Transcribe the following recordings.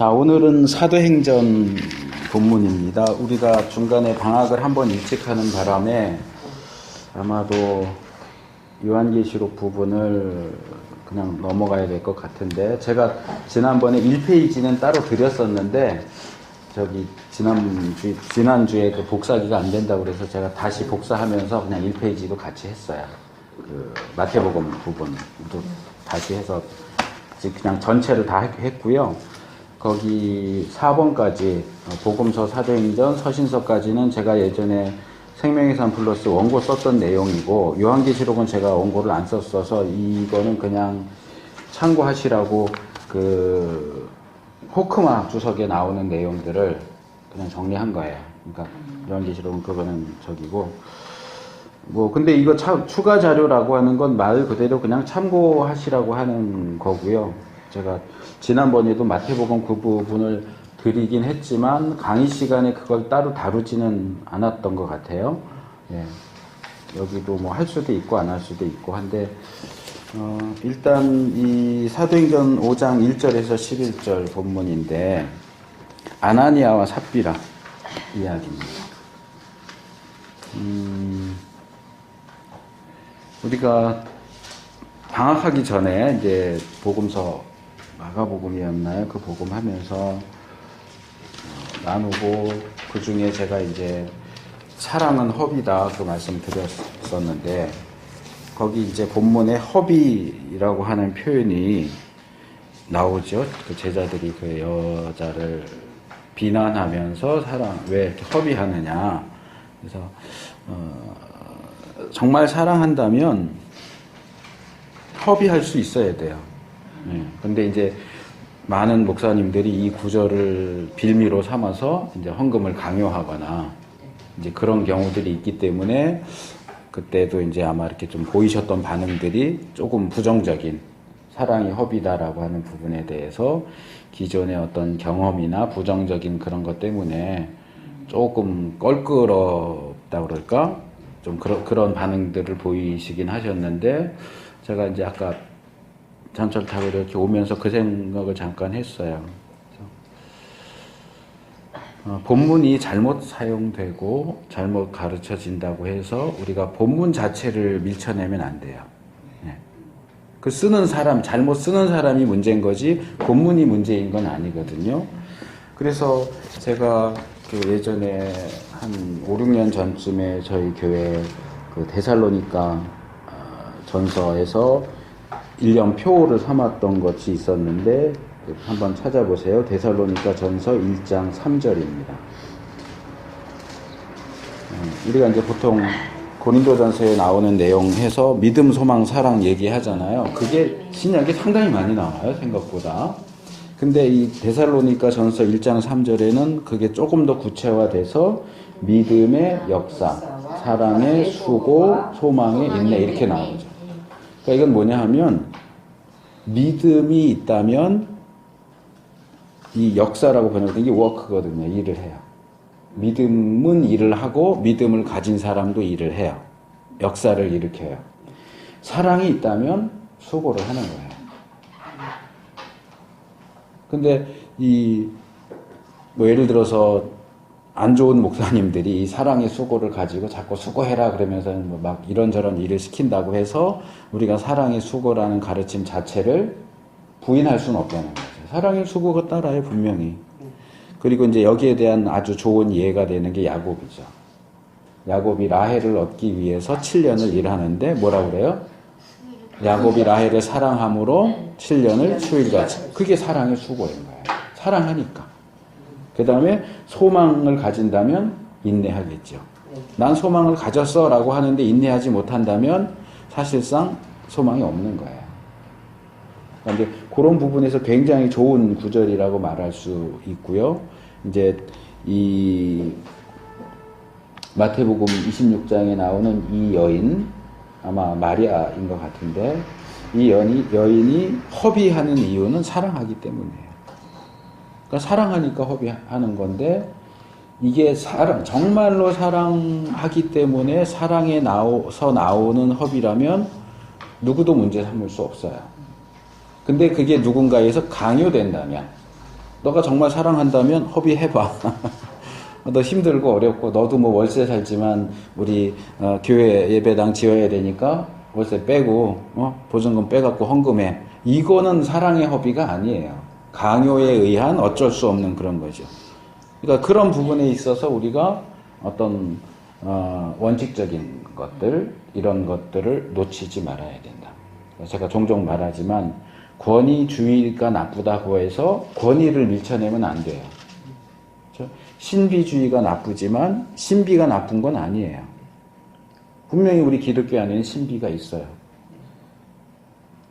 자, 오늘은 사도행전 본문입니다. 우리가 중간에 방학을 한번 일찍 하는 바람에 아마도 요한계시록 부분을 그냥 넘어가야 될 것 같은데, 제가 지난번에 1페이지는 따로 드렸었는데 지난주에 그 복사기가 안 된다고 그래서 제가 다시 복사하면서 그냥 1페이지도 같이 했어요. 그 마태복음 부분도 다시 해서 그냥 전체를 다 했고요. 거기 4번까지 복음서, 사도행전, 서신서까지는 제가 예전에 생명의 산 플러스 원고 썼던 내용이고, 요한계시록은 제가 원고를 안 썼어서 이거는 그냥 참고하시라고 그 호크마 주석에 나오는 내용들을 그냥 정리한 거예요. 그러니까 요한계시록은 그거는 저기고, 근데 이거 추가 자료라고 하는 건 말 그대로 그냥 참고하시라고 하는 거고요. 제가 지난번에도 마태복음 그 부분을 드리긴 했지만 강의 시간에 그걸 따로 다루지는 않았던 것 같아요. 예. 여기도 뭐 할 수도 있고 안 할 수도 있고 한데, 일단 이 사도행전 5장 1절에서 11절 본문인데, 아나니아와 삽비라 이야기입니다. 우리가 방학하기 전에 이제 복음서, 마가복음이었나요? 그 복음 하면서 나누고, 그 중에 제가 이제 사랑은 허비다 그 말씀 드렸었는데, 거기 이제 본문에 허비라고 하는 표현이 나오죠. 그 제자들이 그 여자를 비난하면서 왜 이렇게 허비하느냐. 그래서 정말 사랑한다면 허비할 수 있어야 돼요. 근데 이제 많은 목사님들이 이 구절을 빌미로 삼아서 이제 헌금을 강요하거나 이제 그런 경우들이 있기 때문에, 그때도 이제 아마 이렇게 좀 보이셨던 반응들이 조금 부정적인, 사랑이 허비다라고 하는 부분에 대해서 기존의 어떤 경험이나 부정적인 그런 것 때문에 조금 껄끄럽다 그럴까? 좀 그런 반응들을 보이시긴 하셨는데, 제가 이제 아까 전철 타고 이렇게 오면서 그 생각을 잠깐 했어요. 본문이 잘못 사용되고 잘못 가르쳐진다고 해서 우리가 본문 자체를 밀쳐내면 안 돼요. 그 잘못 쓰는 사람이 문제인 거지 본문이 문제인 건 아니거든요. 그래서 제가 그 예전에 한 5, 6년 전쯤에 저희 교회 그 데살로니가 전서에서 1년 표를 삼았던 것이 있었는데, 한번 찾아보세요. 데살로니가 전서 1장 3절입니다. 우리가 이제 보통 고린도전서에 나오는 내용 해서 믿음, 소망, 사랑 얘기하잖아요. 그게 신약에 상당히 많이 나와요, 생각보다. 근데 이 데살로니가 전서 1장 3절에는 그게 조금 더 구체화돼서 믿음의 역사, 사랑의 수고, 소망의 인내, 이렇게 나오죠. 그러니까 이건 뭐냐 하면, 믿음이 있다면 이 역사라고 번역된 게 워크거든요. 일을 해요. 믿음은 일을 하고 믿음을 가진 사람도 일을 해요. 역사를 일으켜요. 사랑이 있다면 수고를 하는 거예요. 근데 예를 들어서 안 좋은 목사님들이 이 사랑의 수고를 가지고 자꾸 수고해라 그러면서 막 이런저런 일을 시킨다고 해서 우리가 사랑의 수고라는 가르침 자체를 부인할 수는 없다는 거죠. 사랑의 수고가 따라요, 분명히. 그리고 이제 여기에 대한 아주 좋은 예가 되는 게 야곱이죠. 야곱이 라헬을 얻기 위해서 7년을 일하는데 뭐라 그래요? 야곱이 라헬을 사랑함으로 7년을 추일같이. 그게 사랑의 수고인 거예요. 사랑하니까. 그 다음에 소망을 가진다면 인내하겠죠. 난 소망을 가졌어 라고 하는데 인내하지 못한다면 사실상 소망이 없는 거예요. 그런데 그런 부분에서 굉장히 좋은 구절이라고 말할 수 있고요. 이제 이 마태복음 26장에 나오는 이 여인, 아마 마리아인 것 같은데, 이 여인이 허비하는 이유는 사랑하기 때문이에요. 그러니까 사랑하니까 허비하는 건데, 이게 정말로 사랑하기 때문에 사랑에 나오는 허비라면 누구도 문제 삼을 수 없어요. 근데 그게 누군가에서 강요된다면, 너가 정말 사랑한다면 허비해봐. 너 힘들고 어렵고 너도 뭐 월세 살지만 우리 교회 예배당 지어야 되니까 월세 빼고 보증금 빼갖고 헌금해. 이거는 사랑의 허비가 아니에요. 강요에 의한 어쩔 수 없는 그런 거죠. 그러니까 그런 부분에 있어서 우리가 어떤 원칙적인 것들 이런 것들을 놓치지 말아야 된다. 제가 종종 말하지만 권위주의가 나쁘다고 해서 권위를 밀쳐내면 안 돼요. 그렇죠? 신비주의가 나쁘지만 신비가 나쁜 건 아니에요. 분명히 우리 기독교 안에는 신비가 있어요.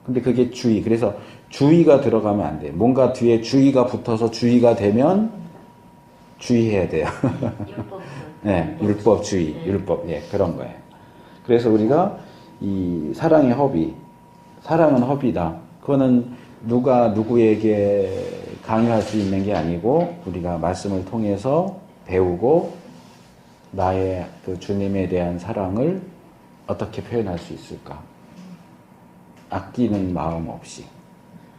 근데 그게 주의. 그래서 주의가 들어가면 안 돼요. 뭔가 뒤에 주의가 붙어서 주의가 되면 주의해야 돼요. 네, 율법주의, 율법, 예, 그런 거예요. 그래서 우리가 이 사랑의 허비, 사랑은 허비다. 그거는 누가 누구에게 강요할 수 있는 게 아니고 우리가 말씀을 통해서 배우고 나의 그 주님에 대한 사랑을 어떻게 표현할 수 있을까? 아끼는 마음 없이.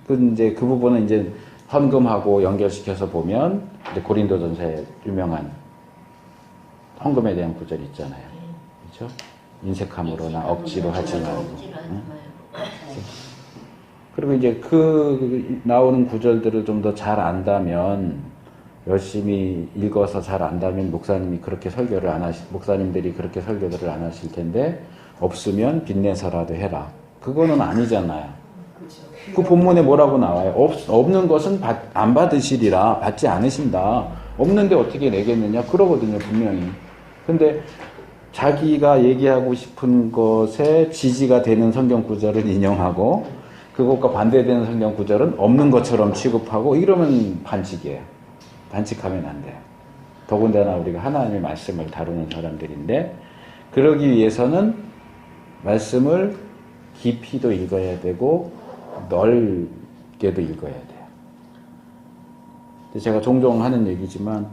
근데 그 부분은 이제 헌금하고 연결시켜서 보면 이제 고린도전서에 유명한 헌금에 대한 구절이 있잖아요. 그렇죠? 인색함으로나 억지로 하지 말고. 응? 그리고 이제 그 나오는 구절들을 좀 더 잘 안다면 열심히 읽어서 잘 안다면 목사님들이 그렇게 설교를 안 하실 텐데 없으면 빚내서라도 해라. 그거는 아니잖아요. 그 본문에 뭐라고 나와요? 없는 것은 안 받으시리라. 받지 않으신다. 없는데 어떻게 내겠느냐? 그러거든요, 분명히. 근데 자기가 얘기하고 싶은 것에 지지가 되는 성경 구절을 인용하고 그것과 반대되는 성경 구절은 없는 것처럼 취급하고 이러면 반칙이에요. 반칙하면 안 돼요. 더군다나 우리가 하나님의 말씀을 다루는 사람들인데 그러기 위해서는 말씀을 깊이도 읽어야 되고 넓게도 읽어야 돼요. 제가 종종 하는 얘기지만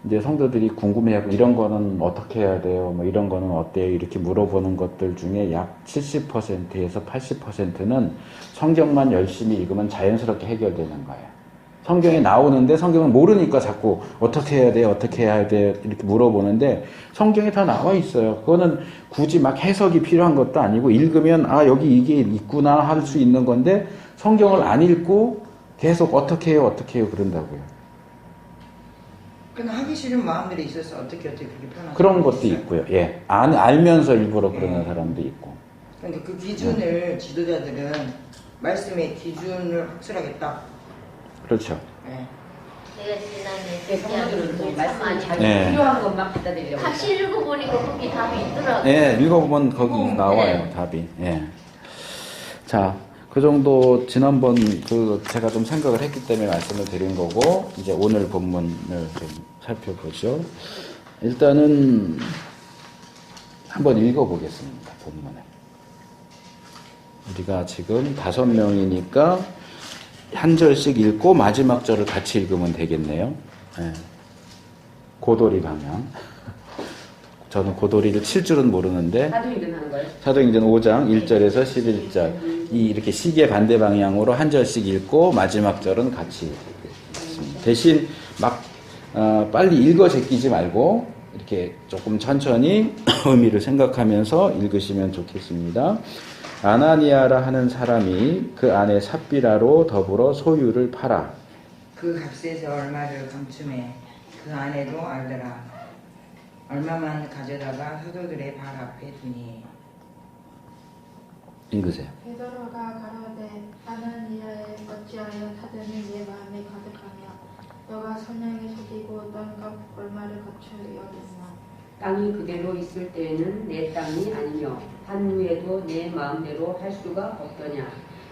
이제 성도들이 궁금해하고 이런 거는 어떻게 해야 돼요? 뭐 이런 거는 어때요? 이렇게 물어보는 것들 중에 약 70%에서 80%는 성경만 열심히 읽으면 자연스럽게 해결되는 거예요. 성경에 나오는데 성경을 모르니까 자꾸 어떻게 해야 돼요? 어떻게 해야 돼요? 이렇게 물어보는데 성경에 다 나와 있어요. 그거는 굳이 막 해석이 필요한 것도 아니고 읽으면 아 여기 이게 있구나 할 수 있는 건데 성경을 안 읽고 계속 어떻게 해요? 어떻게 해요? 그런다고요. 그냥 하기 싫은 마음들이 있어서 어떻게 그렇게 편하죠. 그런 것도 있고요. 예, 알면서 일부러 그러는 사람도 있고. 그러니까 그 기준을 지도자들은 말씀의 기준을 확실하겠다. 그렇죠. 네. 제가 지난해 성도들은 참 많이 자기 네. 필요한 것만 받아들이려고. 다시 읽어보니까 거기 답이 있더라고요. 예, 읽어보면 거기 나와요, 네. 답이. 예. 자, 그 정도 지난번 제가 좀 생각을 했기 때문에 말씀을 드린 거고, 이제 오늘 본문을 좀 살펴보죠. 일단은 한번 읽어보겠습니다, 본문을. 우리가 지금 5명이니까 한 절씩 읽고 마지막 절을 같이 읽으면 되겠네요. 예. 고돌이 방향. 저는 고돌이를 칠 줄은 모르는데 사도행전 하는 거예요? 사도행전 5장 1절에서 11절 이렇게 시계 반대 방향으로 한 절씩 읽고 마지막 절은 같이 읽습니다. 대신 막 빨리 읽어 제끼지 말고 이렇게 조금 천천히 의미를 생각하면서 읽으시면 좋겠습니다. 아나니아라 하는 사람이 그 안에 삽비라로 더불어 소유를 팔아 그 값에서 얼마를 감춤해 그 안에도 알더라. 얼마만 가져다가 사도들의 발 앞에 두니. 읽으세요. 베드로가 가로되 아나니아에 어찌하여 사단이 내 마음에 가득하며 너가 선양에 속이고 땅값 얼마를 거쳐야겠나. 땅이 그대로 있을 때에는 내 땅이 아니며 한 후에도 내 마음대로 할 수가 없더냐.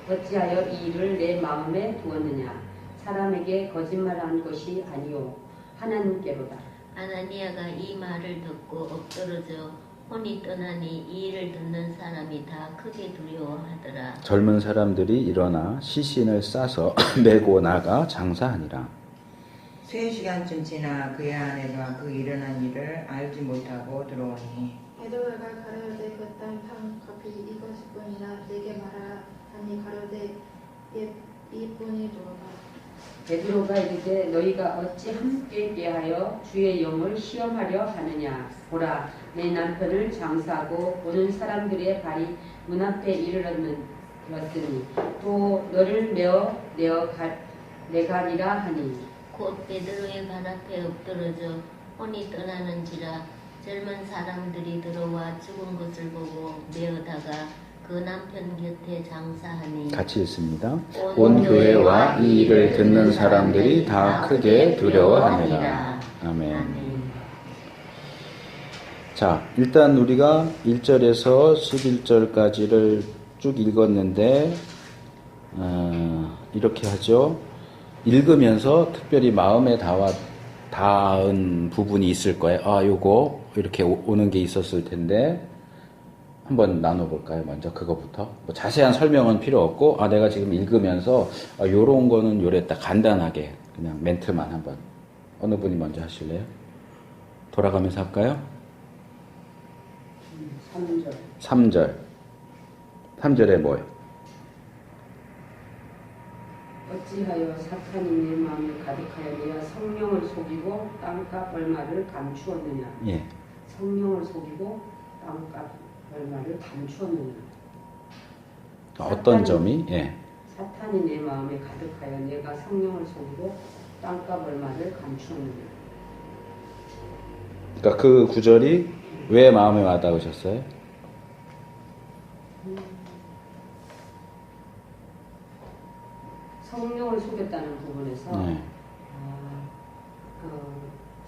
어찌하여 이 일을 내 마음에 두었느냐. 사람에게 거짓말한 것이 아니요 하나님께로다. 아나니아가 이 말을 듣고 엎드러져 혼이 떠나니 이 일을 듣는 사람이 다 크게 두려워하더라. 젊은 사람들이 일어나 시신을 싸서 메고 나가 장사하니라. 3시간쯤 지나 그의 아내가 그 일어난 일을 알지 못하고 들어오니 베드로가 가로되 그 땅 값이 이것일 뿐이라 내게 말하라 하니 가로되 이뿐이로다. 베드로가 이르되 너희가 어찌 함께 깨하여 주의 영을 시험하려 하느냐. 보라, 내 남편을 장사하고 보는 사람들의 발이 문 앞에 이르렀으니 또 너를 내가리라 하니. 곧 베드로의 발 앞에 엎드러져 혼이 떠나는지라 젊은 사람들이 들어와 죽은 것을 보고 메어다가 그 남편 곁에 장사하니. 같이 읽습니다. 온 교회와 이 일을 듣는 사람들이 다 크게 두려워하니라. 아멘. 자, 일단 우리가 1절에서 11절까지를 쭉 읽었는데 이렇게 하죠. 읽으면서 특별히 마음에 닿은 부분이 있을 거예요. 아, 요거 이렇게 오는 게 있었을 텐데 한번 나눠볼까요? 먼저 그거부터. 뭐 자세한 설명은 필요 없고, 아, 내가 지금 읽으면서 요런 거는 요랬다. 간단하게 그냥 멘트만 한번. 어느 분이 먼저 하실래요? 돌아가면서 할까요? 3절. 3절. 3절에 뭐예요? 어찌하여 사탄이 내 마음에 가득하여 내가 성령을 속이고 땅값 얼마를 감추었느냐. 예. 성령을 속이고 땅값 얼마를 감추었느냐. 어떤 점이? 예. 사탄이 내 마음에 가득하여 내가 성령을 속이고 땅값 얼마를 감추었느냐. 그러니까 그 구절이 왜 마음에 와닿으셨어요? 성령을 속였다는 부분에서 네.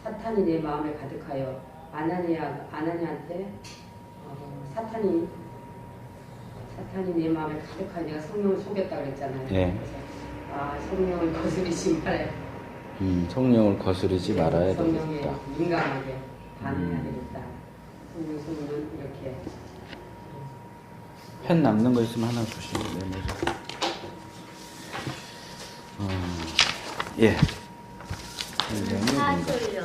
사탄이 내 마음에 가득하여 아나니한테 사탄이 내 마음에 가득하여 내가 성령을 속였다 그랬잖아요. 네. 그래서 성령을 거스르지 말아야 성령을 거스르지 말아야 성령에 되겠다. 민감하게 반응해야 되겠다. 성령은 이렇게 펜 남는 거 있으면 하나 주시면 돼요. 예. 4절요.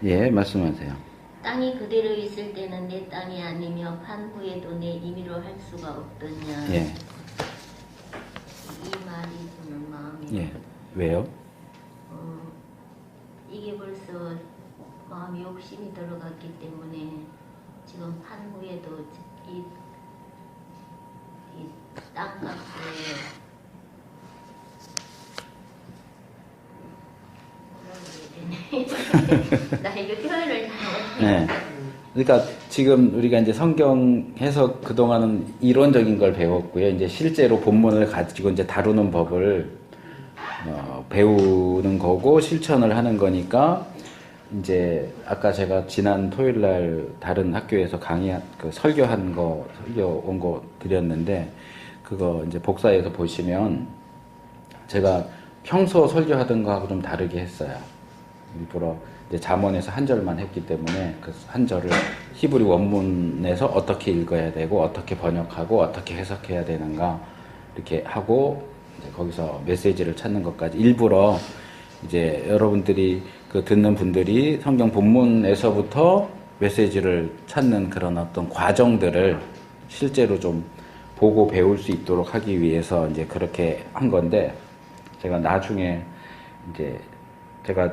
예, 말씀하세요. 땅이 그대로 있을 때는 내 땅이 아니며 판 후에도 내 임의로 할 수가 없더냐. 예. 이 말이 저는 마음에 예. 왜요? 이게 벌써 마음이 욕심이 들어갔기 때문에 지금 판 후에도 이 땅값에 나 이거 표현을 네. 그러니까 지금 우리가 이제 성경 해석 그동안은 이론적인 걸 배웠고요. 이제 실제로 본문을 가지고 이제 다루는 법을 배우는 거고 실천을 하는 거니까 이제 아까 제가 지난 토요일 날 다른 학교에서 설교 온 거 드렸는데 그거 이제 복사해서 보시면 제가 평소 설교하던 거하고 좀 다르게 했어요. 일부러 이제 잠언에서 한 절만 했기 때문에 그 한 절을 히브리 원문에서 어떻게 읽어야 되고 어떻게 번역하고 어떻게 해석해야 되는가 이렇게 하고 이제 거기서 메시지를 찾는 것까지 일부러 이제 여러분들이 듣는 분들이 성경 본문에서부터 메시지를 찾는 그런 어떤 과정들을 실제로 좀 보고 배울 수 있도록 하기 위해서 이제 그렇게 한 건데 제가 나중에 이제 제가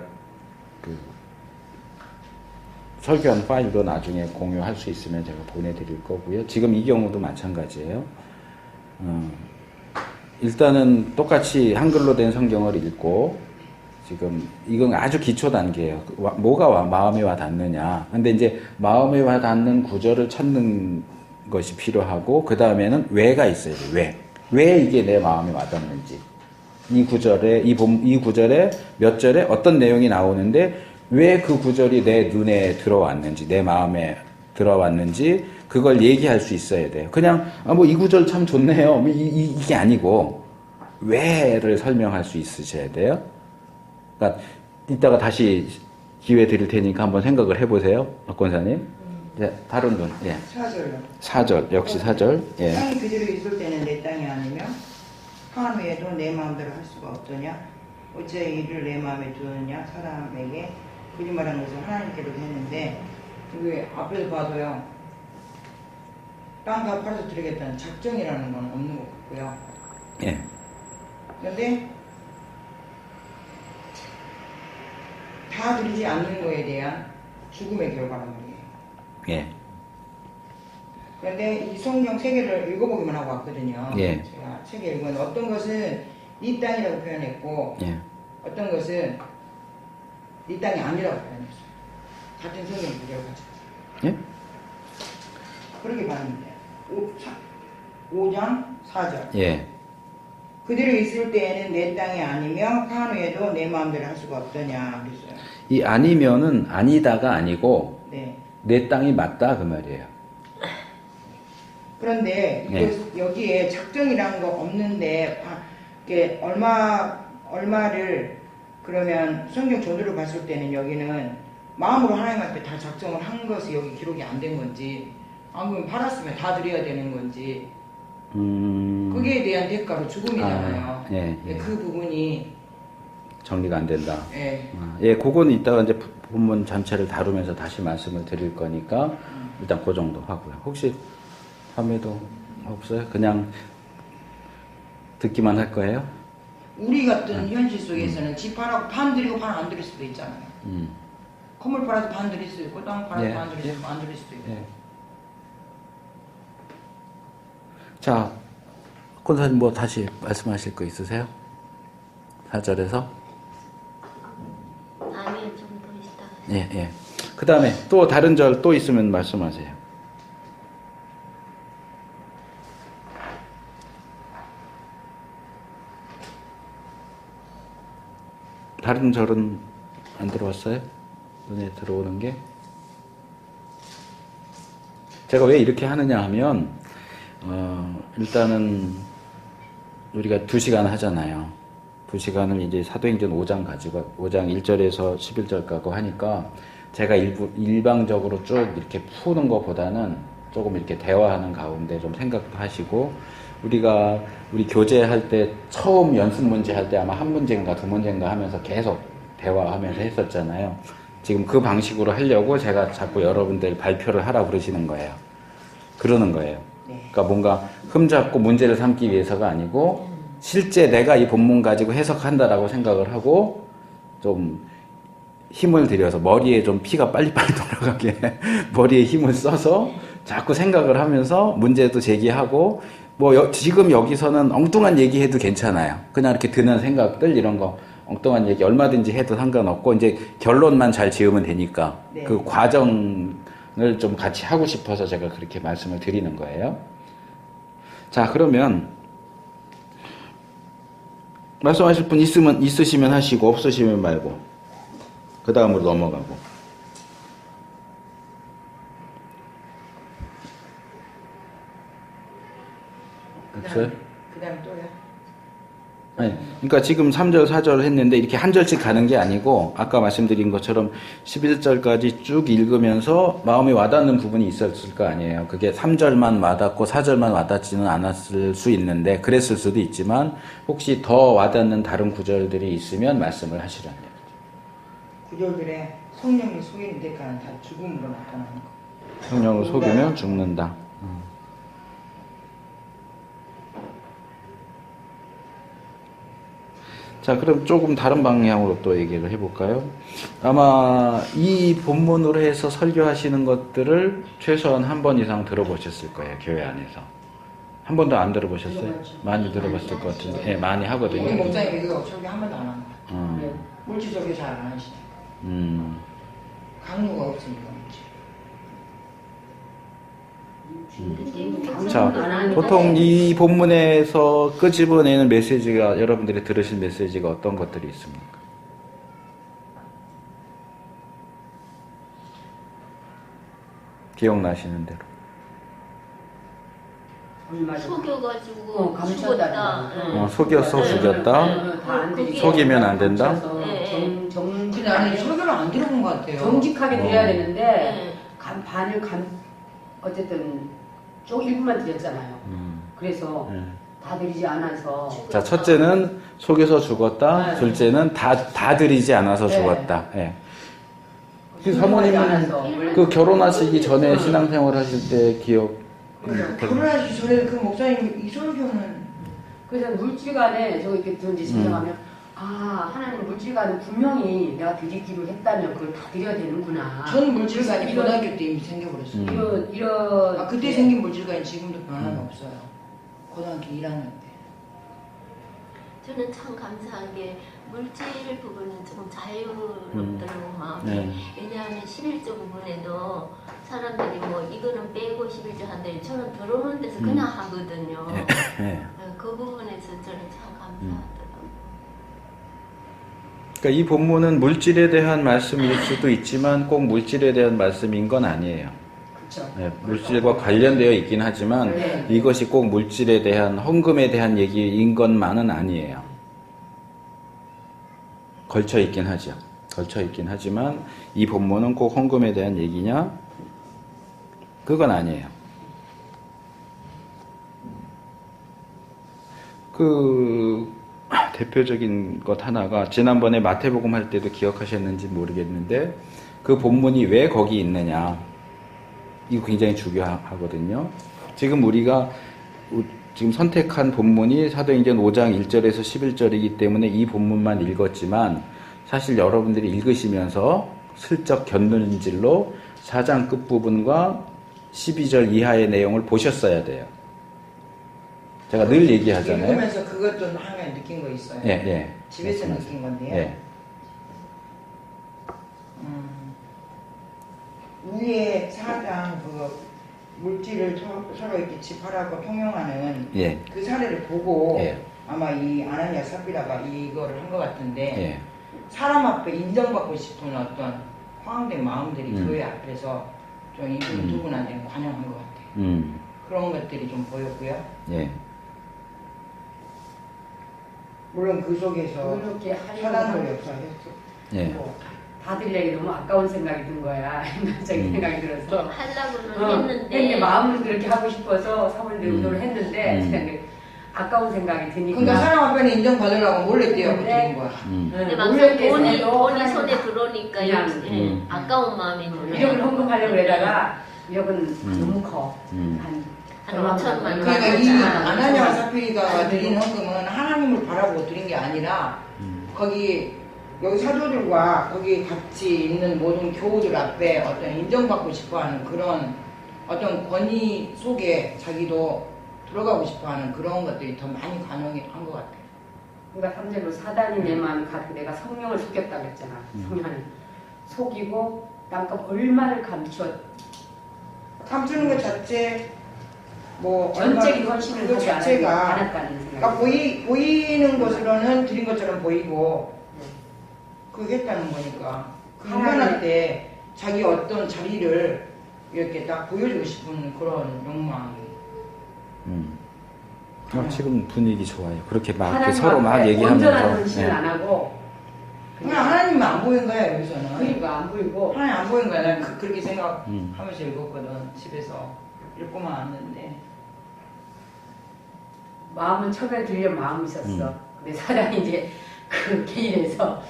설교한 파일도 나중에 공유할 수 있으면 제가 보내드릴 거고요. 지금 이 경우도 마찬가지예요. 일단은 똑같이 한글로 된 성경을 읽고 지금 이건 아주 기초 단계예요. 뭐가 마음에 와 닿느냐. 근데 이제 마음에 와 닿는 구절을 찾는 것이 필요하고 그 다음에는 왜가 있어야 돼요. 왜 이게 내 마음에 와 닿는지. 이 구절에 몇 절에 어떤 내용이 나오는데 왜 그 구절이 내 눈에 들어왔는지, 내 마음에 들어왔는지 그걸 얘기할 수 있어야 돼요. 그냥 뭐 이 구절 참 좋네요. 이게 아니고 왜를 설명할 수 있으셔야 돼요. 그러니까 이따가 다시 기회 드릴 테니까 한번 생각을 해보세요, 박 권사님. 네, 다른 분. 예. 4절요. 4절 역시 4절. 예. 땅이 그대로 있을 때는 내 땅이 아니며 판 후에도 내 마음대로 할 수가 없더냐. 어찌하여 이를 내 마음에 두었느냐. 사람에게 거짓말한 것을 하나님께로 했는데 여기 앞에서 봐도요. 땅값 팔아서 드리겠다는 작정이라는 건 없는 것 같고요. 예. 그런데 다 드리지 않는 거에 대한 죽음의 결과란 말이에요. 예. 그런데 이 성경 세 개를 읽어보기만 하고 왔거든요. 예. 제가 책에 읽은 어떤 것은 네 땅이라고 표현했고 예. 어떤 것은 네 땅이 아니라고 표현했어요. 같은 성경 구절을 가지고. 예? 그렇게 봤는데 5장 4절 예. 그대로 있을 때에는 내 땅이 아니며 한 후에도 내 마음대로 할 수가 없더냐 그랬어요. 이 아니면은 아니다가 아니고 네. 내 땅이 맞다 그 말이에요. 그런데 이거 여기에 작정이라는 거 없는데 이게 얼마를 그러면 성경 전도를 봤을 때는 여기는 마음으로 하나님한테 다 작정을 한 것이 여기 기록이 안 된 건지 아니면 팔았으면 다 드려야 되는 건지 그게 대한 대가로 죽음이잖아요. 예, 예. 그 부분이 정리가 안 된다. 예. 예, 그거는 이따가 이제 본문 전체를 다루면서 다시 말씀을 드릴 거니까 일단 그 정도 하고요. 혹시 다음에도 없어요? 그냥 듣기만 할 거예요? 우리 같은 현실 속에서는 집 팔아고 반 드리고 반 안 드릴 수도 있잖아요. 건물 팔아서 반 드릴 수도 있고 땅 팔아서 예, 반 드릴 예. 수도 있고 안 드릴 수도 있고. 예. 자, 권사님 뭐 다시 말씀하실 거 있으세요? 4절에서? 아니요, 좀 더 있다가. 예, 예. 그 다음에 또 다른 절 또 있으면 말씀하세요. 다른 절은 안 들어왔어요? 눈에 들어오는 게? 제가 왜 이렇게 하느냐 하면, 일단은 우리가 2시간 하잖아요. 2시간을 이제 사도행전 5장 가지고, 5장 1절에서 11절까지 하니까, 제가 일방적으로 쭉 이렇게 푸는 것보다는 조금 이렇게 대화하는 가운데 좀 생각도 하시고, 우리 교재할 때 처음 연습 문제 할 때 아마 한 문제인가 두 문제인가 하면서 계속 대화하면서 했었잖아요. 지금 그 방식으로 하려고 제가 자꾸 여러분들 발표를 하라 그러시는 거예요. 그러는 거예요. 그러니까 뭔가 흠잡고 문제를 삼기 위해서가 아니고 실제 내가 이 본문 가지고 해석한다라고 생각을 하고 좀 힘을 들여서 머리에 좀 피가 빨리빨리 돌아가게 머리에 힘을 써서 자꾸 생각을 하면서 문제도 제기하고 지금 여기서는 엉뚱한 얘기해도 괜찮아요. 그냥 이렇게 드는 생각들 이런 거 엉뚱한 얘기 얼마든지 해도 상관없고 이제 결론만 잘 지으면 되니까 네. 그 과정을 좀 같이 하고 싶어서 제가 그렇게 말씀을 드리는 거예요. 자, 그러면 말씀하실 분 있으시면 하시고 없으시면 말고 그 다음으로 넘어가고. 없어요? 그 다음 또요? 아니, 그러니까 지금 3절, 4절 했는데 이렇게 한 절씩 가는 게 아니고 아까 말씀드린 것처럼 11절까지 쭉 읽으면서 마음에 와닿는 부분이 있었을 거 아니에요. 그게 3절만 와닿고 4절만 와닿지는 않았을 수 있는데 그랬을 수도 있지만 혹시 더 와닿는 다른 구절들이 있으면 말씀을 하시라는 거죠. 구절들에 성령이 속이는 대가는 다 죽음으로 나타나는 거. 성령을 속이면 죽는다. 자, 그럼 조금 다른 방향으로 또 얘기를 해볼까요? 아마 이 본문으로 해서 설교하시는 것들을 최소한 한 번 이상 들어보셨을 거예요, 교회 안에서. 한 번도 안 들어보셨어요? 많이 들어봤을 것 같은데, 예, 많이 우리 하거든요. 목사님 이거 설교 한 번도 안 하는 거예요. 물질적으로 잘 안 하시네. 강요가 없으니까 물질. 자, 보통 이 본문에서 끄집어내는 메시지가, 여러분들이 들으신 메시지가 어떤 것들이 있습니까? 기억나시는 대로. 속여가지고 감췄다. 죽었다. 예. 속여서 죽였다. 속이면 안 된다. 근데 나는 설교를 안 들어본 것 같아요. 정직하게 드려야 되는데 네. 어쨌든 쪽 일부만 드렸잖아요. 그래서 네. 다 드리지 않아서 자, 첫째는 속여서 죽었다. 네. 둘째는 다 드리지 않아서 네. 죽었다. 예. 그 훌륭하지 사모님은 않아서. 그 결혼하시기 전에 신앙생활 하실 때 기억. 결혼하기 전에 그 목사님 이 설교는 그래서 물질간에 저 이렇게 든지 신청하면 하나님 물질과는 분명히 내가 드리기로 했다면 그걸 다 드려야 되는구나. 전 물질관이 이런- 고등학교 때 이미 생겨버렸어요. 이런 그때 생긴 물질관이 지금도 변함이 없어요. 고등학교 1학년 때. 저는 참 감사한 게 물질 부분은 조금 자유롭더라고 마음이. 네. 왜냐하면 11조 부분에도 사람들이 뭐 이거는 빼고 11조 한대 저는 들어오는 데서 그냥 하거든요. 네. 그 부분에서 저는 참 감사하더라고요. 그러니까 이 본문은 물질에 대한 말씀일 수도 있지만 꼭 물질에 대한 말씀인 건 아니에요. 그렇죠. 네, 물질과 관련되어 있긴 하지만 네. 이것이 꼭 물질에 대한 헌금에 대한 얘기인 것만은 아니에요. 걸쳐 있긴 하죠. 걸쳐 있긴 하지만 이 본문은 꼭 헌금에 대한 얘기냐? 그건 아니에요. 대표적인 것 하나가 지난번에 마태복음 할 때도 기억하셨는지 모르겠는데 그 본문이 왜 거기 있느냐. 이거 굉장히 중요하거든요. 지금 우리가 지금 선택한 본문이 사도행전 5장 1절에서 11절이기 때문에 이 본문만 읽었지만 사실 여러분들이 읽으시면서 슬쩍 곁눈질로 4장 끝부분과 12절 이하의 내용을 보셨어야 돼요. 제가 늘 얘기하잖아요. 읽으면서 그것도 하나 느낀 거 있어요. 예, 예. 집에서 말씀하세요. 느낀 건데요. 예. 위에 4장 그 물질을 서로 이렇게 집하라고 통용하는 예. 그 사례를 보고 예. 아마 이 아나니아 삽비라가 이거를 한 것 같은데 예. 사람 앞에 인정받고 싶은 어떤 허황된 마음들이 교회 앞에서 좀 이분 두 분한테는 관영한 것 같아요. 그런 것들이 좀 보였고요. 예. 물론 그 속에서 그렇게 사단도 하려고 역사했죠. 예. 뭐, 다 드리려기 너무 아까운 생각이 든 거야. 인간적인 생각이 들어서. 하려고는 근데 했는데 마음은 그렇게 하고 싶어서 사모님들 의도를 했는데 음. 그냥 아까운 생각이 드니까. 그러니까 사람 앞에는 인정받으려고 몰래 뛰어고 네. 드린 거야. 근데 몰래 막상 돈이 계산해도 손에 들어오니까 그냥, 예, 아까운 마음이 이력을 들어요. 헌금하려고 그러다가 이력은 너무 커. 한 얼마 5천만 그러니까 이 맞아. 아나니아 사피리가 드린 헌금은 하나님을 바라보고 드린 게 아니라 거기 여기 사도들과 거기 같이 있는 모든 교우들 앞에 어떤 인정받고 싶어하는 그런 어떤 권위 속에 자기도 들어가고 싶어하는 그런 것들이 더 많이 가능한 것 같아요. 그러니까 3절로 사단이 내 마음을 가지고 내가 성령을 속였다고 했잖아. 성령을 속이고 그러니까 얼마를 감추어 감추는 것 자체 뭐 전적인 얼마- 헌신을 그거 하지 자체가 않았다는 생각이. 그러니까 보이는 것으로는 드린 것처럼 보이고 네. 그게 했다는 거니까 그 하나님- 인간한테 자기 어떤 자리를 이렇게 딱 보여주고 싶은 그런 욕망이 지금 분위기 좋아요. 그렇게 막 이렇게 하나님 서로 막 앞에 온전한 얘기하면서. 헌신을 예. 안 하고 그냥 하나님만 안 보이는 거야 여기서는. 그러니까 안 보이고 하나님 안 보이는 거야. 난 그렇게 생각하면서 음. 읽었거든. 집에서 읽고만 왔는데 마음은 처음에 들려 마음이 있었어. 근데 사단이 이제 그 개인에서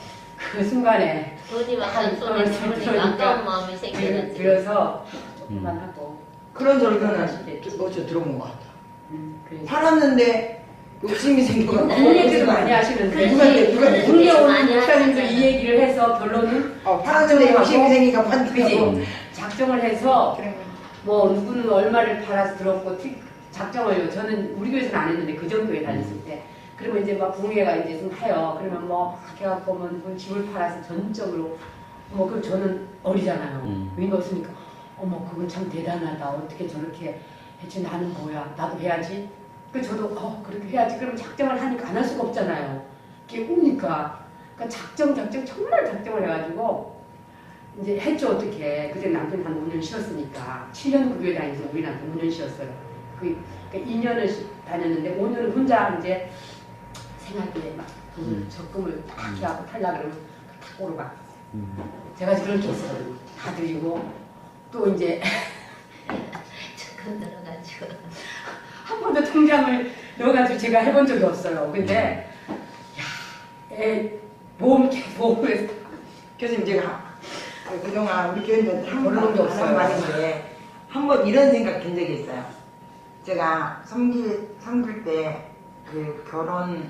그 순간에 돈이 막상 손에 들어오니까 아까운 마음이 생겨나지. 들어서 조금만 하고. 그런 절교는 어디서 들어본 것 같아. 그래서 살았는데 욕심이 생겨가지고 그 얘기를 많이 하시는데 그렇지. 누가 그런 국내 얘기 오는 많이 목사님도 하시잖아. 이 얘기를 해서 결론은 팔았는데 욕심이 생기니까 그지? 판단하고 작정을 해서 그래. 뭐 누구는 얼마를 팔아서 들었고 작정을요. 저는 우리 교회에서는 안 했는데 그 정도에 다녔을 때 그러면 이제 막 부흥회가 이제 좀 해요. 그러면 뭐 막 해갖고 뭐 집을 팔아서 전적으로 뭐 그럼 저는 어리잖아요. 의미 없으니까 어머 그건 참 대단하다. 어떻게 저렇게 했지 나는 뭐야 나도 해야지. 그 저도 그렇게 해야지. 그러면 작정을 하니까 안 할 수가 없잖아요. 그게 오니까 그러니까 작정 정말 작정을 해가지고 이제 했죠 어떻게. 그때 남편이 한 5년 쉬었으니까 7년 그 교회 다니면서 우리 남편 5년 쉬었어요. 그러니까 2년을 다녔는데 5년을 혼자 이제 생활비에 막 돈을 적금을 딱 하고 탈라 그러면 다 꼬로 막 제가 그렇게 했어요. 다 드리고 또 이제 조금 들어가지고. 한 번도 통장을 넣어가지고 제가 해본 적이 없어요. 근데 보험에서 교수님 제가 그동안 우리 교회는 한 그런 번도 게 없어요. 없는 말인데 한 번 이런 생각 든 적이 있어요. 제가 섬길 때 그 결혼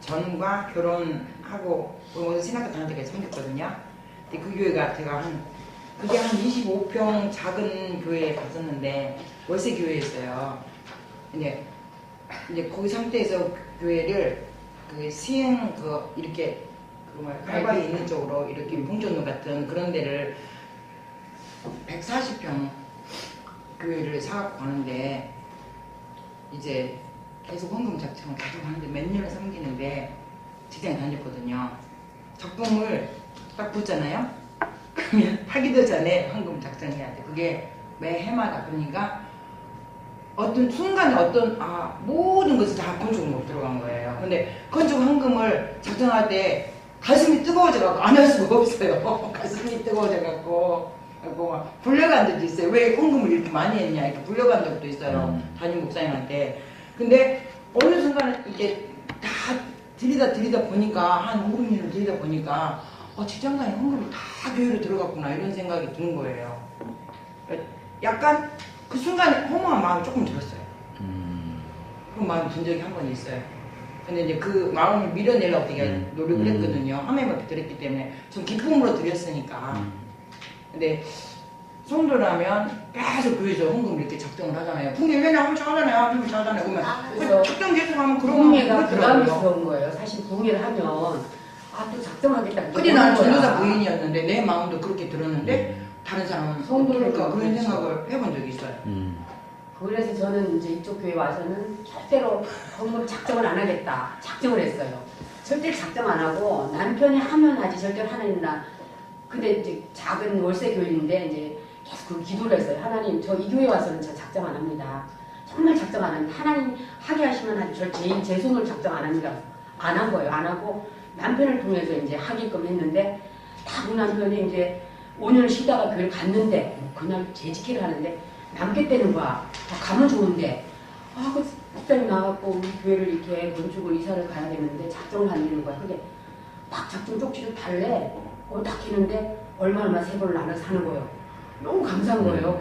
전과 결혼하고 모든 신학교 다닐 때까지 섬겼거든요. 근데 그 교회가 제가 그게 한 25평 작은 교회에 갔었는데 월세 교회였어요. 근데 이제 거기 상태에서 교회를 그 시흥 이렇게 칼바위 있는 쪽으로 이렇게 봉전로 같은 그런 데를 140평 교회를 사갖고 가는데 이제 계속 헌금 작정을 계속 하는데 몇 년을 섬기는데 직장에 다녔거든요. 적금을 딱 붙잖아요. 그러면 하기도 전에 헌금 작정해야 돼. 그게 매 해마다. 그러니까 어떤 순간에 모든 것이 다 건축으로 들어간 거예요. 근데 건축 헌금을 작정할 때 가슴이 뜨거워져갖고 안 할 수가 없어요. 가슴이 뜨거워져갖고 불려간 적도 있어요. 왜 헌금을 이렇게 많이 했냐 이렇게 불려간 적도 있어요. 담임 목사님한테. 근데 어느 순간에 이게 다 들이다 보니까 한 5, 6년을 들이다 보니까 직장장에 헌금이 다 교회로 들어갔구나 이런 생각이 드는 거예요. 약간 그 순간에 허무한 마음이 조금 들었어요. 그런 마음이 든 적이 한 번 있어요. 근데 이제 그 마음을 밀어내려고 되게 노력을 했거든요. 하나님 앞에 드렸기 때문에 전 기쁨으로 드렸으니까. 근데 성도라면 계속 교회에서 헌금을 이렇게 작정을 하잖아요. 풍계 맨날 엄청 하잖아요. 좀 하잖아요. 그러면 작정 계속 하면 그런 부흥회가 부담스러운 거예요. 사실 부흥회를 하면 또 작정하겠다. 근데 난 전도사 부인이었는데 내 마음도 그렇게 들었는데 다른 사람은 성도니까 그런 생각을 해본 적이 있어요. 그래서 저는 이제 이쪽 교회 와서는 절대로 헌금 작정을 안 하겠다. 작정을 했어요. 절대 작정 안 하고 남편이 하면 하지 절대로 하나님 근데 이제 작은 월세 교회인데 이제 계속 그 기도를 했어요. 하나님 저 이 교회 와서는 저 작정 안 합니다. 정말 작정 안 합니다. 하나님 하게 하시면 하지 제 손으로 작정 안 합니다. 안 한 거예요. 안 하고 남편을 통해서 이제 하게끔 했는데 그 남편이 이제 5년을 쉬다가 교회를 갔는데 그날 재직회를 하는데 남겠다는 거야. 가면 좋은데 그 목사님 나와갖고 우리 교회를 이렇게 건축을 이사를 가야 되는데 작정을 안 되는 거야. 그게 딱 작정 쪽지를 달래. 딱 했는데 얼마 세 번을 나눠서 하는 거예요. 너무 감사한 거예요.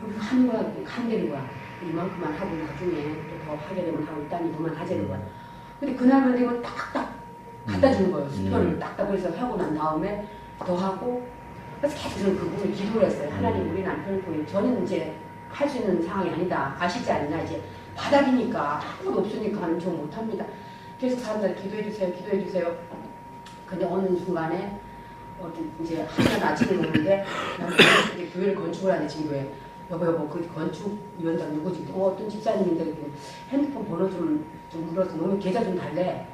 그래서 하는 거야. 한다는 거야. 이만큼만 하고 나중에 또 더 하게 되면 하고 일단 이만 하자는 거야. 근데 그날만 되면 딱딱 갖다 주는 거예요. 수표를 딱딱 그래서 하고 난 다음에 더 하고 그래서 계속 그분을 기도를 했어요. 하나님 우리 남편을 통해 저는 이제 할 수 있는 상황이 아니다. 아시지 않나 이제 바닥이니까 아무도 없으니까 하는 저 못합니다. 그래서 사람들 기도해 주세요. 근데 어느 순간에 이제 한날 아침에 오는데 남편이 교회를 건축을 하는 친구예요. 여보 그 건축위원장 누구지? 어떤 집사님인데 그랬더니 핸드폰 번호 좀 물어서 너무 계좌 좀 달래.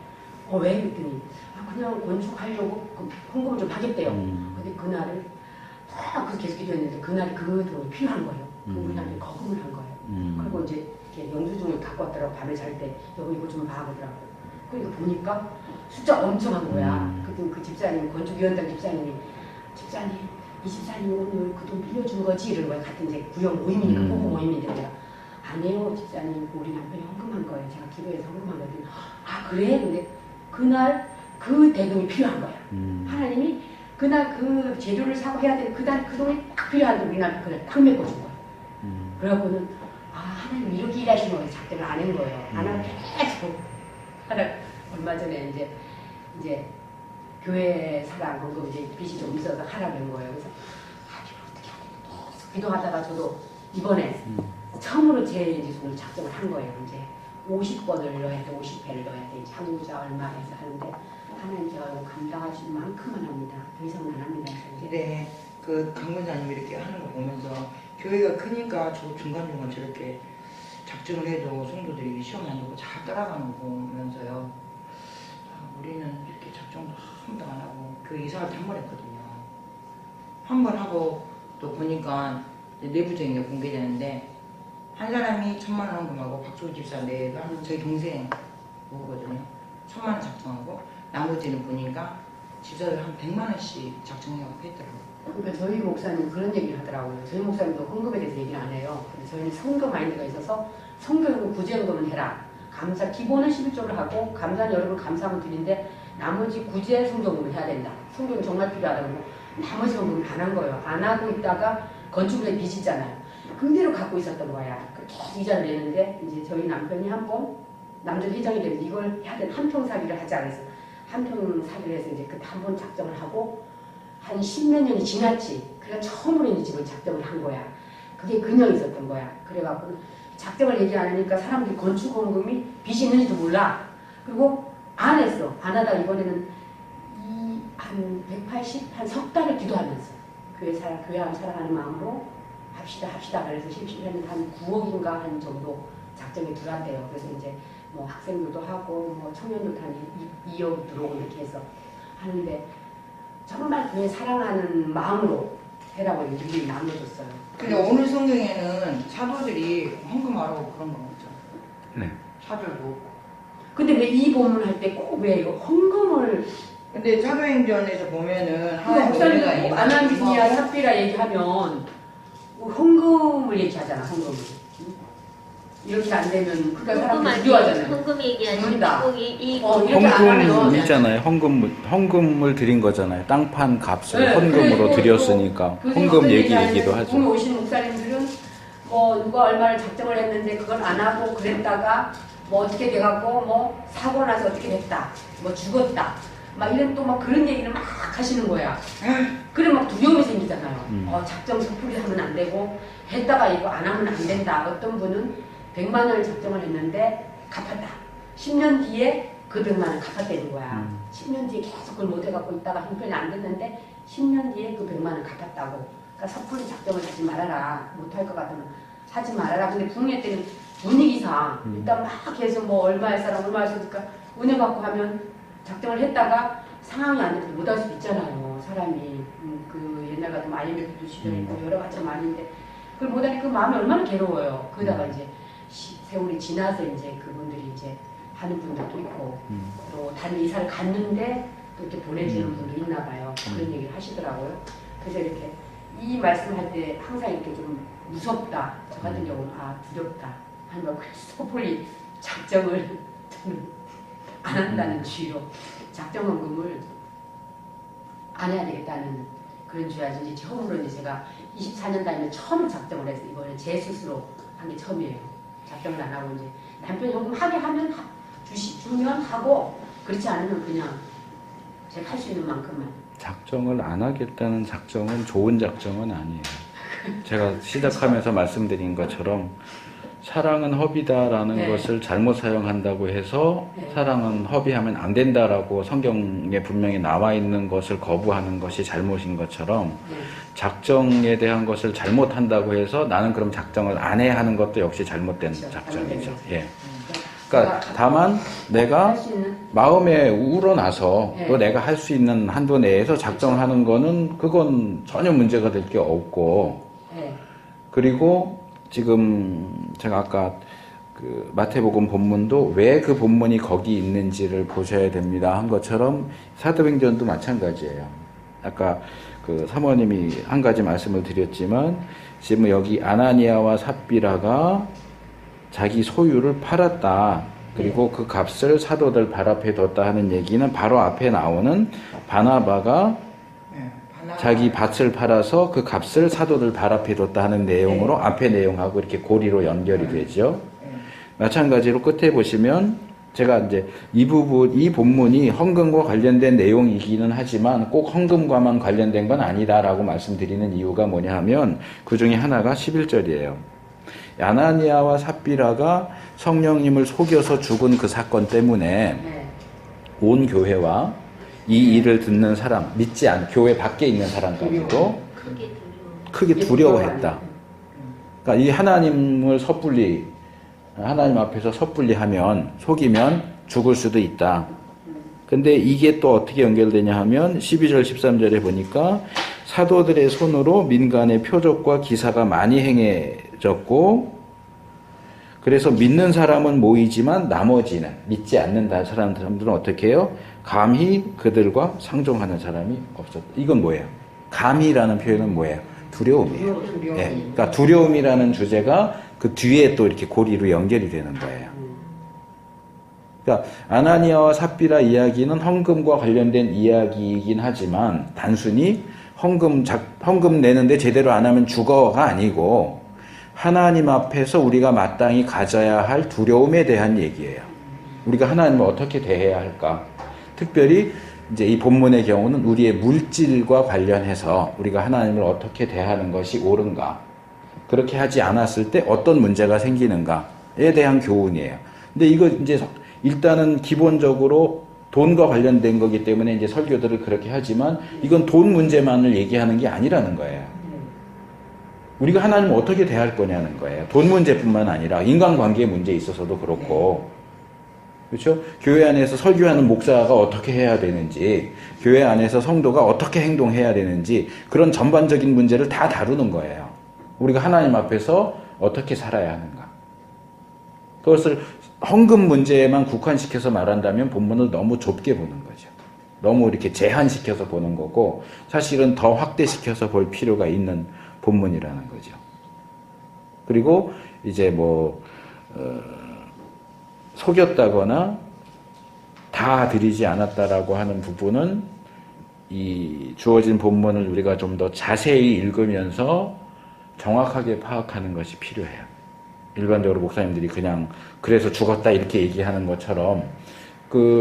왜? 그랬더니 그냥 건축하려고 헌금을 좀 하겠대요. 근데 그날을 그래서 계속 기도했는데 그날이 그 돈이 필요한 거예요. 우리 남편이 거금을 한 거예요. 그리고 이제 이렇게 영수증을 갖고 왔더라고. 밤에 잘 때 여보 이거 좀 봐 보더라고. 그러니까 보니까 숫자 엄청 한 거야. 그때 그 집사님 건축위원장 집사님 이 집사님이 오늘 그 돈 빌려준 거지 이러는 거야. 같은 이제 구역 모임이니까 부부 모임인데 내가 아니에요 집사님 우리 남편이 헌금한 거예요. 제가 기도해서 헌금한 거예요. 그래? 근데 그날 그 대금이 필요한 거야. 하나님이 그날 그 재료를 사고 해야 될 그날 그 돈이 딱 필요한데 우리 남편 그날 딱 메꿔준 거야. 그래갖고는 하나님 이렇게 일하시는 거예요. 작정을 안 한 거예요. 안 하고 계속 얼마 전에 이제 교회 사랑 헌금 이제 빚이 좀 있어서 하라는 거예요. 그래서 이걸 어떻게 하냐 계속 기도하다가 저도 이번에 처음으로 제 이제 손을 작정을 한 거예요. 이제 50번을 넣어야 돼, 50회를 넣어야 돼. 이제 한국자 얼마 해서 하는데 하나님 제가 감당하실 만큼만 합니다. 더 이상은 안 합니다. 네, 그 강문사님 이렇게 하는 거 보면서 교회가 크니까 저 중간중간 저렇게 작정을 해도 성도들이 시험이 안 되고 잘 따라가는 거 보면서요. 우리는 이렇게 작정도 한 번도 안 하고 그 이사할 때 한 번 했거든요. 한 번 하고 또 보니까 내부적인 게 공개되는데 한 사람이 1,000만 원 헌금하고 박수 집사 내가 저희 동생 모으거든요. 1,000만 원 작정하고 나머지는 보니까 집사들 한 100만 원씩 작정해갖고 했더라고요. 그러니까 저희 목사님 그런 얘기를 하더라고요. 저희 목사님도 헌금에 대해서 얘기를 안 해요. 근데 저희는 성교 마인드가 있어서 성교는 구제헌금은 해라. 감사 기본은 11조를 하고 감사는 여러분 감사하면 드리는데 나머지 구제 성교금을 해야 된다. 성교는 정말 필요하다고 나머지 헌금을 안 한 거예요. 안 하고 있다가 건축에 빚이잖아요. 그대로 갖고 있었던 거야. 계속 이자를 내는데 이제 저희 남편이 한 번 남전 회장이 되면 이걸 해야 되는 한평사기를 하자 그래서 한평사기를 해서 이제 그때 한 번 작정을 하고 한 10몇 년이 지났지. 그래서 처음으로 이제 집을 작정을 한 거야. 그게 근형이 있었던 거야. 그래갖고 작정을 얘기 안 하니까 사람들이 건축원금이 빚이 있는지도 몰라. 그리고 안 했어. 안 하다가 이번에는 한 180, 한 석 달을 기도하면서 교회 안 사랑하는 마음으로 합시다. 그래서 실질적으로 한 9억인가 한 정도 작정이 들어간대요. 그래서 이제 뭐 학생들도 하고 뭐 청년들도 한 2억 들어오고 이렇게 해서 하는데 정말 교회 사랑하는 마음으로 해라고 이렇게 나눠줬어요. 근데 오늘 성경에는 사도들이 헌금하라고 그런 건 없죠. 네. 사도도. 근데 왜 이 본문 할 때 꼭 왜 이거 헌금을 근데 사도행전에서 보면은 목사님들 꼭 아나미스야 삽비라 얘기하면 헌금을 얘기하잖아. 헌금을 이렇게 안 되면 그러니까 사람들이 두려워하잖아요. 헌금 얘기하지 그런다. 꼭 이 이렇게 안 하면 헌금 있잖아요. 헌금을 드린 거잖아요. 땅판 값을 네, 헌금으로 그래, 드렸으니까 그래서 헌금 어떤 얘기도 얘기하는데 하죠. 오늘 오신 목사님들은 뭐 누가 얼마를 작정을 했는데 그걸 안 하고 그랬다가 뭐 어떻게 돼갖고 뭐 사고 나서 어떻게 됐다, 뭐 죽었다, 막 이런 또 막 그런 얘기를 막 하시는 거야. 그래 막 두려움이 생기잖아요. 작정 섣불리 하면 안 되고 했다가 이거 안 하면 안 된다. 어떤 분은 100만 원을 작정을 했는데 갚았다. 10년 뒤에 그 100만 원 갚았다는 거야. 10년 뒤에 계속 그걸 못 해갖고 있다가 형편이 안 됐는데 10년 뒤에 그 100만 원 갚았다고. 그러니까 섣불리 작정을 하지 말아라. 못할 것 같으면 하지 말아라. 근데 부흥회 때는 분위기상 일단 막 해서 뭐 얼마 할 사람 얼마 할 사람 그러니까 은혜 받고 하면 작정을 했다가 상황이 안 돼서 못 할 수도 있잖아요. 사람이 그 옛날 같으면 IMF도 시절에 있고 여러 가지가 많은데 그걸 못하니 그 마음이 얼마나 괴로워요. 그러다가 이제 세월이 지나서 이제 그분들이 이제 하는 분들도 있고 또 다른 이사를 갔는데 또 이렇게 보내주는 분도 있나 봐요. 그런 얘기를 하시더라고요. 그래서 이렇게 이 말씀할 때 항상 이렇게 좀 무섭다. 저 같은 경우는 두렵다. 아니면 섣불리 작정을 저는 안 한다는 주의로 작정헌금을 안 해야 되겠다는 그런 주의야지. 이제 처음으로 이제 제가 24년 다니면 처음 작정을 해서 이번에 제 스스로 한 게 처음이에요. 작정을 안 하고 이제 남편이 헌금 하게 하면 주면 하고 그렇지 않으면 그냥 제가 할 수 있는 만큼만. 작정을 안 하겠다는 작정은 좋은 작정은 아니에요. 제가 시작하면서 말씀드린 것처럼 사랑은 허비다라는 네. 것을 잘못 사용한다고 해서 네. 사랑은 허비하면 안 된다라고 성경에 분명히 나와 있는 것을 거부하는 것이 잘못인 것처럼 네. 작정에 대한 것을 잘못한다고 해서 나는 그럼 작정을 안 해 하는 것도 역시 잘못된 그렇죠. 작정이죠. 잘못된 예. 그러니까 다만 내가 할 수 있는 마음에 우러나서 네. 또 내가 할 수 있는 한도 내에서 작정하는 거는 그건 전혀 문제가 될 게 없고 네. 그리고 지금 제가 아까 그 마태복음 본문도 왜 그 본문이 거기 있는지를 보셔야 됩니다 한 것처럼 사도행전도 마찬가지예요. 아까 그 사모님이 한 가지 말씀을 드렸지만 지금 여기 아나니아와 삽비라가 자기 소유를 팔았다. 그리고 그 값을 사도들 발 앞에 뒀다 하는 얘기는 바로 앞에 나오는 바나바가 자기 밭을 팔아서 그 값을 사도들 발 앞에 뒀다 하는 내용으로 앞에 내용하고 이렇게 고리로 연결이 되죠. 마찬가지로 끝에 보시면 제가 이제 이 본문이 헌금과 관련된 내용이기는 하지만 꼭 헌금과만 관련된 건 아니다라고 말씀드리는 이유가 뭐냐 하면 그 중에 하나가 11절이에요. 아나니아와 삽비라가 성령님을 속여서 죽은 그 사건 때문에 온 교회와 이 일을 듣는 사람, 믿지 않은 교회 밖에 있는 사람까지도 크게 두려워했다. 그러니까 이 하나님을 섣불리 하나님 앞에서 섣불리 하면 속이면 죽을 수도 있다. 근데 이게 또 어떻게 연결되냐 하면 12절 13절에 보니까 사도들의 손으로 민간의 표적과 기사가 많이 행해졌고 그래서 믿는 사람은 모이지만 나머지는 믿지 않는 사람들은 어떻게 해요? 감히 그들과 상종하는 사람이 없었다. 이건 뭐예요? 감히라는 표현은 뭐예요? 두려움이에요. 네. 그러니까 두려움이라는 주제가 그 뒤에 또 이렇게 고리로 연결이 되는 거예요. 그러니까 아나니아와 삽비라 이야기는 헌금과 관련된 이야기이긴 하지만 단순히 헌금 내는데 제대로 안 하면 죽어가 아니고 하나님 앞에서 우리가 마땅히 가져야 할 두려움에 대한 얘기예요. 우리가 하나님을 어떻게 대해야 할까? 특별히 이제 이 본문의 경우는 우리의 물질과 관련해서 우리가 하나님을 어떻게 대하는 것이 옳은가? 그렇게 하지 않았을 때 어떤 문제가 생기는가에 대한 교훈이에요. 근데 이거 이제 일단은 기본적으로 돈과 관련된 거기 때문에 이제 설교들을 그렇게 하지만 이건 돈 문제만을 얘기하는 게 아니라는 거예요. 우리가 하나님을 어떻게 대할 거냐는 거예요. 돈 문제뿐만 아니라 인간관계 문제에 있어서도 그렇고, 그렇죠? 교회 안에서 설교하는 목사가 어떻게 해야 되는지, 교회 안에서 성도가 어떻게 행동해야 되는지 그런 전반적인 문제를 다 다루는 거예요. 우리가 하나님 앞에서 어떻게 살아야 하는가. 그것을 헌금 문제에만 국한시켜서 말한다면 본문을 너무 좁게 보는 거죠. 너무 이렇게 제한시켜서 보는 거고 사실은 더 확대시켜서 볼 필요가 있는 본문이라는 거죠. 그리고 이제 속였다거나 다 드리지 않았다라고 하는 부분은 이 주어진 본문을 우리가 좀 더 자세히 읽으면서 정확하게 파악하는 것이 필요해요. 일반적으로 목사님들이 그냥 그래서 죽었다 이렇게 얘기하는 것처럼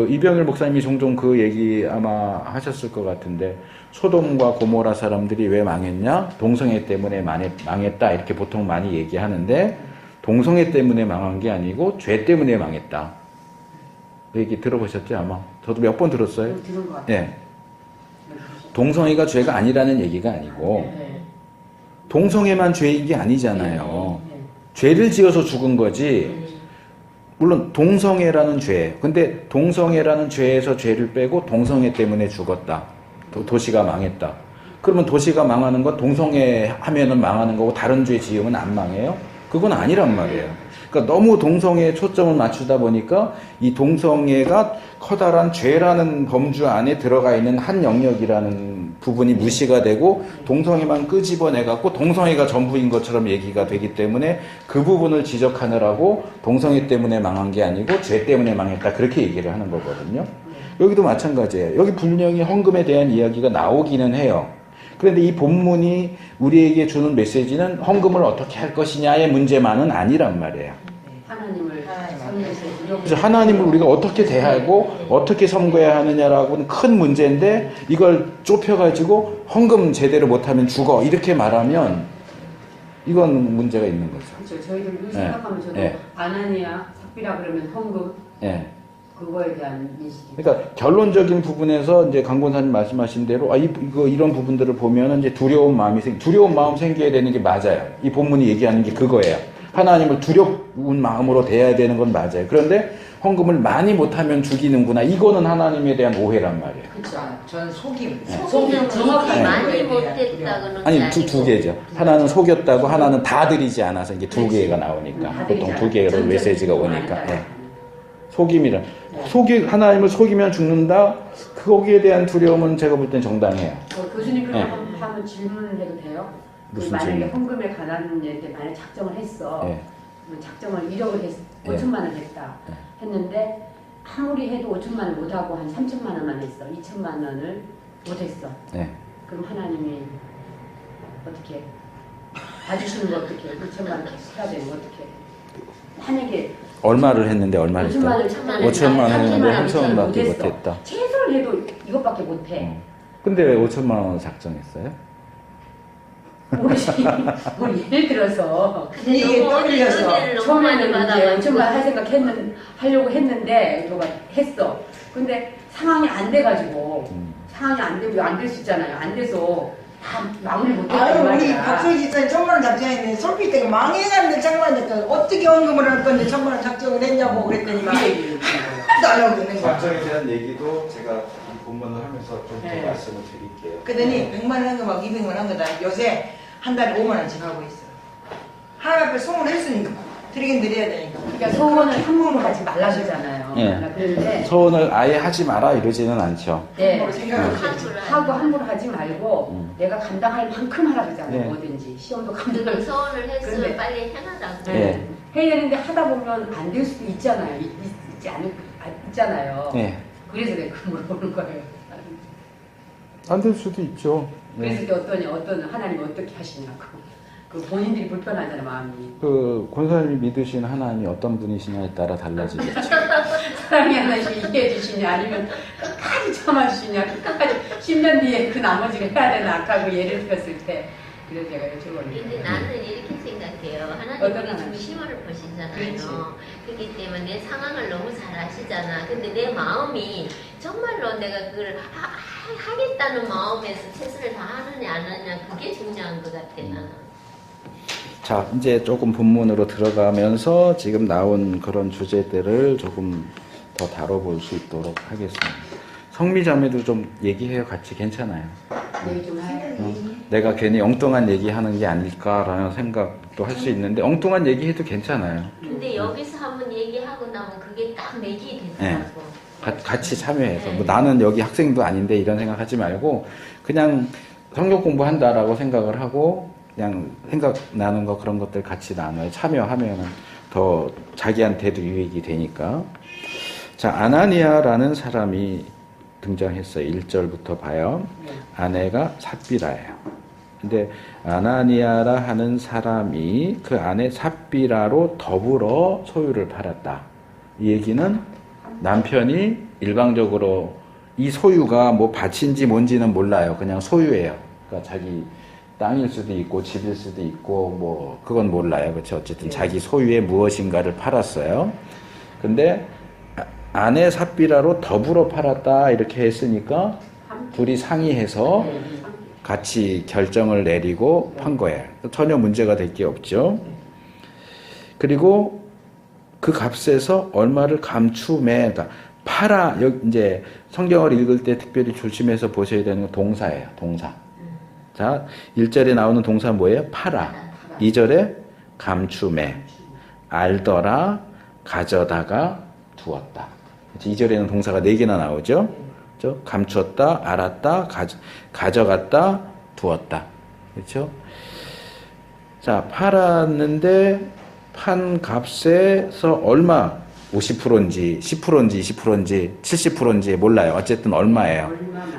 이병일 목사님이 종종 그 얘기 아마 하셨을 것 같은데 소돔과 고모라 사람들이 왜 망했냐? 동성애 때문에 망했다 이렇게 보통 많이 얘기하는데 동성애 때문에 망한 게 아니고 죄 때문에 망했다. 그 얘기 들어보셨죠 아마? 저도 몇 번 들었어요. 들은 것 같아요. 네. 동성애가 죄가 아니라는 얘기가 아니고 동성애만 죄인 게 아니잖아요. 죄를 지어서 죽은 거지. 물론 동성애라는 죄. 근데 동성애라는 죄에서 죄를 빼고 동성애 때문에 죽었다. 도시가 망했다. 그러면 도시가 망하는 건 동성애 하면은 망하는 거고 다른 죄 지으면 안 망해요? 그건 아니란 말이에요. 그러니까 너무 동성애에 초점을 맞추다 보니까 이 동성애가 커다란 죄라는 범주 안에 들어가 있는 한 영역이라는 부분이 무시가 되고 동성애만 끄집어내갖고 동성애가 전부인 것처럼 얘기가 되기 때문에 그 부분을 지적하느라고 동성애 때문에 망한 게 아니고 죄 때문에 망했다 그렇게 얘기를 하는 거거든요. 여기도 마찬가지예요. 여기 분명히 헌금에 대한 이야기가 나오기는 해요. 그런데 이 본문이 우리에게 주는 메시지는 헌금을 어떻게 할 것이냐의 문제만은 아니란 말이에요. 그래서 하나님을 우리가 어떻게 대하고 어떻게 섬겨야 하느냐라고는 큰 문제인데 이걸 좁혀가지고 헌금 제대로 못하면 죽어 이렇게 말하면 이건 문제가 있는 거죠. 그렇죠. 저희들 생각하면 저도 아나니아, 삽비라 그러면 헌금 그거에 대한 인식이. 그러니까 결론적인 부분에서 이제 강권사님 말씀하신 대로 이런 부분들을 보면은 이제 두려운 마음 생겨야 되는 게 맞아요. 이 본문이 얘기하는 게 그거예요. 하나님을 두려운 마음으로 대해야 되는 건 맞아요. 그런데 헌금을 많이 못하면 죽이는구나. 이거는 하나님에 대한 오해란 말이에요. 그렇죠. 전 속임. 속이면 정확히 많이 못했다고는 아니 두 개죠. 하나는 속였다고 하나는 다 드리지 않아서 이게 두 개가 나오니까 보통 두 개로 메시지가 오니까. 속임이란 하나님을 속이면 죽는다. 거기에 대한 두려움은 제가 볼 땐 정당해요. 교수님 그럼 한번 질문을 해도 돼요? 무슨 만약에 질문? 헌금에 관한 일때 만약 작정을 했어. 작정을 1억을 5천만 원 했다. 했는데 아무리 해도 5천만 원 못하고 한 3천만 원만 했어. 2천만 원을 못했어. 그럼 하나님이 어떻게 봐주시는 거 어떻게 2천만 원 계속 해야 되는 거 어떻게 만약에 얼마를 했는데 얼마를 했다? 5천만 원 했는데 3천원밖에 못했다. 최소를 해도 이것밖에 못해. 근데 왜 5천만 원을 작정했어요? 우리 예를 들어서 이게 떠밀려서 처음에는 이제 5천만 원 하려고 했는데 누가 했어. 근데 상황이 안 돼가지고 상황이 안 되고 안 될 수 있잖아요. 안 돼서 다 마무리 못했단 아유 우리 말이야. 박소희 집사님 1,000만 원 작정했는데 솔깃 때가 망해가는데 1,000만 원 작정 어떻게 헌금을 할 건데 1,000만 원 작정을 했냐고 그랬더니 막 하나도 안 하고 있는 거야. 작정에 대한 얘기도 제가 이 본문을 하면서 좀 더 말씀을 드릴게요. 그러더니 100만 원 헌금하고 200만 원 헌금다 요새 한 달에 5만 원씩 하고 있어. 하나님 앞에 소원을 했으니까 드리긴 드려야 되니까. 그러니까 소원을 한 번으로 하지 말라주잖아요. 그런데 소원을 아예 하지 마라 이러지는 않죠. 함부로 생각을 하고 함부로 하지 말고 내가 감당할 만큼 하라 그러잖아요. 뭐든지 시험도 감당할 소원을 했으면 그런데- 빨리 해놔라고. 해야 되는데 하다 보면 안 될 수도 있잖아요. 있잖아요. 그래서 내가 그 물어보는 거예요. 안 될 수도 있죠. 그래서 어떤 하나님 어떻게 하시냐고. 그 본인들이 불편하잖아 마음이. 그 권사님이 믿으신 하나님이 어떤 분이시냐에 따라 달라지겠죠. 사랑이 하나씩 이해해 주시냐 아니면 끝까지 참아주시냐 끝까지 10년 뒤에 그 나머지를 해야 되나 아까 그 예를 들었을 때 그래서 제가 근데 여쭤보는 나는 이렇게 생각해요. 어떤 하나님이 하나님? 중심을 보시잖아요. 그렇지. 그렇기 때문에 내 상황을 너무 잘 아시잖아. 근데 내 마음이 정말로 내가 그걸 하겠다는 마음에서 최선을 다하느냐 안 하느냐 그게 중요한 것 같아 나는. 자, 이제 조금 본문으로 들어가면서 지금 나온 그런 주제들을 조금 더 다뤄볼 수 있도록 하겠습니다. 성미자매도 좀 얘기해요. 같이 괜찮아요. 얘기 좀 해요. 내가 괜히 엉뚱한 얘기하는 게 아닐까라는 생각도 할 수 있는데 엉뚱한 얘기해도 괜찮아요. 근데 여기서 한번 얘기하고 나면 그게 딱 맥이 되더라고. 같이 참여해서 뭐 나는 여기 학생도 아닌데 이런 생각하지 말고 그냥 성경 공부한다라고 생각을 하고 그냥 생각나는 거 그런 것들 같이 나눠요. 참여하면 더 자기한테도 유익이 되니까. 자, 아나니아라는 사람이 등장했어요. 1절부터 봐요. 아내가 삽비라예요. 근데 아나니아라 하는 사람이 그 아내 삽비라로 더불어 소유를 팔았다. 이 얘기는 남편이 일방적으로 이 소유가 뭐 밭인지 뭔지는 몰라요. 그냥 소유예요. 그러니까 자기 땅일 수도 있고 집일 수도 있고 뭐 그건 몰라요. 그렇죠? 어쨌든 자기 소유의 무엇인가를 팔았어요. 근데 아내 삽비라로 더불어 팔았다 이렇게 했으니까 둘이 상의해서 같이 결정을 내리고 판 거예요. 전혀 문제가 될 게 없죠. 그리고 그 값에서 얼마를 감추매, 그러니까 팔아. 여기 이제 성경을 읽을 때 특별히 조심해서 보셔야 되는 건 동사예요. 동사. 자, 1절에 나오는 동사 뭐예요? 팔아. 2절에 감추매, 알더라, 가져다가 두었다. 2절에는 동사가 4개나 나오죠. 그렇죠? 감추었다, 알았다, 가져갔다, 두었다. 그렇죠? 자, 팔았는데 판 값에서 얼마? 50%인지 10%인지 20%인지 70%인지 몰라요. 어쨌든 얼마예요.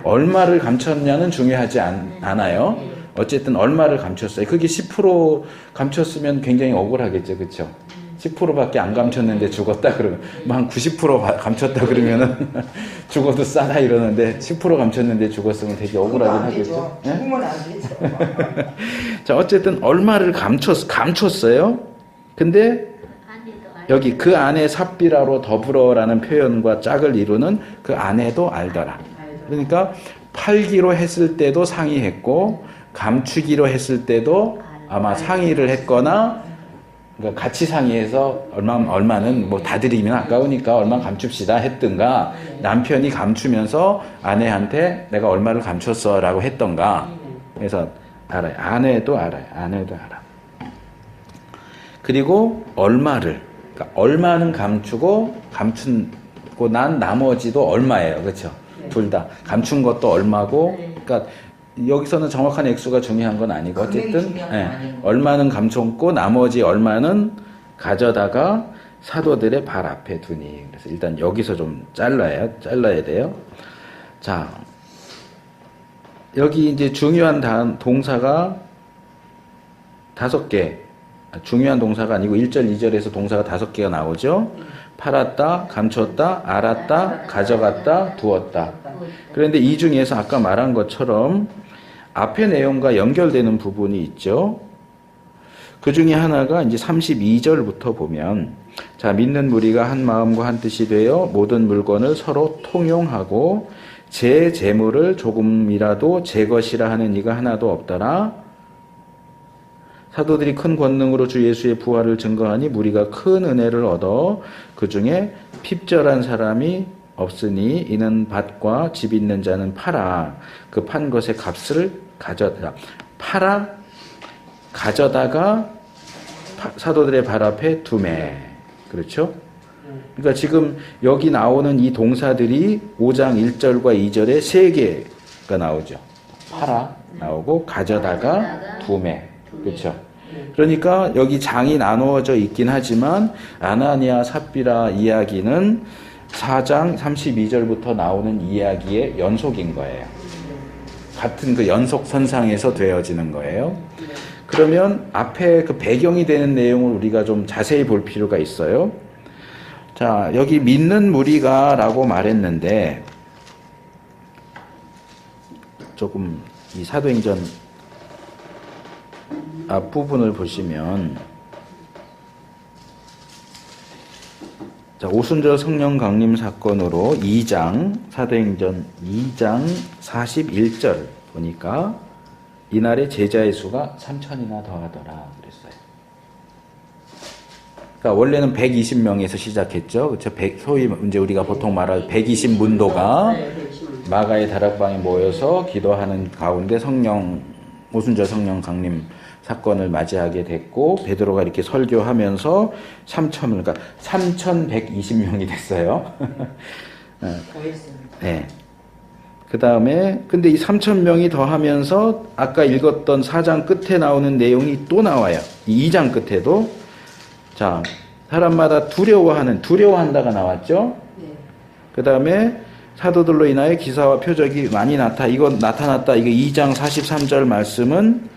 얼마를 감췄냐는 중요하지 않아요. 어쨌든 얼마를 감췄어요. 그게 10% 감췄으면 굉장히 억울하겠죠. 그렇죠? 10%밖에 안 감췄는데 죽었다 그러면 한 90% 감췄다 그러면은 죽어도 싸다 이러는데 10% 감췄는데 죽었으면 되게 억울하긴 하겠죠. 네? 죽으면 안 되죠. 자, 어쨌든 얼마를 감췄어요. 근데 여기 그 안에 삽비라로 더불어라는 표현과 짝을 이루는 그 안에도 알더라. 그러니까 팔기로 했을 때도 상의했고 감추기로 했을 때도 아마 상의를 했거나 그러니까 같이 상의해서 얼마는 뭐 다 드리면 아까우니까 얼마 감춥시다 했든가 남편이 감추면서 아내한테 내가 얼마를 감췄어라고 했던가. 그래서 알아요. 아내도 알아요. 아내도 알아. 그리고 얼마를 그러니까 얼마는 감추고 난 나머지도 얼마예요. 그렇죠? 둘 다 감춘 것도 얼마고 그러니까 여기서는 정확한 액수가 중요한 건 아니고 어쨌든 얼마는 감췄고 나머지 얼마는 가져다가 사도들의 발 앞에 두니. 그래서 일단 여기서 좀 잘라야 돼요. 자, 여기 이제 중요한 동사가 5개. 중요한 동사가 아니고 1절, 2절에서 동사가 5개가 나오죠. 팔았다, 감췄다, 알았다, 가져갔다, 두었다. 그런데 이 중에서 아까 말한 것처럼 앞의 내용과 연결되는 부분이 있죠. 그 중에 하나가 이제 32절부터 보면 자, 믿는 무리가 한 마음과 한 뜻이 되어 모든 물건을 서로 통용하고 제 재물을 조금이라도 제 것이라 하는 이가 하나도 없더라. 사도들이 큰 권능으로 주 예수의 부활을 증거하니 무리가 큰 은혜를 얻어 그 중에 핍절한 사람이 없으니 이는 밭과 집 있는 자는 팔아 그 판 것의 값을 가져다가 사도들의 발 앞에 두매. 그렇죠? 그러니까 지금 여기 나오는 이 동사들이 5장 1절과 2절에 3개가 나오죠. 팔아 나오고 가져다가 두매. 그렇죠? 그러니까 여기 장이 나누어져 있긴 하지만 아나니아 삽비라 이야기는 4장 32절부터 나오는 이야기의 연속인 거예요. 같은 그 연속선상에서 되어지는 거예요. 그러면 앞에 그 배경이 되는 내용을 우리가 좀 자세히 볼 필요가 있어요. 자, 여기 믿는 무리가라고 말했는데 조금 이 사도행전 앞부분을 보시면 자, 오순절 성령 강림 사건으로 2장 사도행전 2장 41절 보니까 이날에 제자의 수가 3,000이나 더하더라 그랬어요. 그러니까 원래는 120명에서 시작했죠. 그렇죠? 소위 이제 우리가 보통 말할 120문도가 마가의 다락방에 모여서 기도하는 가운데 오순절 성령 강림 사건을 맞이하게 됐고 베드로가 이렇게 설교하면서 3,000, 그러니까 3,120명이 됐어요. 더했습니다. 네. 그 다음에 근데 이 3,000명이 더하면서 아까 읽었던 4장 끝에 나오는 내용이 또 나와요. 이 2장 끝에도 자, 사람마다 두려워한다가 나왔죠. 네. 그 다음에 사도들로 인하여 기사와 표적이 많이 나타났다. 이거 2장 43절 말씀은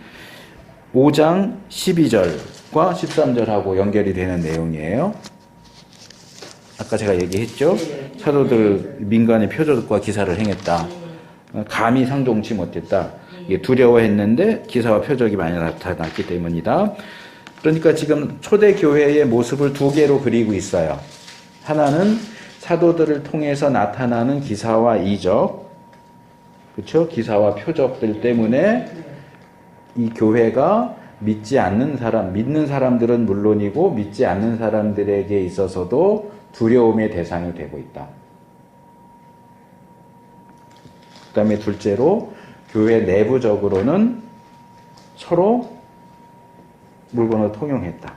5장 12절과 13절하고 연결이 되는 내용이에요. 아까 제가 얘기했죠. 네. 사도들 민간의 표적과 기사를 행했다. 감히 상종치 못했다. 이게 두려워했는데 기사와 표적이 많이 나타났기 때문이다. 그러니까 지금 초대교회의 모습을 두 개로 그리고 있어요. 하나는 사도들을 통해서 나타나는 기사와 이적, 그렇죠? 기사와 표적들 때문에 이 교회가 믿지 않는 사람, 믿는 사람들은 물론이고 믿지 않는 사람들에게 있어서도 두려움의 대상이 되고 있다. 그 다음에 둘째로 교회 내부적으로는 서로 물건을 통용했다.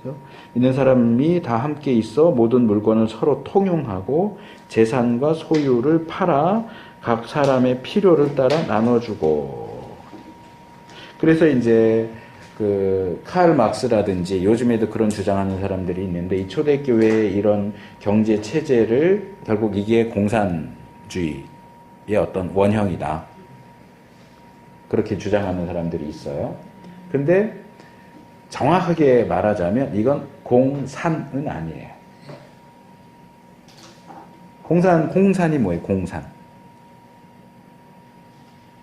그렇죠? 있는 사람이 다 함께 있어 모든 물건을 서로 통용하고 재산과 소유를 팔아 각 사람의 필요를 따라 나눠주고. 그래서 이제 칼 막스라든지 요즘에도 그런 주장하는 사람들이 있는데 이 초대교회의 이런 경제 체제를 결국 이게 공산주의의 어떤 원형이다. 그렇게 주장하는 사람들이 있어요. 근데 정확하게 말하자면 이건 공산은 아니에요. 공산이 뭐예요? 공산.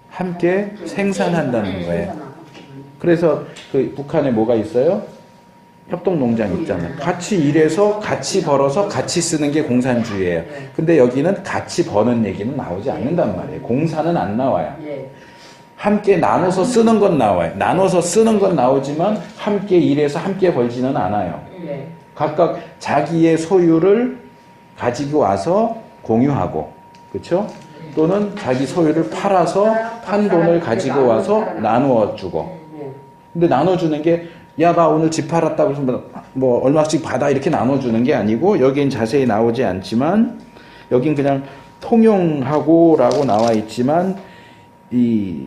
함께 생산한다는 거예요. 그래서 북한에 뭐가 있어요? 협동농장 있잖아요. 같이 일해서 같이 벌어서 같이 쓰는 게 공산주의예요. 근데 여기는 같이 버는 얘기는 나오지 않는단 말이에요. 공산은 안 나와요. 함께 나눠서 쓰는 건 나와요. 나눠서 쓰는 건 나오지만 함께 일해서 함께 벌지는 않아요. 각각 자기의 소유를 가지고 와서 공유하고, 그렇죠? 또는 자기 소유를 팔아서 판 돈을 가지고 와서 나누어 주고. 근데 나눠주는 게 야, 나 오늘 집 팔았다고 해서 뭐 얼마씩 받아 이렇게 나눠주는 게 아니고 여긴 자세히 나오지 않지만 여긴 그냥 통용하고 라고 나와 있지만 이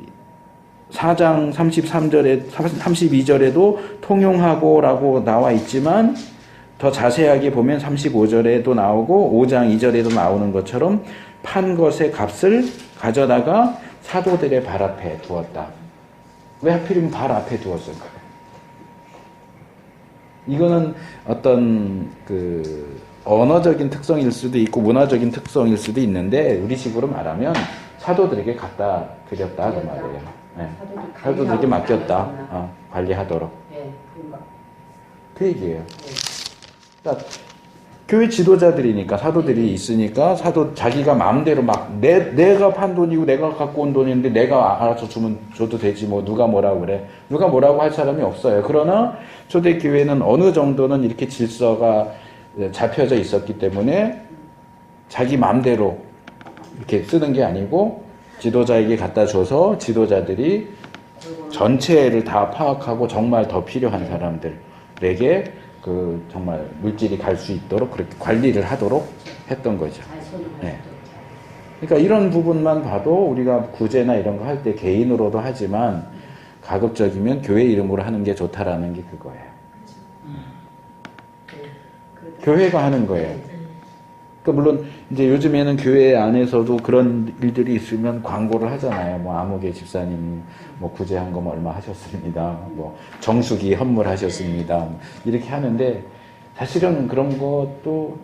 4장 33절에 32절에도 통용하고 라고 나와 있지만 더 자세하게 보면 35절에도 나오고 5장 2절에도 나오는 것처럼 판 것의 값을 가져다가 사도들의 발 앞에 두었다. 왜 하필이면 발 앞에 두었을까요? 이거는 어떤 언어적인 특성일 수도 있고 문화적인 특성일 수도 있는데 우리식으로 말하면 사도들에게 갖다 드렸다 그 말이에요. 네. 사도들에게 맡겼다. 관리하도록. 그 얘기예요. 그러니까 교회 지도자들이니까 사도들이 있으니까 자기가 마음대로 막 내가 판 돈이고 내가 갖고 온 돈인데 내가 알아서 줘도 되지 뭐 누가 뭐라고 그래. 누가 뭐라고 할 사람이 없어요. 그러나 초대교회는 어느 정도는 이렇게 질서가 잡혀져 있었기 때문에 자기 마음대로 이렇게 쓰는 게 아니고 지도자에게 갖다 줘서 지도자들이 전체를 다 파악하고 정말 더 필요한 사람들에게 정말 물질이 갈 수 있도록 그렇게 관리를 하도록 했던 거죠. 네. 그러니까 이런 부분만 봐도 우리가 구제나 이런 거 할 때 개인으로도 하지만 가급적이면 교회 이름으로 하는 게 좋다라는 게 그거예요. 교회가 하는 거예요. 그러니까 물론 이제 요즘에는 교회 안에서도 그런 일들이 있으면 광고를 하잖아요. 뭐 아무개 집사님이 뭐 구제한 거 뭐 얼마 하셨습니다. 뭐 정수기 헌물하셨습니다. 이렇게 하는데 사실은 그런 것도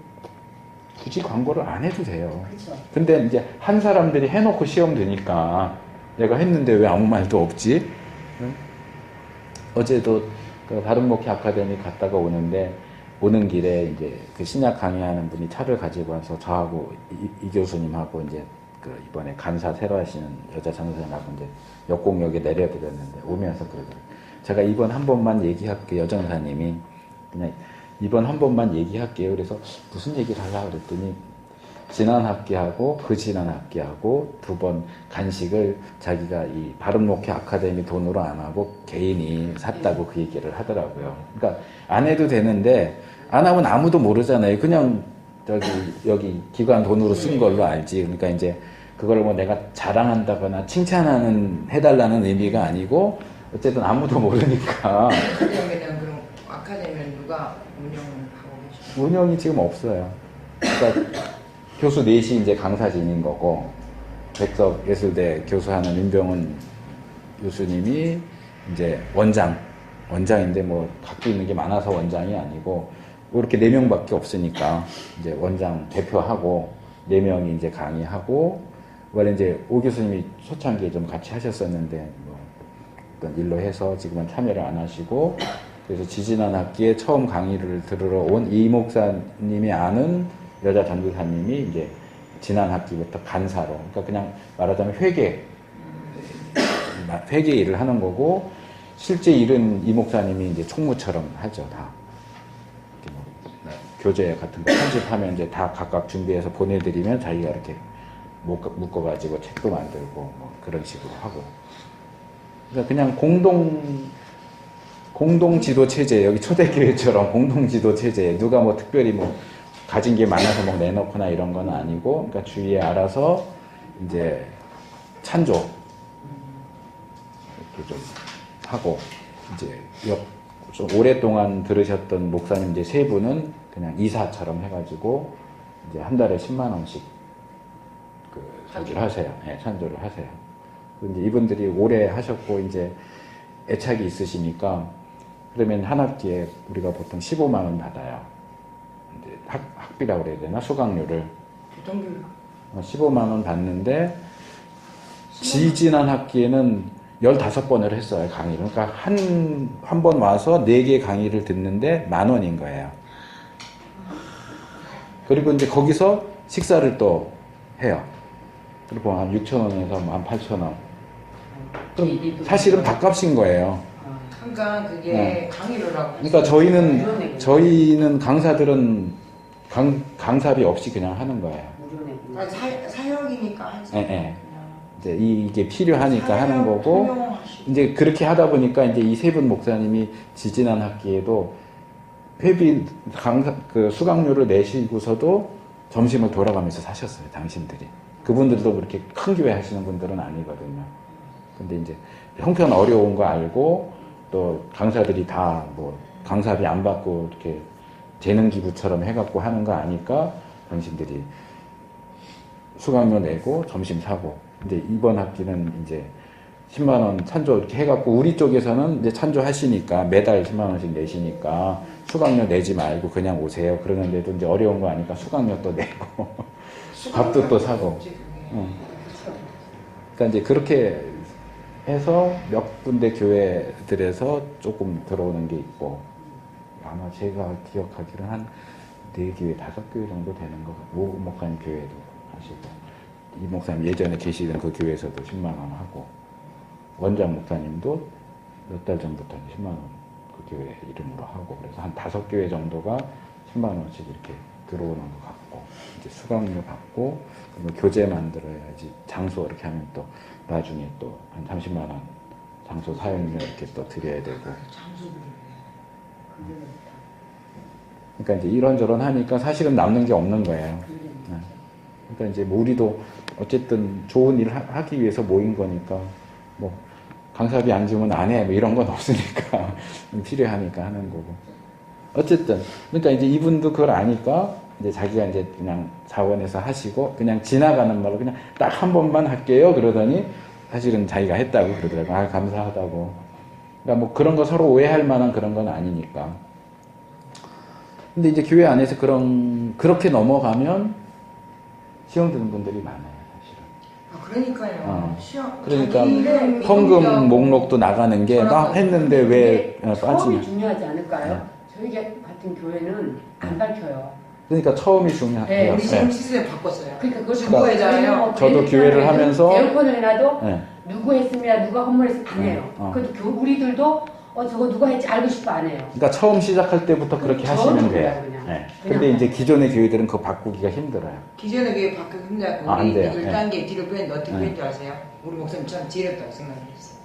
굳이 광고를 안 해도 돼요. 그렇죠. 근데 이제 한 사람들이 해놓고 시험 드니까 내가 했는데 왜 아무 말도 없지? 응? 어제도 그 바른목회 아카데미 갔다가 오는 길에 이제 그 신약 강의하는 분이 차를 가지고 와서 저하고 이 교수님하고 이제 그 이번에 간사 새로 하시는 여자 전도사님하고 이제 역공역에 내려드렸는데 오면서 그러더라고요. 제가 이번 한 번만 얘기할게요. 여전사님이 그냥 이번 한 번만 얘기할게요. 그래서 무슨 얘기를 하려고 그랬더니 지난 학기하고 그 지난 학기하고 2번 간식을 자기가 이 바른목회 아카데미 돈으로 안 하고 개인이 샀다고 그 얘기를 하더라고요. 그러니까 안 해도 되는데 안 하면 아무도 모르잖아요. 그냥 여기 기관 돈으로 쓴 걸로 알지. 그러니까 이제 그걸 뭐 내가 자랑한다거나 칭찬하는 해달라는 의미가 아니고 어쨌든 아무도 모르니까. 아카데미에 대한 그런 아카데미는 누가 운영을 하고 계시죠? 운영이 지금 없어요. 그러니까 교수 넷이 이제 강사진인 거고 백석예술대 교수하는 민병훈 교수님이 이제 원장인데 뭐 갖고 있는 게 많아서 원장이 아니고 이렇게 4명밖에 없으니까 이제 원장 대표하고 4명이 이제 강의하고 원래 이제 오 교수님이 초창기에 좀 같이 하셨었는데 뭐 어떤 일로 해서 지금은 참여를 안 하시고 그래서 지지난 학기에 처음 강의를 들으러 온 이 목사님이 아는 여자 전도사님이 이제 지난 학기부터 간사로 그러니까 그냥 말하자면 회계 일을 하는 거고 실제 일은 이 목사님이 이제 총무처럼 하죠 다. 뭐 교재 같은 거 편집하면 이제 다 각각 준비해서 보내드리면 자기가 이렇게 묶어가지고 책도 만들고 뭐 그런 식으로 하고. 그러니까 그냥 공동 지도 체제 여기 초대교회처럼 공동 지도 체제 누가 뭐 특별히 뭐 가진 게 많아서 뭐 내놓거나 이런 건 아니고 그러니까 주위에 알아서 이제 찬조 이렇게 좀 하고 이제 좀 오랫동안 들으셨던 목사님 이제 3분은 그냥 이사처럼 해가지고 이제 한 달에 10만 원씩 그 저기를 하세요. 네, 찬조를 하세요. 근데 이분들이 오래 하셨고 이제 애착이 있으시니까 그러면 한 학기에 우리가 보통 15만 원 받아요. 이제 학비라고 그래야 되나? 수강료를. 보통 15만 원 받는데 지지난 학기에는 15번을 했어요. 강의를. 그러니까 한 번 와서 4개 강의를 듣는데 10,000원인 거예요. 그리고 이제 거기서 식사를 또 해요. 그리고 한 6,000원에서 한 8,000원. 그럼 사실은 밥값인 거예요. 그러니까 그게 네. 강의를 하고 그러니까 저희는 강사들은 강사비 없이 그냥 하는 거예요. 아니, 사역이니까 하지. 예, 예. 이제 이게 필요하니까 하는 거고 훌륭하시고. 이제 그렇게 하다 보니까 이제 이 3분 목사님이 지지난 학기에도 회비 그 수강료를 내시고서도 점심을 돌아가면서 사셨어요. 당신들이. 그분들도 그렇게 큰 교회 하시는 분들은 아니거든요. 근데 이제 형편 어려운 거 알고 또 강사들이 다 뭐 강사비 안 받고 이렇게 재능 기부처럼 해갖고 하는 거 아니까 당신들이 수강료 내고 점심 사고. 근데 이번 학기는 이제 10만 원 찬조 이렇게 해갖고 우리 쪽에서는 이제 찬조 하시니까 매달 10만 원씩 내시니까 수강료 내지 말고 그냥 오세요. 그러는데도 이제 어려운 거 아니까 수강료 또 내고 밥도 또 사고. 그러니까 이제 그렇게 해서 몇 군데 교회들에서 조금 들어오는 게 있고 아마 제가 기억하기로는 한 4교회, 5교회 정도 되는 것 같아요. 오 목사님 교회도 하시고 이 목사님 예전에 계시던 그 교회에서도 10만 원 하고 원장 목사님도 몇 달 전부터는 10만 원 그 교회 이름으로 하고 그래서 한 5교회 정도가 10만 원씩 이렇게 들어오는 것 같고 이제 수강료 받고 그리고 교재 만들어야지 장소 이렇게 하면 또 나중에 또 한 30만 원 장소 사용료 이렇게 또 드려야 되고 그러니까 이제 이런저런 하니까 사실은 남는 게 없는 거예요. 그러니까 이제 뭐 우리도 어쨌든 좋은 일 하기 위해서 모인 거니까 뭐 강사비 안 주면 안 해 뭐 이런 건 없으니까 필요하니까 하는 거고 어쨌든 그러니까 이제 이분도 그걸 아니까 이제 자기가 이제 그냥 자원해서 하시고 그냥 지나가는 말로 그냥 딱 한 번만 할게요 그러더니 사실은 자기가 했다고 그러더라고요. 아 감사하다고. 그러니까 뭐 그런 거 서로 오해할 만한 그런 건 아니니까. 근데 이제 교회 안에서 그렇게 넘어가면 시험 드는 분들이 많아요, 사실은. 아, 그러니까요. 그러니까 자기의 헌금 목록도 나가는 게 나 했는데 왜 처음이 빠지냐. 중요하지 않을까요? 저희 같은 교회는 안 밝혀요. 그러니까 처음이 중요해요. 네, 우리 지금 시스템 바꿨어요. 그러니까 그걸 정보회잖아요. 저도 교회를 하면서 에어컨을 해놔도 네. 누구 했으면 누가 헌물했으면 안 해요. 그래도 우리들도 저거 누가 했지 알고 싶어 안 해요. 그러니까 처음 시작할 때부터 그렇게 하시면 저는 돼요. 그래요, 그냥. 네. 그냥 근데 이제 기존의 교회들은 그거 바꾸기가 힘들어요. 기존에 그게 바뀌고 힘들고 안 우리 돼요. 1단계 뒤로 뺐는데 어떻게 네. 뺀 줄 아세요? 우리 목사님 참 지혜롭다고 생각했어요.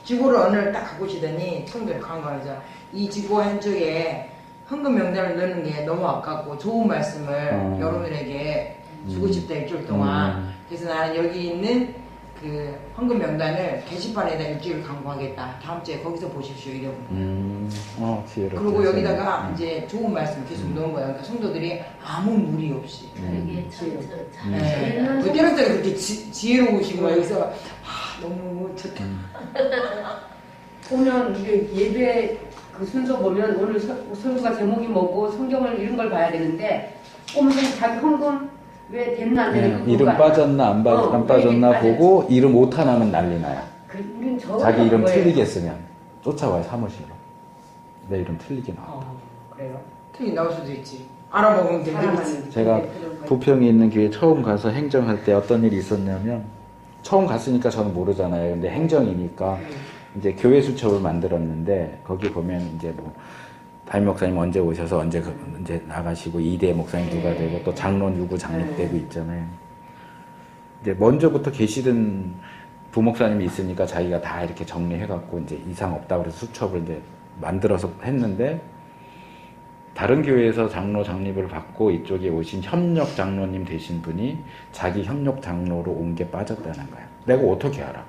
지구를 어느 날 딱 갖고 오시더니 성도를 강조하죠. 이 지구 한쪽에 헌금 명단을 넣는 게 너무 아깝고 좋은 말씀을 여러분에게 주고 싶다 일주일 동안. 그래서 나는 여기 있는 그 헌금 명단을 게시판에다 일주일 광고하겠다. 다음 주에 거기서 보십시오. 이러고. 지혜롭죠. 그리고 여기다가 이제 좋은 말씀 계속 넣은 거예요. 그러니까 성도들이 아무 무리 없이. 그게 참 네. 그때부터 그렇게 지혜로우신 거예요. 그래서 너무 좋다. 보면 이게 예배 그 순서 보면 오늘 설교가 제목이 뭐고 성경을 이런 걸 봐야 되는데 오면서 자기 헌금 왜 됐나 안 됐나 이름 빠졌나 안 빠졌나 보고 이름 오타 나면 난리 나요. 우린 자기 이름 틀리게 쓰면 쫓아와요, 사무실로. 내 이름 틀리게 나와. 그래요? 틀리 나올 수도 있지. 알아보면 되지. 제가 부평에 있는 교회 처음 가서 행정할 때 어떤 일이 있었냐면 처음 갔으니까 저는 모르잖아요. 근데 행정이니까 이제 교회 수첩을 만들었는데 거기 보면 이제 뭐 담임 목사님 언제 오셔서 언제 나가시고 2대 목사님 누가 되고 또 장로 누구 장로 되고 있잖아요. 이제 먼저부터 계시던 부목사님이 있으니까 자기가 다 이렇게 정리해갖고 이제 이상 없다 그래서 수첩을 이제 만들어서 했는데 다른 교회에서 장로 장립을 받고 이쪽에 오신 협력 장로님 되신 분이 자기 협력 장로로 온 게 빠졌다는 거야. 내가 어떻게 알아?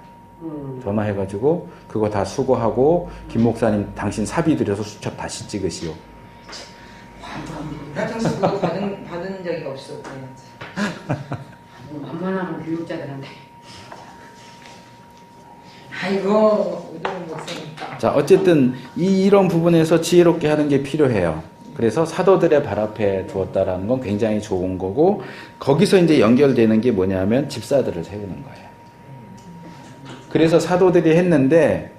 전화해가지고 그거 다 수거하고 김 목사님 당신 사비 들여서 수첩 다시 찍으시오. 나 당시 그거 받은 적이 없어. 만만하면 교육자들한테. 아이고 우동 목사님. 자, 어쨌든 이런 부분에서 지혜롭게 하는 게 필요해요. 그래서 사도들의 발 앞에 두었다라는 건 굉장히 좋은 거고 거기서 이제 연결되는 게 뭐냐면 집사들을 세우는 거예요. 그래서 사도들이 했는데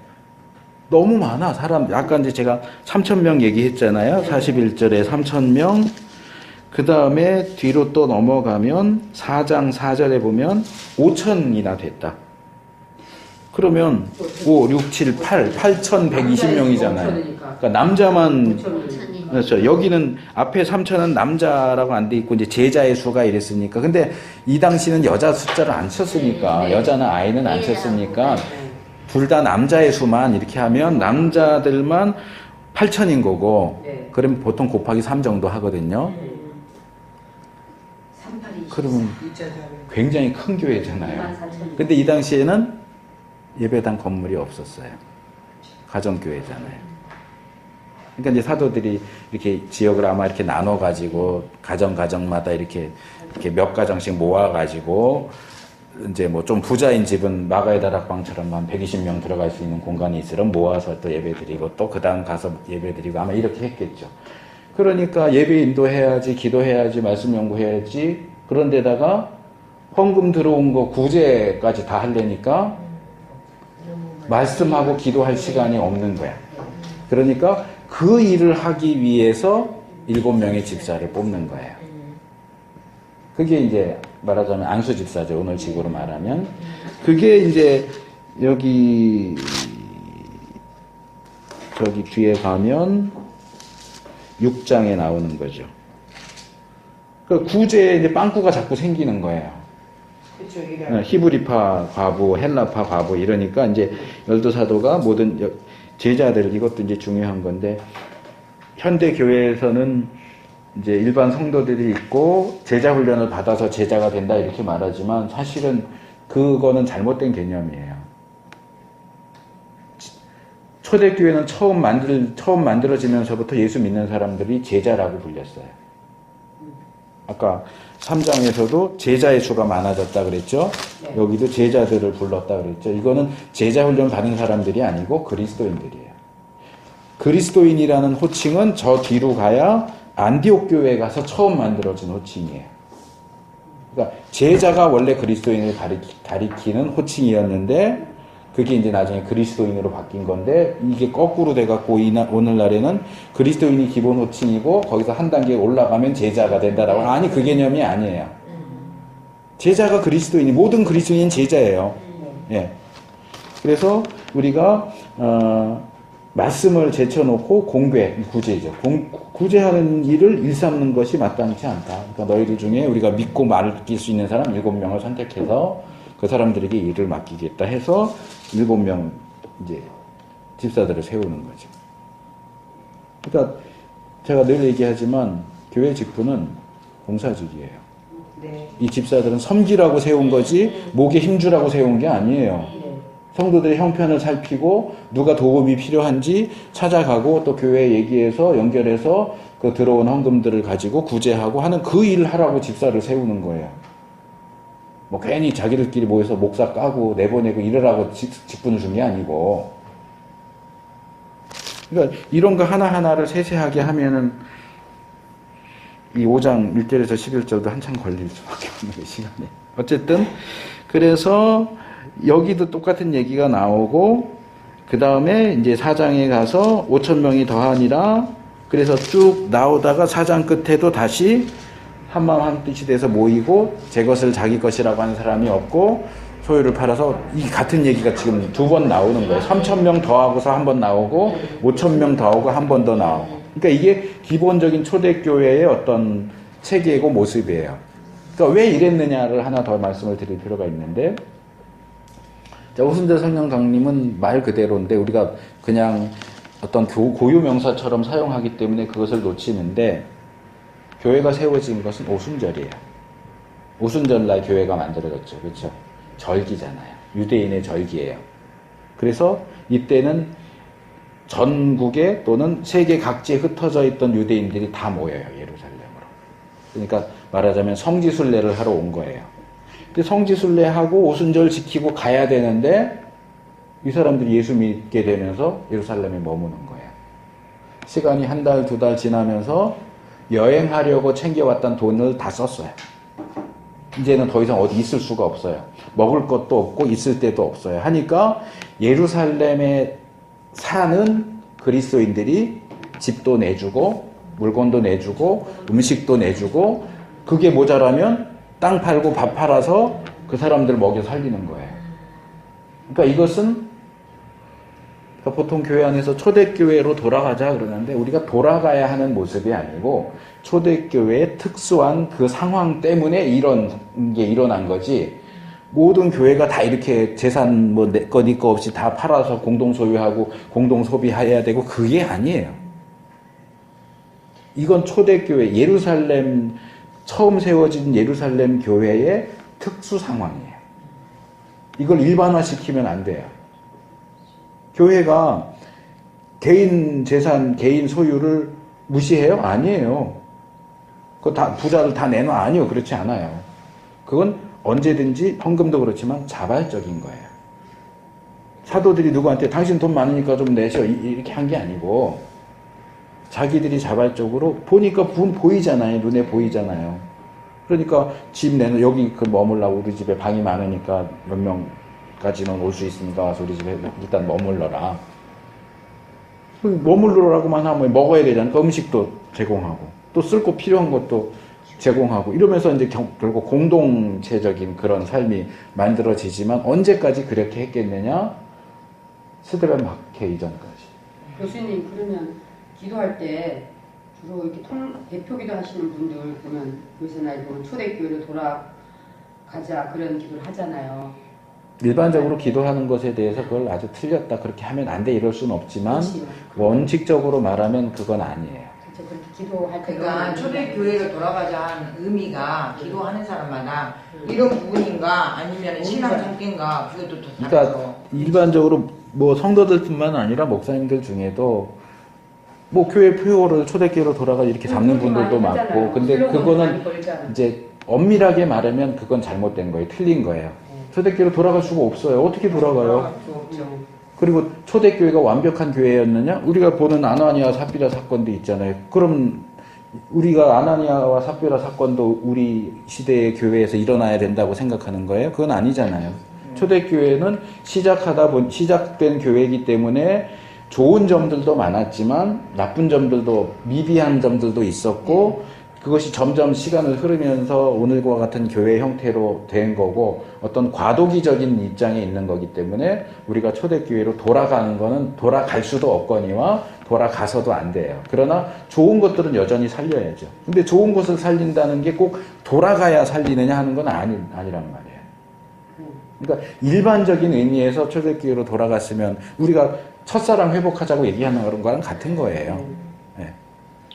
너무 많아 사람. 아까 이제 제가 3,000명 얘기했잖아요. 41절에 3,000명. 그 다음에 뒤로 또 넘어가면 4장 4절에 보면 5,000이나 됐다. 그러면 5, 6, 7, 8, 8,120명이잖아요. 그러니까 남자만 그렇죠. 여기는 앞에 3,000은 남자라고 안 돼 있고 이제 제자의 수가 이랬으니까. 근데 이 당시는 여자 숫자를 안 쳤으니까 여자나 아이는 안 쳤으니까 둘 다 남자의 수만 이렇게 하면 남자들만 8,000인 거고 그러면 보통 곱하기 3 정도 하거든요. 그러면 굉장히 큰 교회잖아요. 근데 이 당시에는 예배당 건물이 없었어요. 가정교회잖아요. 그러니까 이제 사도들이 이렇게 지역을 아마 이렇게 나눠가지고 가정마다 이렇게 몇 가정씩 모아가지고 이제 뭐 좀 부자인 집은 마가의 다락방처럼 한 120명 들어갈 수 있는 공간이 있으면 모아서 또 예배드리고 또 그 다음 가서 예배드리고 아마 이렇게 했겠죠. 그러니까 예배 인도해야지, 기도해야지, 말씀 연구해야지. 그런데다가 헌금 들어온 거 구제까지 다 하려니까 말씀하고 기도할 시간이 없는 거야. 그러니까 그 일을 하기 위해서 7명의 집사를 뽑는 거예요. 그게 이제 말하자면 안수 집사죠. 오늘 식으로 말하면. 그게 이제 여기 저기 뒤에 가면 6장에 나오는 거죠. 그 구제에 이제 빵꾸가 자꾸 생기는 거예요. 그렇죠. 히브리파 과부, 헬라파 과부 이러니까 이제 열두 사도가 모든 제자들 이것도 이제 중요한 건데 현대 교회에서는 이제 일반 성도들이 있고 제자 훈련을 받아서 제자가 된다 이렇게 말하지만 사실은 그거는 잘못된 개념이에요. 초대교회는 처음 만들어지면서부터 예수 믿는 사람들이 제자라고 불렸어요. 아까 3장에서도 제자의 수가 많아졌다 그랬죠. 여기도 제자들을 불렀다 그랬죠. 이거는 제자 훈련 받은 사람들이 아니고 그리스도인들이에요. 그리스도인이라는 호칭은 저 뒤로 가야 안디옥 교회에 가서 처음 만들어진 호칭이에요. 그러니까 제자가 원래 그리스도인을 가리키는 호칭이었는데 그게 이제 나중에 그리스도인으로 바뀐 건데 이게 거꾸로 돼갖고 오늘날에는 그리스도인이 기본 호칭이고 거기서 한 단계 올라가면 제자가 된다라고. 아니, 그 개념이 아니에요. 제자가 그리스도인이, 모든 그리스도인은 제자예요. 예. 그래서 우리가 말씀을 제쳐놓고 공괴, 구제죠. 구제하는 일을 일삼는 것이 마땅치 않다. 그러니까 너희들 중에 우리가 믿고 맡길 수 있는 사람 7명을 선택해서 그 사람들에게 일을 맡기겠다 해서 7명 이제 집사들을 세우는 거죠. 그러니까 제가 늘 얘기하지만 교회 직분은 봉사직이에요. 네. 이 집사들은 섬기라고 세운 거지 목에 힘주라고 세운 게 아니에요. 성도들의 형편을 살피고 누가 도움이 필요한지 찾아가고 또 교회에 얘기해서 연결해서 그 들어온 헌금들을 가지고 구제하고 하는 그 일을 하라고 집사를 세우는 거예요. 뭐 괜히 자기들끼리 모여서 목사 까고 내보내고 이러라고 직분을 준 게 아니고. 그러니까 이런 거 하나하나를 세세하게 하면은 이 5장 1절에서 11절도 한참 걸릴 수밖에 없는 게 시간이. 어쨌든 그래서 여기도 똑같은 얘기가 나오고 그 다음에 이제 4장에 가서 5,000명이 더하니라. 그래서 쭉 나오다가 4장 끝에도 다시 한마음 한뜻이 돼서 모이고 제 것을 자기 것이라고 하는 사람이 없고 소유를 팔아서 이 같은 얘기가 지금 2번 나오는 거예요. 3,000명 더하고서 한 번 나오고 5,000명 더하고 한 번 더 나오고. 그러니까 이게 기본적인 초대교회의 어떤 체계고 모습이에요. 그러니까 왜 이랬느냐를 하나 더 말씀을 드릴 필요가 있는데, 자, 오순절 성령강림은 말 그대로인데 우리가 그냥 어떤 고유 명사처럼 사용하기 때문에 그것을 놓치는데, 교회가 세워진 것은 오순절이에요. 오순절날 교회가 만들어졌죠. 그렇죠? 절기잖아요. 유대인의 절기예요. 그래서 이때는 전국에 또는 세계 각지에 흩어져 있던 유대인들이 다 모여요. 예루살렘으로. 그러니까 말하자면 성지순례를 하러 온 거예요. 근데 성지순례하고 오순절 지키고 가야 되는데 이 사람들이 예수 믿게 되면서 예루살렘에 머무는 거예요. 시간이 1달, 2달 지나면서 여행하려고 챙겨왔던 돈을 다 썼어요. 이제는 더 이상 어디 있을 수가 없어요. 먹을 것도 없고 있을 데도 없어요. 하니까 예루살렘에 사는 그리스도인들이 집도 내주고 물건도 내주고 음식도 내주고 그게 모자라면 땅 팔고 밥 팔아서 그 사람들 먹여 살리는 거예요. 그러니까 이것은 보통 교회 안에서 초대교회로 돌아가자 그러는데 우리가 돌아가야 하는 모습이 아니고 초대교회의 특수한 그 상황 때문에 이런 게 일어난 거지, 모든 교회가 다 이렇게 재산 뭐 내 거 니 거 없이 다 팔아서 공동 소유하고 공동 소비해야 되고 그게 아니에요. 이건 초대교회 예루살렘 처음 세워진 예루살렘 교회의 특수 상황이에요. 이걸 일반화시키면 안 돼요. 교회가 개인 재산, 개인 소유를 무시해요? 아니에요. 그거 다 부자를 다 내놔? 아니요. 그렇지 않아요. 그건 언제든지 헌금도 그렇지만 자발적인 거예요. 사도들이 누구한테 당신 돈 많으니까 좀 내셔 이렇게 한 게 아니고 자기들이 자발적으로 보니까 보이잖아요. 눈에 보이잖아요. 그러니까 집 내는 여기 그 머물라고 우리 집에 방이 많으니까 몇 명까지는 올 수 있으니까 와서 우리 집에 일단 머물러라. 머물러라고만 하면 먹어야 되잖아요. 그 음식도 제공하고 또 쓸 거 필요한 것도 제공하고 이러면서 이제 결국 공동체적인 그런 삶이 만들어지지만 언제까지 그렇게 했겠느냐? 스데반 박해 이전까지. 교수님, 그러면 기도할 때 주로 이렇게 대표 기도 하시는 분들 보면 요새나 보면 초대교회로 돌아가자 그런 기도를 하잖아요. 일반적으로 기도하는 것에 대해서 그걸 아주 틀렸다 그렇게 하면 안 돼 이럴 수는 없지만 원칙적으로 말하면 그건 아니에요. 그렇죠. 그렇게 기도할 때 그러니까 초대교회로 돌아가자는 의미가 기도하는 사람마다 이런 부분인가 아니면 신앙 상태인가 그것도 더 그러니까 다르죠. 일반적으로 뭐 성도들뿐만 아니라 목사님들 중에도 뭐 교회 표어를 초대교회로 돌아가 이렇게 잡는 분들도 많고, 근데 그거는 이제 엄밀하게 말하면 그건 잘못된 거예요. 틀린 거예요. 초대교회로 돌아갈 수가 없어요. 어떻게 돌아가요? 그리고 초대교회가 완벽한 교회였느냐? 우리가 보는 아나니아 삽비라 사건도 있잖아요. 그럼 우리가 아나니아와 삽비라 사건도 우리 시대의 교회에서 일어나야 된다고 생각하는 거예요? 그건 아니잖아요. 초대교회는 시작된 교회이기 때문에 좋은 점들도 많았지만 나쁜 점들도 미비한 점들도 있었고 그것이 점점 시간을 흐르면서 오늘과 같은 교회 형태로 된 거고 어떤 과도기적인 입장에 있는 거기 때문에 우리가 초대교회로 돌아가는 거는 돌아갈 수도 없거니와 돌아가서도 안 돼요. 그러나 좋은 것들은 여전히 살려야죠. 근데 좋은 것을 살린다는 게 꼭 돌아가야 살리느냐 하는 건 아니란 말이에요. 그러니까 일반적인 의미에서 초대교회로 돌아갔으면 우리가 첫사랑 회복하자고 얘기하는 거랑 같은 거예요. 네.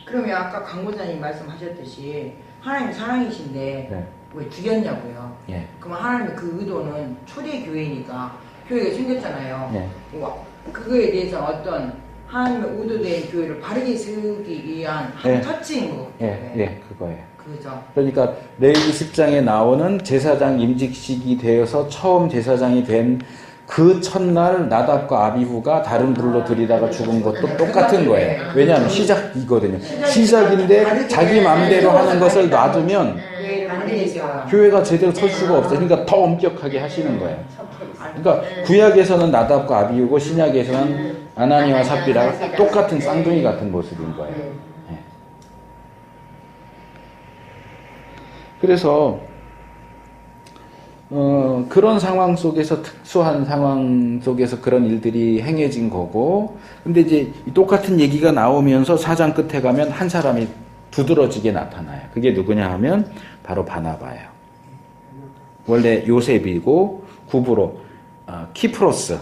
그러면 아까 강고자님 말씀하셨듯이 하나님 사랑이신데 왜 죽였냐고요. 예. 그럼 하나님의 그 의도는 초대교회니까 교회가 생겼잖아요. 예. 그거에 대해서 어떤 하나님의 의도된 교회를 바르게 세우기 위한 한 터치인 거. 그거예요. 그죠. 그러니까 레위기 10장에 나오는 제사장 임직식이 되어서 처음 제사장이 된 그 첫날 나답과 아비후가 다른 불로 들이다가 죽은 것도 똑같은 거예요. 왜냐하면 시작이거든요. 시작인데 자기 마음대로 하는 것을 놔두면 교회가 제대로 설 수가 없어요. 그러니까 더 엄격하게 하시는 거예요. 그러니까 구약에서는 나답과 아비후고 신약에서는 아나니아와 삽비라가 똑같은 쌍둥이 같은 모습인 거예요. 네. 그래서 그런 상황 속에서 특수한 상황 속에서 그런 일들이 행해진 거고 근데 이제 똑같은 얘기가 나오면서 4장 끝에 가면 한 사람이 두드러지게 나타나요. 그게 누구냐 하면 바로 바나바예요. 원래 요셉이고 구브로 키프로스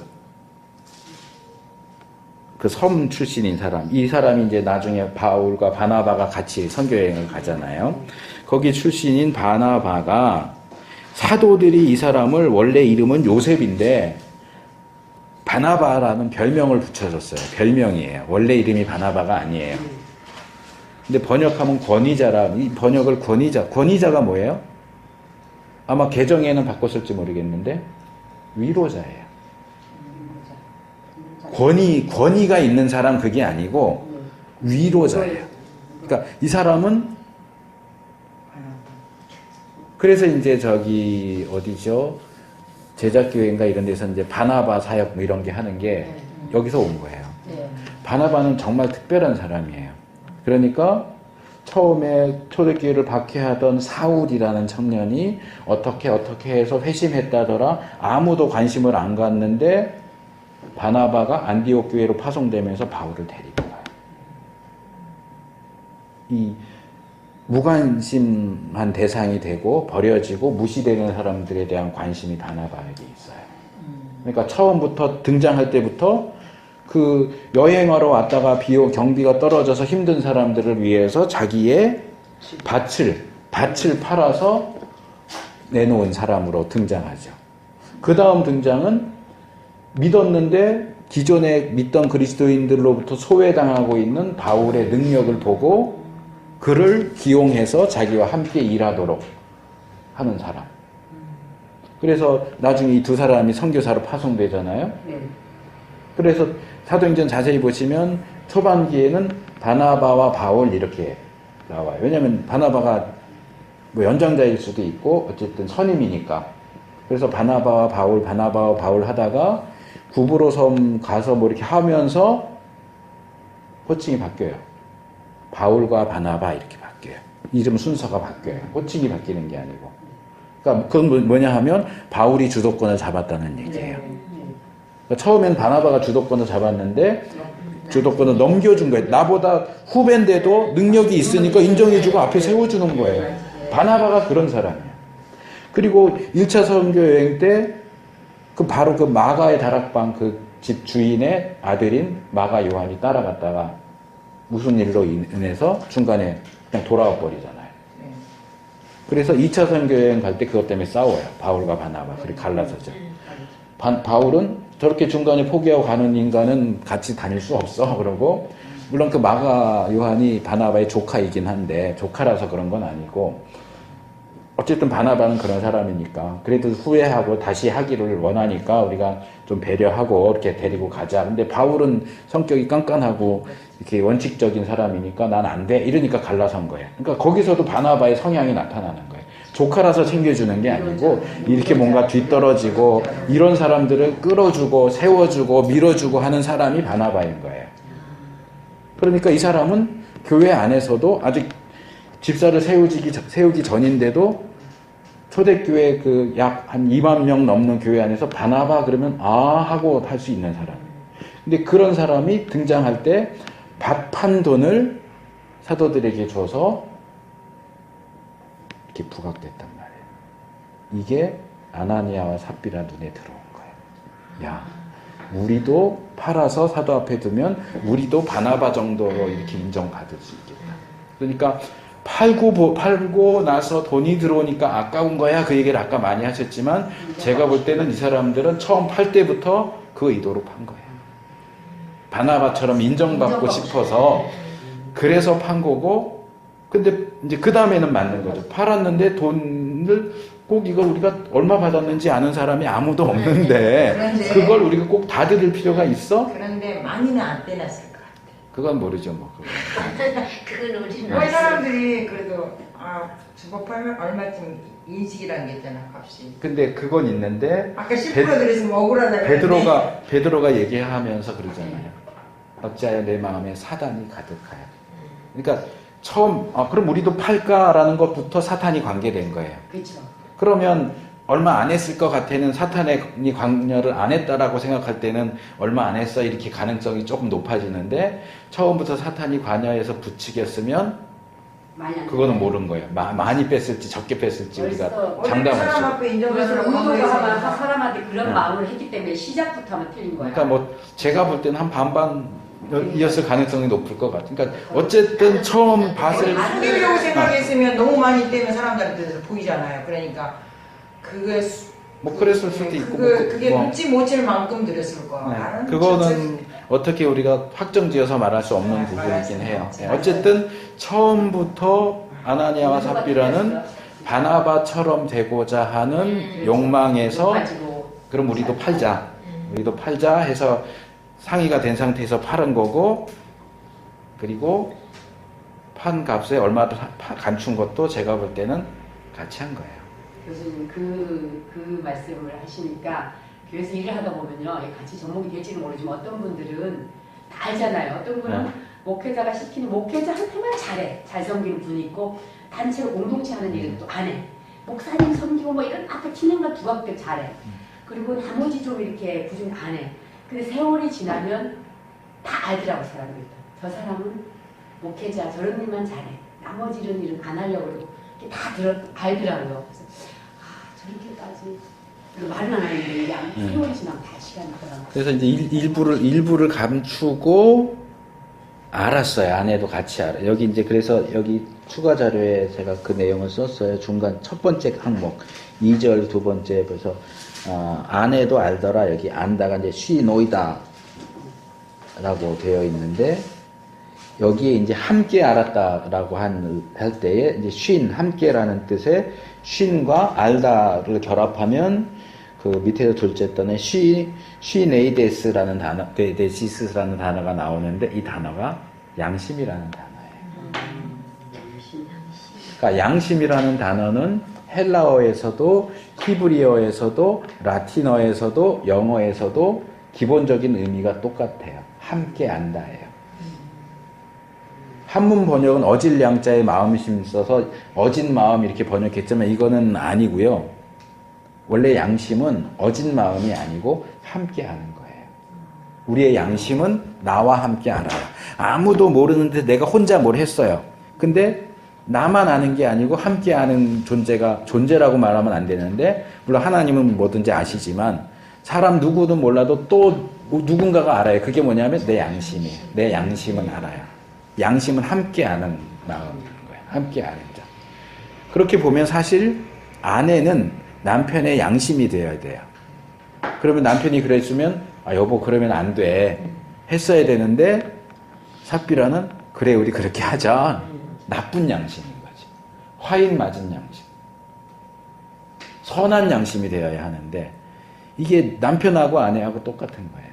그 섬 출신인 사람. 이 사람이 이제 나중에 바울과 바나바가 같이 선교여행을 가잖아요. 거기 출신인 바나바가 사도들이 이 사람을 원래 이름은 요셉인데 바나바라는 별명을 붙여줬어요. 별명이에요. 원래 이름이 바나바가 아니에요. 근데 번역하면 권위자라. 이 번역을 권위자가 뭐예요? 아마 개정에는 바꿨을지 모르겠는데 위로자예요. 권위가 있는 사람 그게 아니고 위로자예요. 그러니까 이 사람은 그래서 이제 저기 어디죠? 제작교회인가 이런 데서 이제 바나바 사역 뭐 이런 게 하는 게 여기서 온 거예요. 바나바는 정말 특별한 사람이에요. 그러니까 처음에 초대교회를 박해하던 사울이라는 청년이 어떻게 해서 회심했다더라 아무도 관심을 안 갖는데 바나바가 안디옥 교회로 파송되면서 바울을 데리고 가요. 이 무관심한 대상이 되고 버려지고 무시되는 사람들에 대한 관심이 바나바에게 있어요. 그러니까 처음부터 등장할 때부터 그 여행하러 왔다가 경비가 떨어져서 힘든 사람들을 위해서 자기의 밭을 팔아서 내놓은 사람으로 등장하죠. 그 다음 등장은 믿었는데 기존에 믿던 그리스도인들로부터 소외당하고 있는 바울의 능력을 보고 그를 기용해서 자기와 함께 일하도록 하는 사람. 그래서 나중에 이 두 사람이 선교사로 파송되잖아요. 그래서 사도행전 자세히 보시면 초반기에는 바나바와 바울 이렇게 나와요. 왜냐하면 바나바가 뭐 연장자일 수도 있고 어쨌든 선임이니까. 그래서 바나바와 바울 하다가 구브로 섬 가서 뭐 이렇게 하면서 호칭이 바뀌어요. 바울과 바나바 이렇게 바뀌어요. 이름 순서가 바뀌어요. 호칭이 바뀌는 게 아니고. 그러니까 그건 뭐냐 하면 바울이 주도권을 잡았다는 얘기예요. 그러니까 처음엔 바나바가 주도권을 잡았는데 주도권을 넘겨준 거예요. 나보다 후배인데도 능력이 있으니까 인정해주고 앞에 세워주는 거예요. 바나바가 그런 사람이에요. 그리고 1차 선교 여행 때 바로 그 마가의 다락방 그 집 주인의 아들인 마가 요한이 따라갔다가 무슨 일로 인해서 중간에 그냥 돌아와 버리잖아요. 그래서 2차 선교여행 갈 때 그것 때문에 싸워요. 바울과 바나바. 그리고 갈라서죠. 바울은 저렇게 중간에 포기하고 가는 인간은 같이 다닐 수 없어. 그러고 물론 그 마가 요한이 바나바의 조카이긴 한데 조카라서 그런 건 아니고 어쨌든 바나바는 그런 사람이니까 그래도 후회하고 다시 하기를 원하니까 우리가 좀 배려하고 이렇게 데리고 가자. 근데 바울은 성격이 깐깐하고 이렇게 원칙적인 사람이니까 난 안 돼. 이러니까 갈라선 거예요. 그러니까 거기서도 바나바의 성향이 나타나는 거예요. 조카라서 챙겨주는 게 아니고 이렇게 뭔가 뒤떨어지고 이런 사람들을 끌어주고 세워주고 밀어주고 하는 사람이 바나바인 거예요. 그러니까 이 사람은 교회 안에서도 아직 집사를 세우기 전인데도 초대교회 그 약 한 2만 명 넘는 교회 안에서 바나바 그러면 아 하고 할 수 있는 사람. 근데 그런 사람이 등장할 때 밥 판 돈을 사도들에게 줘서 이렇게 부각됐단 말이에요. 이게 아나니아와 삽비라 눈에 들어온 거예요. 야, 우리도 팔아서 사도 앞에 두면 우리도 바나바 정도로 이렇게 인정받을 수 있겠다. 그러니까 팔고 나서 돈이 들어오니까 아까운 거야. 그 얘기를 아까 많이 하셨지만 제가 볼 때는 이 사람들은 처음 팔 때부터 그 의도로 판 거예요. 바나바처럼 인정받고 싶어서 그래서 판 거고, 근데 이제 그 다음에는 맞는 거죠. 팔았는데 돈을 꼭 이거 우리가 얼마 받았는지 아는 사람이 아무도 없는데 그런데 그걸 우리가 꼭 다 들을 필요가 있어? 그런데 많이는 안 떼놨을 것 같아. 그건 모르죠 뭐. 그건 우리는 왜 사람들이 그래도 주거 팔면 얼마쯤 인식이라는 게 있잖아, 값이. 근데 그건 있는데 아까 10% 들으시면 억울하다고 베드로가 얘기하면서 그러잖아요. 어찌하여 내 마음에 사단이 가득하여. 그러니까 처음 그럼 우리도 팔까라는 것부터 사탄이 관계된 거예요. 그렇죠. 그러면 얼마 안 했을 것 같아는 사탄이 관여를 안 했다라고 생각할 때는 얼마 안 했어 이렇게 가능성이 조금 높아지는데 처음부터 사탄이 관여해서 부추겼으면 그거는 모르는 거예요. 많이 뺐을지 적게 뺐을지 우리가 장담할 수 사람 없어요. 앞에 인정받으러 그래서 의도가 하면 가면서 사람한테 그런 마음을 했기 때문에 시작부터 하면 틀린 거야. 그러니까 뭐 제가 볼 때는 한 반반이었을 가능성이 높을 것 같아요. 그러니까 어쨌든 처음 밭을 숨기려고 생각했으면 너무 많이 떼면 사람들한테 보이잖아요. 그러니까 그게 뭐 그랬을 수도 있고 그게 뭐. 묻지 못할 만큼 들였을 거야. 네, 그거는 어떻게 우리가 확정지어서 말할 수 없는 부분이긴 해요. 네, 어쨌든 처음부터 아나니아와 삽비라는 바나바처럼 되고자 하는 욕망에서 그럼 우리도 팔자 해서 상의가 된 상태에서 팔은 거고, 그리고 판 값에 얼마를 감춘 것도 제가 볼 때는 같이 한 거예요. 교수님 그 말씀을 하시니까 교회에서 일을 하다 보면요, 같이 접목이 될지는 모르지만 어떤 분들은 다 알잖아요. 어떤 분은 목회자가 시키는 목회자한테만 잘 섬기는 분이 있고 단체로 공동체 하는 일은 또 안 해. 목사님 섬기고 뭐 이런 앞에 진행만 두각들 잘해. 그리고 나머지 좀 이렇게 부진 안 해. 근데 세월이 지나면 다 알더라고 사람들이. 저 사람은 목회자 저런 일만 잘해. 나머지 이런 일은 안 하려고 그러고 다 알더라고요. 그래서 저렇게까지 말은 안 하는데 이게 세월이 지나면 다 시간이 있더라고요. 그래서 이제 일부를 감추고 알았어요. 아내도 같이 알아. 여기 이제 그래서 여기 추가 자료에 제가 그 내용을 썼어요. 중간 첫 번째 항목 2절 두 번째 그래서 아내도 알더라. 여기 안다가 이제 she know이다라고 되어 있는데 여기에 이제 함께 알았다라고 할 때에 이제 쉰 함께라는 뜻의 쉰과 알다를 결합하면 그 밑에서 둘째 단에 쉬네이데스라는 단어, 데시스라는 단어가 나오는데 이 단어가 양심이라는 단어예요. 그러니까 양심이라는 단어는 헬라어에서도 히브리어에서도 라틴어에서도 영어에서도 기본적인 의미가 똑같아요. 함께 안다예요. 한문 번역은 어질 양자의 마음심 써서 어진 마음 이렇게 번역했지만 이거는 아니고요. 원래 양심은 어진 마음이 아니고 함께 하는 거예요. 우리의 양심은 나와 함께 알아요. 아무도 모르는데 내가 혼자 뭘 했어요. 근데 나만 아는 게 아니고 함께 아는 존재라고 말하면 안 되는데 물론 하나님은 뭐든지 아시지만 사람 누구든 몰라도 또 누군가가 알아요. 그게 뭐냐면 내 양심이에요. 내 양심은 알아요. 양심은 함께 아는 마음인 거예요. 함께 아는 자. 그렇게 보면 사실 아내는 남편의 양심이 되어야 돼요. 그러면 남편이 그랬으면 여보 그러면 안 돼 했어야 되는데 삽비라는 그래 우리 그렇게 하자. 나쁜 양심인 거지. 화인 맞은 양심. 선한 양심이 되어야 하는데 이게 남편하고 아내하고 똑같은 거예요.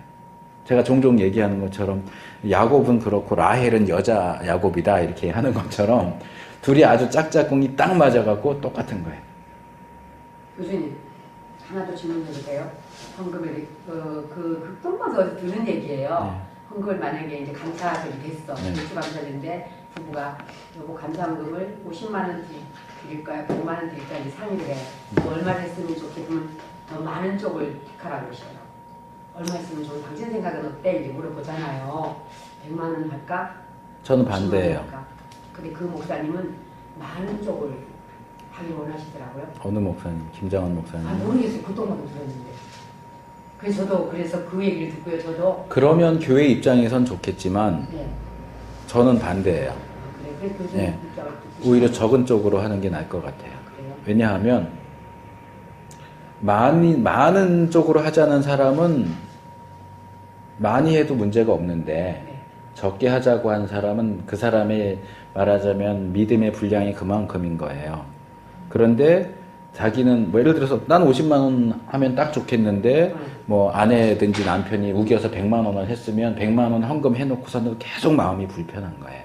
제가 종종 얘기하는 것처럼 야곱은 그렇고 라헬은 여자 야곱이다 이렇게 하는 것처럼 둘이 아주 짝짝꿍이 딱 맞아갖고 똑같은 거예요. 교수님 하나 더 질문해도 돼요? 헌금을 그 극동방에서 어디서 들은 얘기예요. 헌금을 만약에 이제 감사절이 됐어. 네. 감사절인데 부부가 요거 감사헌금을 50만 원 드릴까요? 100만 원 드릴까요? 이제 상의를 해. 뭐 얼마 했으면 좋겠으면 더 많은 쪽을 택하라고 하셔요. 얼마 했으면 좋은 당신 생각은 어때? 이제 물어보잖아요. 100만 원 할까? 저는 50만 원 반대예요. 할까? 근데 그 목사님은 많은 쪽을 하기 원하시더라고요. 어느 목사님? 김장원 목사님. 모르겠어요. 그동안도 들었는데. 그래서 저도 그래서 그 얘기를 듣고요. 저도 그러면 교회 입장에선 좋겠지만 네. 저는 반대예요. 그래. 그래서 네. 오히려 적은 쪽으로 하는 게 나을 것 같아요. 그래요. 왜냐하면 많은 쪽으로 하자는 사람은 많이 해도 문제가 없는데 네. 적게 하자고 한 사람은 그 사람의 말하자면 믿음의 분량이 그만큼인 거예요. 그런데 자기는 뭐 예를 들어서 난 50만 원 하면 딱 좋겠는데 뭐 아내든지 남편이 우겨서 100만 원을 했으면 100만 원 헌금 해놓고서는 계속 마음이 불편한 거예요.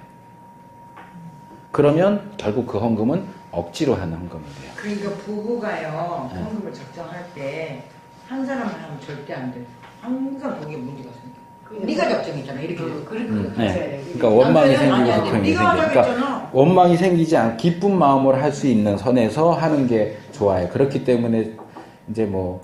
그러면 결국 그 헌금은 억지로 하는 헌금이 돼요. 그러니까 부부가요 네. 헌금을 작정할 때 한 사람만 하면 절대 안 돼. 항상 거기에 문제가 생겨. 네가 작정했잖아 이렇게. 네. 그러니까 원망이 생기고 불평이 생기니까 그러니까 원망이 생기지 않고 기쁜 마음으로 할 수 있는 선에서 하는 게 좋아요. 그렇기 때문에 이제 뭐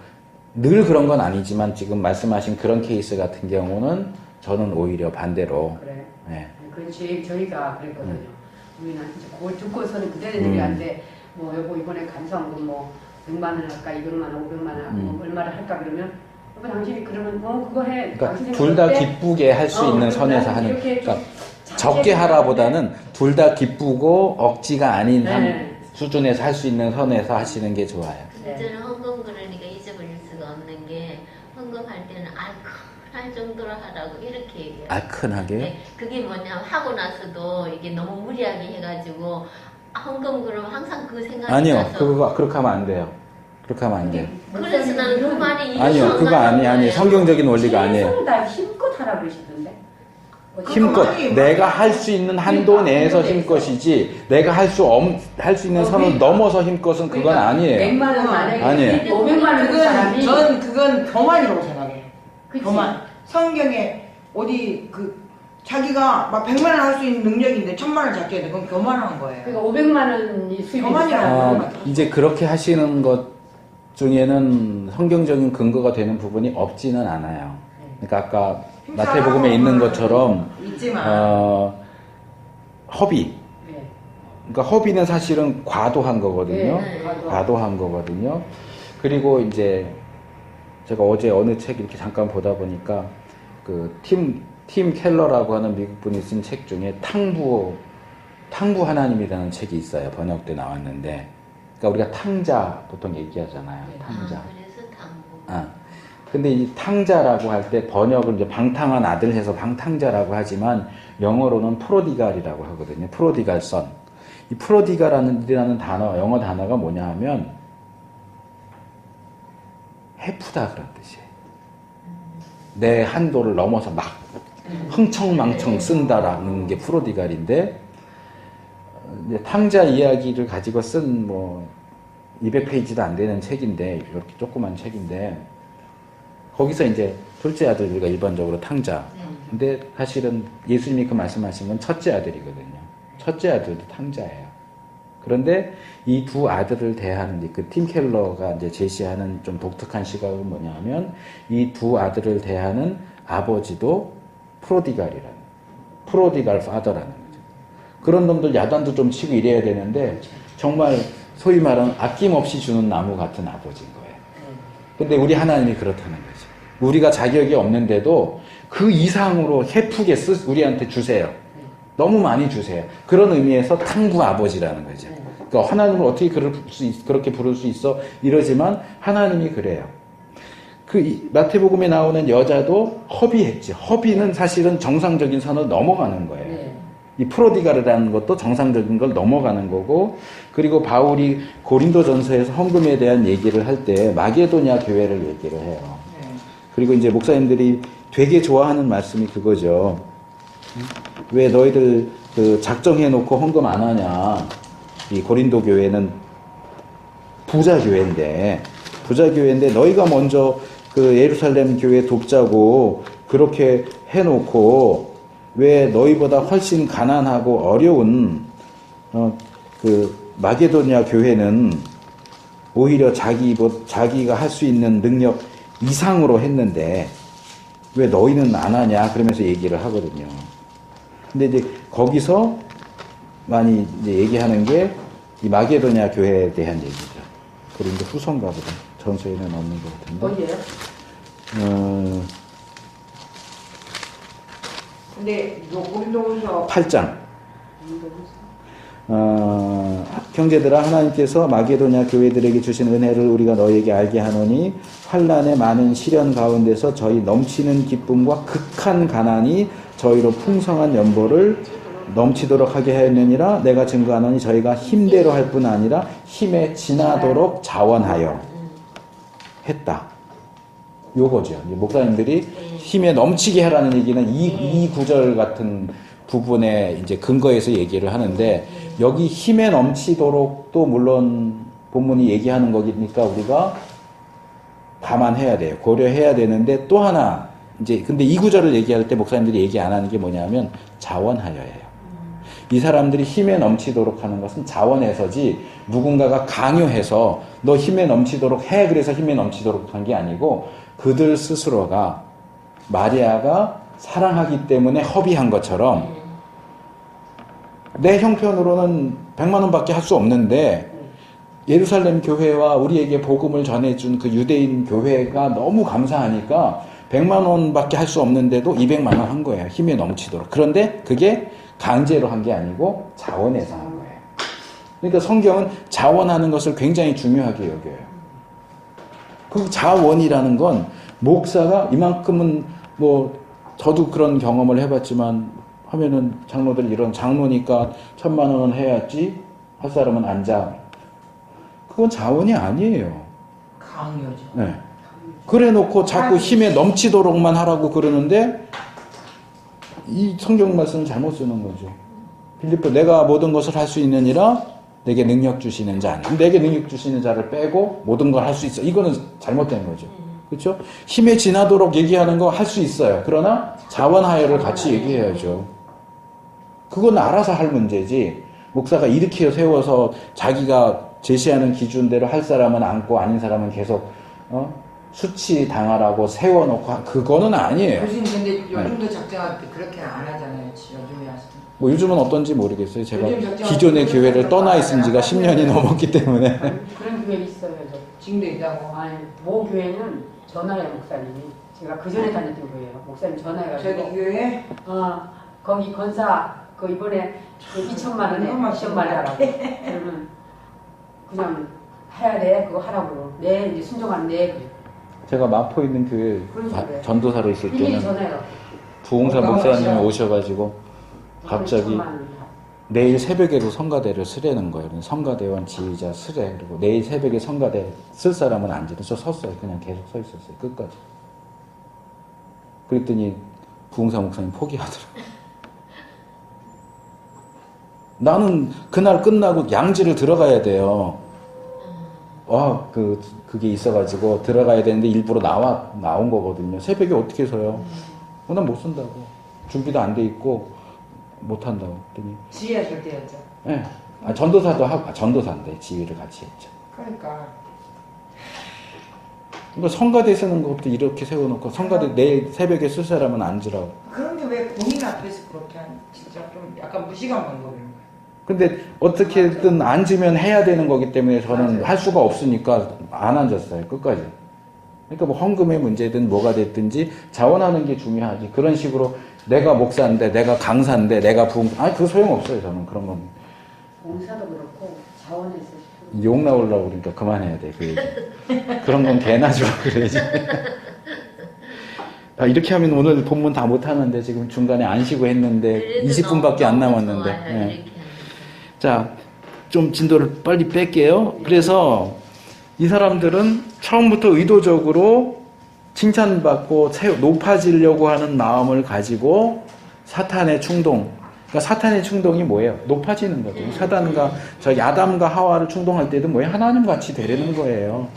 늘 그런 건 아니지만 지금 말씀하신 그런 케이스 같은 경우는 저는 오히려 반대로. 그래. 네. 그렇지. 저희가 그랬거든요. 우리는 이제 그걸 듣고서는 그대들한테 뭐 여보 이번에 감사헌금 뭐 100만 원 할까 200만 원 500만 원 뭐 얼마를 할까 그러면 여보 당신이 그러면 그거 해. 그러니까 둘 다 기쁘게 할 수 있는 선에서 하는. 그러니까 적게 하라보다는 둘 다 기쁘고 억지가 아닌 네. 수준에서 할 수 있는 선에서 하시는 게 좋아요. 근데 저는 헌금 그러니까 잊어버릴 수가 없는 게 헌금할 때는 할 정도로 하라고 이렇게 얘기해요. 알큰하게. 네, 그게 뭐냐면 하고 나서도 이게 너무 무리하게 해가지고 헌금 그러면 항상 그 생각이 아니요, 나서 그렇게 하면 안 돼요. 그렇게 하면 안 돼요. 그래서 나는 그 말이 아니요, 그거 아니에요. 성경적인 원리가 아니에요. 최선을 다 힘껏 하라 그러시던데. 힘껏 내가 할 수 있는 한도 내에서 힘껏이지 내가 할 수 있는 선을 넘어서 힘껏은 그건 아니에요. 100만 원 만약에 아니에요. 500만 원 그 사람이 그건 교만이라고 생각해. 그치? 교만. 성경에 어디 자기가 막 100만 원 할 수 있는 능력인데 1000만 원 잡게 돼. 그건 교만한 거예요. 그러니까 500만 원이 수입이 교만이라고. 이제 그렇게 하시는 것 중에는 성경적인 근거가 되는 부분이 없지는 않아요. 그러니까 아까 마태복음에 있는 것처럼 있지만 허비. 네. 그러니까 허비는 사실은 과도한 거거든요. 네, 과도한 거거든요. 그리고 이제 제가 어제 어느 책 이렇게 잠깐 보다 보니까 그 팀 켈러라고 하는 미국 분이 쓴 책 중에 탕부 하나님이라는 책이 있어요. 번역돼 나왔는데, 그러니까 우리가 탕자 보통 얘기하잖아요. 탕자. 그래서 당부. 근데 이 탕자라고 할 때 번역을 이제 방탕한 아들 해서 방탕자라고 하지만 영어로는 프로디갈이라고 하거든요. 프로디갈 선. 이 프로디갈이라는 단어, 영어 단어가 뭐냐 하면 해프다 그런 뜻이에요. 내 한도를 넘어서 막 흥청망청 쓴다라는 게 프로디갈인데, 이제 탕자 이야기를 가지고 쓴 뭐 200페이지도 안 되는 책인데, 이렇게 조그만 책인데, 거기서 이제 둘째 아들 우리가 일반적으로 탕자. 근데 사실은 예수님이 그 말씀하신 건 첫째 아들이거든요. 첫째 아들도 탕자예요. 그런데 이 두 아들을 대하는 그 팀 켈러가 이제 제시하는 좀 독특한 시각은 뭐냐면 이 두 아들을 대하는 아버지도 프로디갈 파더라는 거죠. 그런 놈들 야단도 좀 치고 이래야 되는데 정말 소위 말하는 아낌없이 주는 나무 같은 아버지인 거예요. 근데 우리 하나님이 그렇다는 거죠. 우리가 자격이 없는데도 그 이상으로 해프게 우리한테 주세요. 너무 많이 주세요. 그런 의미에서 탕부 아버지라는 거죠. 그러니까 하나님을 어떻게 그렇게 부를 수 있어? 이러지만 하나님이 그래요. 마태복음에 나오는 여자도 허비했지. 허비는 사실은 정상적인 선을 넘어가는 거예요. 네. 이 프로디가르라는 것도 정상적인 걸 넘어가는 거고, 그리고 바울이 고린도전서에서 헌금에 대한 얘기를 할 때 마게도냐 교회를 얘기를 해요. 그리고 이제 목사님들이 되게 좋아하는 말씀이 그거죠. 왜 너희들 그 작정해놓고 헌금 안 하냐. 이 고린도 교회는 부자 교회인데 너희가 먼저 그 예루살렘 교회 돕자고 그렇게 해놓고 왜 너희보다 훨씬 가난하고 어려운 그 마게도냐 교회는 오히려 자기가 할 수 있는 능력 이상으로 했는데 왜 너희는 안 하냐 그러면서 얘기를 하거든요. 근데 이제 거기서 많이 이제 얘기하는 게 이 마게도냐 교회에 대한 얘기죠. 그런데 후손가 보다. 전서에는 없는 것 같은데. 어디에요? 근데 요 고린도후서 8장. 형제들아 하나님께서 마게도냐 교회들에게 주신 은혜를 우리가 너희에게 알게 하노니 환난의 많은 시련 가운데서 저희 넘치는 기쁨과 극한 가난이 저희로 풍성한 연보를 넘치도록 하게 하였느니라. 내가 증거하노니 저희가 힘대로 할 뿐 아니라 힘에 지나도록 자원하여 했다. 요거죠. 목사님들이 힘에 넘치게 하라는 얘기는 이 구절 같은 부분에 이제 근거해서 얘기를 하는데, 여기 힘에 넘치도록도 물론 본문이 얘기하는 거니까 우리가 감안해야 돼요. 고려해야 되는데, 또 하나 이제 근데 이 구절을 얘기할 때 목사님들이 얘기 안 하는 게 뭐냐면 자원하여예요. 이 사람들이 힘에 넘치도록 하는 것은 자원해서지 누군가가 강요해서 너 힘에 넘치도록 해 그래서 힘에 넘치도록 한 게 아니고, 그들 스스로가 마리아가 사랑하기 때문에 허비한 것처럼 내 형편으로는 100만 원밖에 할 수 없는데 예루살렘 교회와 우리에게 복음을 전해준 그 유대인 교회가 너무 감사하니까 100만 원밖에 할 수 없는데도 200만 원 한 거예요. 힘에 넘치도록. 그런데 그게 강제로 한 게 아니고 자원해서 한 거예요. 그러니까 성경은 자원하는 것을 굉장히 중요하게 여겨요. 그 자원이라는 건 목사가 이만큼은 뭐 저도 그런 경험을 해봤지만 하면은 장로들 이런 장로니까 1000만 원은 해야지 할 사람은 앉아. 그건 자원이 아니에요. 강요죠. 네. 그래 놓고 자꾸 힘에 넘치도록만 하라고 그러는데 이 성경 말씀을 잘못 쓰는 거죠. 빌립보 내가 모든 것을 할 수 있느니라 내게 능력 주시는 자. 내게 능력 주시는 자를 빼고 모든 걸 할 수 있어. 이거는 잘못된 거죠. 그렇죠? 힘에 지나도록 얘기하는 거 할 수 있어요. 그러나 자원하여를 같이 얘기해야죠. 그건 알아서 할 문제지. 목사가 일으켜 세워서 자기가 제시하는 기준대로 할 사람은 앉고 아닌 사람은 계속 수치 당하라고 세워놓고 그거는 아니에요. 교수님 근데 요즘도 작정할 때 그렇게는 안 하잖아요. 요즘에 하시는. 뭐 요즘은 어떤지 모르겠어요. 제가 요즘 작정할 기존의 때 교회를 그렇게 떠나 안 있은 지가 하잖아요. 10년이 넘었기 때문에. 그런 교회 있어요. 저. 지금도 있다고. 아니, 모 교회는 전화해요, 목사님이. 제가 그 전에 다녔던 교회예요. 목사님 전화해가지고. 저기 교회 거기 건사, 그 이번에 그 2천만 원에 시험 말하라고. 그러면 그냥 해야 돼. 그거 하라고. 네, 이제 순종하는 네. 그래. 제가 마포에 있는 교회 그러니까요. 전도사로 있을 일일이 때는 전화해요. 부흥사 목사님이 오셔가지고 갑자기 2천만 원. 내일 새벽에도 성가대를 쓰라는 거예요. 성가대원 지휘자 쓰래. 그리고 내일 새벽에 성가대 쓸 사람은 앉으래. 저 섰어요. 그냥 계속 서 있었어요. 끝까지. 그랬더니 부흥사 목사님 포기하더라고요. 나는 그날 끝나고 양지를 들어가야 돼요. 그게 있어가지고 들어가야 되는데 일부러 나온 거거든요. 새벽에 어떻게 서요? 난 못 쓴다고. 준비도 안 돼 있고 못 한다고. 그랬더니 지휘하실 때였죠. 네. 전도사도 하고 전도사인데 지휘를 같이 했죠. 그러니까 성가대 쓰는 것도 이렇게 세워놓고 성가대 내일 새벽에 쓸 사람은 앉으라고. 그런데 왜 본인 앞에서 그렇게 진짜 좀 약간 무시감 방법인 거예요. 근데 어떻게든 앉으면 해야 되는 거기 때문에 저는 맞아요. 할 수가 없으니까 안 앉았어요. 끝까지. 그러니까 뭐 헌금의 문제든 뭐가 됐든지 자원하는 게 중요하지. 그런 식으로 내가 목사인데 내가 강사인데 내가 그 소용없어요. 저는 그런 건. 봉사도 그렇고 자원해서 욕 나오려고 그러니까 그만해야 돼. 그 얘기. 그런 건 개나 주라 그래야지. 이렇게 하면 오늘 본문 다 못하는데 지금 중간에 안 쉬고 했는데 20분밖에 안 남았는데. 네. 자, 좀 진도를 빨리 뺄게요. 그래서 이 사람들은 처음부터 의도적으로 칭찬받고 높아지려고 하는 마음을 가지고 사탄의 충동, 그러니까 사탄의 충동이 뭐예요? 높아지는 거죠. 사단과 저기 아담과 하와를 충동할 때도 뭐예요? 하나님 같이 되려는 거예요.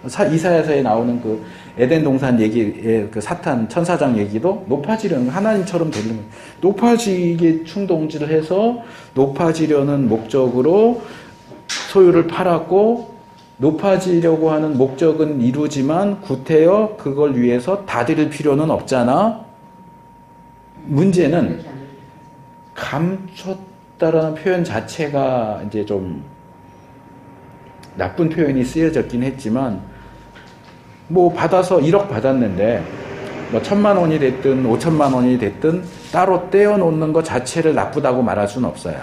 이사야서에 나오는 그 에덴 동산 얘기의 그 사탄 천사장 얘기도 높아지려는 하나님처럼 되려는 거예요. 높아지게 충동질을 해서 높아지려는 목적으로 소유를 팔았고 높아지려고 하는 목적은 이루지만 구태여 그걸 위해서 다 드릴 필요는 없잖아. 문제는 감췄다라는 표현 자체가 이제 좀 나쁜 표현이 쓰여졌긴 했지만 뭐 받아서 1억 받았는데 뭐 1,000만 원이 됐든 5천만 원이 됐든 따로 떼어놓는 것 자체를 나쁘다고 말할 수는 없어요.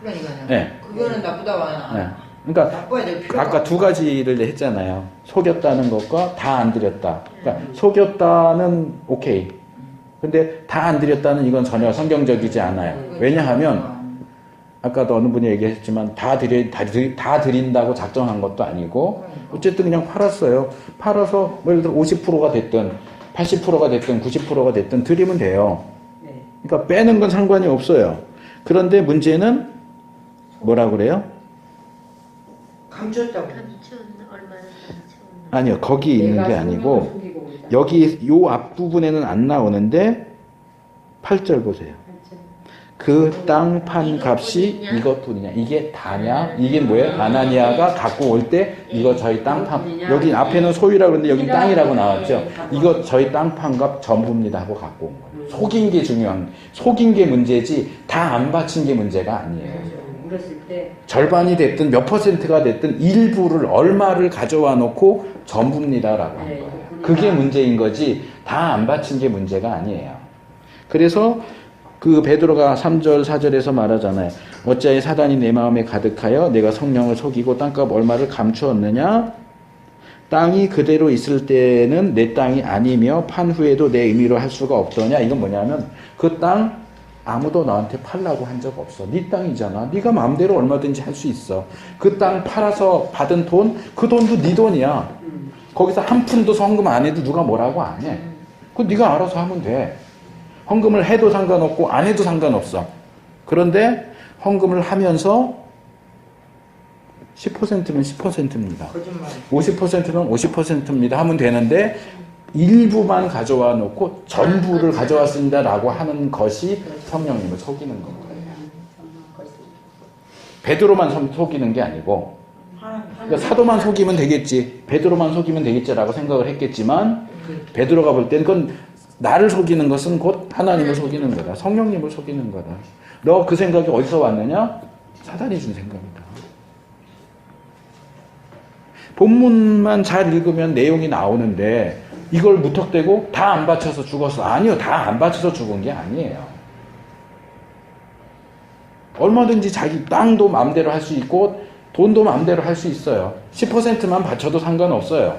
그러니까요. 네. 그거는 나쁘다고 안 네. 그러니까 나빠야 될 필요가 아까 두 가지를 했잖아요. 속였다는 것과 다 안 드렸다. 그러니까 속였다는 오케이. 근데 다 안 드렸다는 이건 전혀 성경적이지 않아요. 왜냐하면 아까도 어느 분이 얘기했지만 다 드린다고 작정한 것도 아니고 어쨌든 그냥 팔았어요. 팔아서 뭐 예를 들어 50%가 됐든 80%가 됐든 90%가 됐든 드리면 돼요. 그러니까 빼는 건 상관이 없어요. 그런데 문제는 뭐라 그래요? 감췄다고. 얼마나 감추는 아니요. 거기 있는 게 아니고 여기 요 앞부분에는 안 나오는데 8절 보세요. 그 땅 판 값이 이것뿐이냐? 이게 다냐? 이게 뭐예요? 아나니아가 갖고 올 때 이거 저희 땅 판, 여기 앞에는 소유라고 그러는데 여기 땅이라고 나왔죠? 이거 저희 땅 판 값 전부입니다 하고 갖고 온 거예요. 속인 게 중요한, 속인 게 문제지 다 안 바친 게 문제가 아니에요. 물었을 때 절반이 됐든 몇 퍼센트가 됐든 일부를 얼마를 가져와 놓고 전부입니다라고 한 거예요. 그게 문제인 거지 다 안 바친 게 문제가 아니에요. 그래서 그 베드로가 3절 4절에서 말하잖아요. 어찌하여 사단이 내 마음에 가득하여 내가 성령을 속이고 땅값 얼마를 감추었느냐? 땅이 그대로 있을 때는 내 땅이 아니며 판 후에도 내 의미로 할 수가 없더냐? 이건 뭐냐면 그 땅 아무도 나한테 팔라고 한 적 없어. 네 땅이잖아. 네가 마음대로 얼마든지 할 수 있어. 그 땅 팔아서 받은 돈, 그 돈도 네 돈이야. 거기서 한 푼도 헌금 안 해도 누가 뭐라고 안 해. 그거 네가 알아서 하면 돼. 헌금을 해도 상관없고 안 해도 상관없어. 그런데 헌금을 하면서 10%면 10%입니다. 거짓말. 50%는 50%입니다 하면 되는데 일부만 가져와 놓고 전부를 가져왔습니다 라고 하는 것이 성령님을 속이는 건 거예요. 베드로만 속이는 게 아니고 그러니까 사도만 속이면 되겠지, 베드로만 속이면 되겠지라고 생각을 했겠지만 베드로가 볼 땐 그건 나를 속이는 것은 곧 하나님을 속이는 거다. 성령님을 속이는 거다. 너 그 생각이 어디서 왔느냐? 사단이 준 생각이다. 본문만 잘 읽으면 내용이 나오는데 이걸 무턱대고 다 안 바쳐서 죽었어. 아니요. 다 안 바쳐서 죽은 게 아니에요. 얼마든지 자기 땅도 마음대로 할 수 있고 돈도 마음대로 할 수 있어요. 10%만 바쳐도 상관없어요.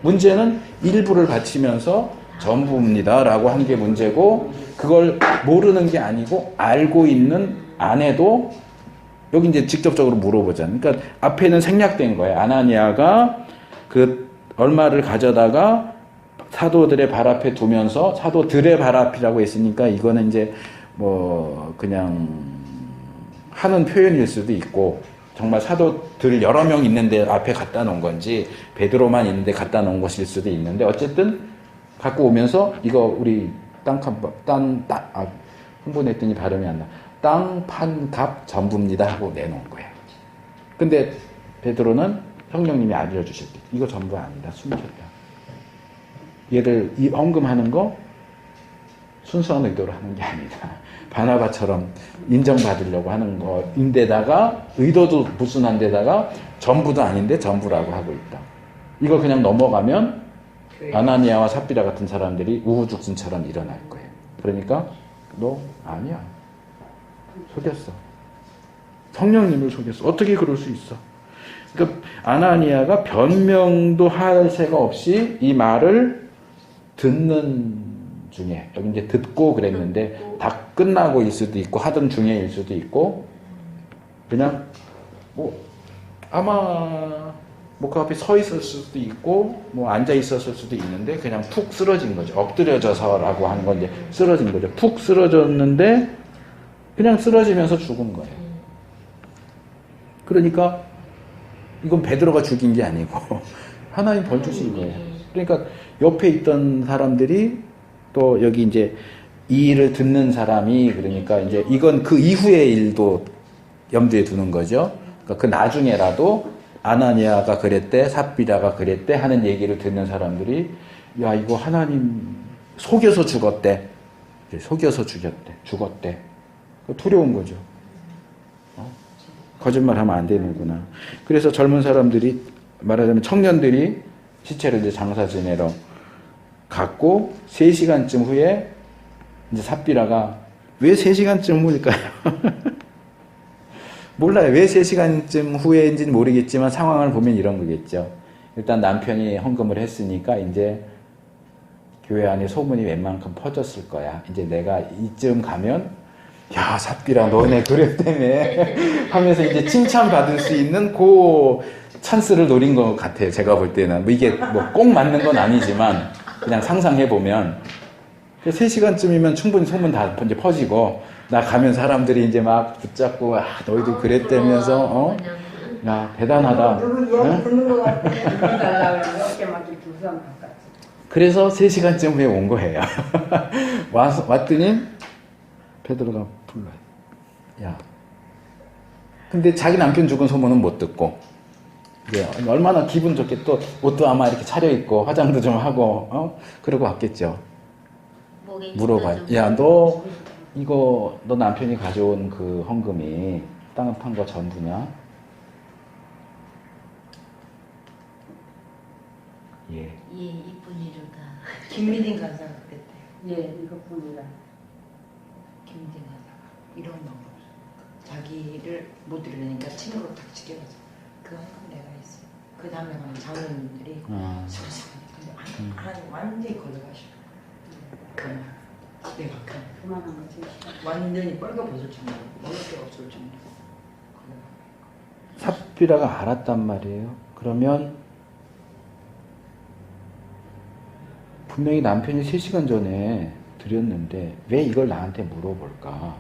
문제는 일부를 바치면서 전부입니다 라고 한 게 문제고, 그걸 모르는 게 아니고 알고 있는 아내도 여기 이제 직접적으로 물어보잖아요. 그러니까 앞에는 생략된 거예요. 아나니아가 그 얼마를 가져다가 사도들의 발 앞에 두면서, 사도들의 발 앞이라고 했으니까 이거는 이제 뭐 그냥 하는 표현일 수도 있고, 정말 사도들 여러 명 있는데 앞에 갖다 놓은 건지 베드로만 있는데 갖다 놓은 것일 수도 있는데, 어쨌든 갖고 오면서 이거 우리 흥분했더니 발음이 안 나. 땅 판 값 전부입니다 하고 내놓은 거예요. 근데 베드로는 성령님이 알려주셨대. 이거 전부 아니다. 숨겼다. 얘를 이 헌금하는 거 순수한 의도로 하는 게 아니다. 바나바처럼 인정받으려고 하는 거인데다가 의도도 무순한 데다가 전부도 아닌데 전부라고 하고 있다. 이걸 그냥 넘어가면 아나니아와 삽비라 같은 사람들이 우후죽순처럼 일어날 거예요. 그러니까 너 아니야. 속였어. 성령님을 속였어. 어떻게 그럴 수 있어? 그러니까 아나니아가 변명도 할 새가 없이 이 말을 듣는 중에, 여기 이제 듣고 그랬는데 다 끝나고 일 수도 있고 하던 중에일 수도 있고, 그냥 뭐 아마 목 앞에 서 있을 수도 있고 뭐 앉아 있었을 수도 있는데 그냥 푹 쓰러진 거죠. 엎드려져서라고 하는 건 이제 쓰러진 거죠. 푹 쓰러졌는데 그냥 쓰러지면서 죽은 거예요. 그러니까 이건 베드로가 죽인 게 아니고 하나님 벌 주신 거예요. 그러니까 옆에 있던 사람들이 또 여기 이제 이 일을 듣는 사람이 그러니까 이제 이건 그 이후의 일도 염두에 두는 거죠. 그러니까 그 나중에라도 아나니아가 그랬대, 삽비라가 그랬대 하는 얘기를 듣는 사람들이 야 이거 하나님 속여서 죽었대, 속여서 죽었대. 두려운 거죠. 거짓말하면 안 되는구나. 그래서 젊은 사람들이 말하자면 청년들이 시체를 이제 장사 지내러 갔고 3시간쯤 후에 이제 삽비라가 왜 3시간쯤 후일까요? 몰라요. 왜 3시간쯤 후에인지는 모르겠지만 상황을 보면 이런 거겠죠. 일단 남편이 헌금을 했으니까 이제 교회 안에 소문이 웬만큼 퍼졌을 거야. 이제 내가 이쯤 가면 야 삽비라 너네 그랬다며 하면서 이제 칭찬받을 수 있는 그 찬스를 노린 것 같아요. 제가 볼 때는. 뭐 이게 뭐 꼭 맞는 건 아니지만 그냥 상상해보면 3시간쯤이면 충분히 소문 다 이제 퍼지고 나 가면 사람들이 이제 막 붙잡고 아 너희들 그랬다면서 야 대단하다. 누구 이야기 듣는 것 같아. 달라고 이렇게 막 두 사람 바꿨지. 그래서 3시간쯤 후에 온 거예요. 왔더니 베드로가 불러요. 야. 근데 자기 남편 죽은 소문은 못 듣고 이제 얼마나 기분 좋게 또 옷도 아마 이렇게 차려입고 화장도 좀 하고 그러고 왔겠죠. 물어봐요. 야, 너 이거 너 남편이 가져온 그 헌금이 땅 판 거 전부냐? 예. 예, 이쁜이로다. 김미진 간사가 그랬대. 예, 이것뿐이라. 김미진 간사가 이런 방법 없어. 자기를 못 들으니까 친구로 탁 지켜가서 그 헌금 내가 했어. 그 다음에 가면 장로님들이 수고수고 근데 하나님 완전히 걸어가시고 내가 그만한 거지. 완전히 빨갛벗을정도로 먹을 게 없을 정도로 삽비라가 알았단 말이에요. 그러면 분명히 남편이 3시간 전에 드렸는데 왜 이걸 나한테 물어볼까?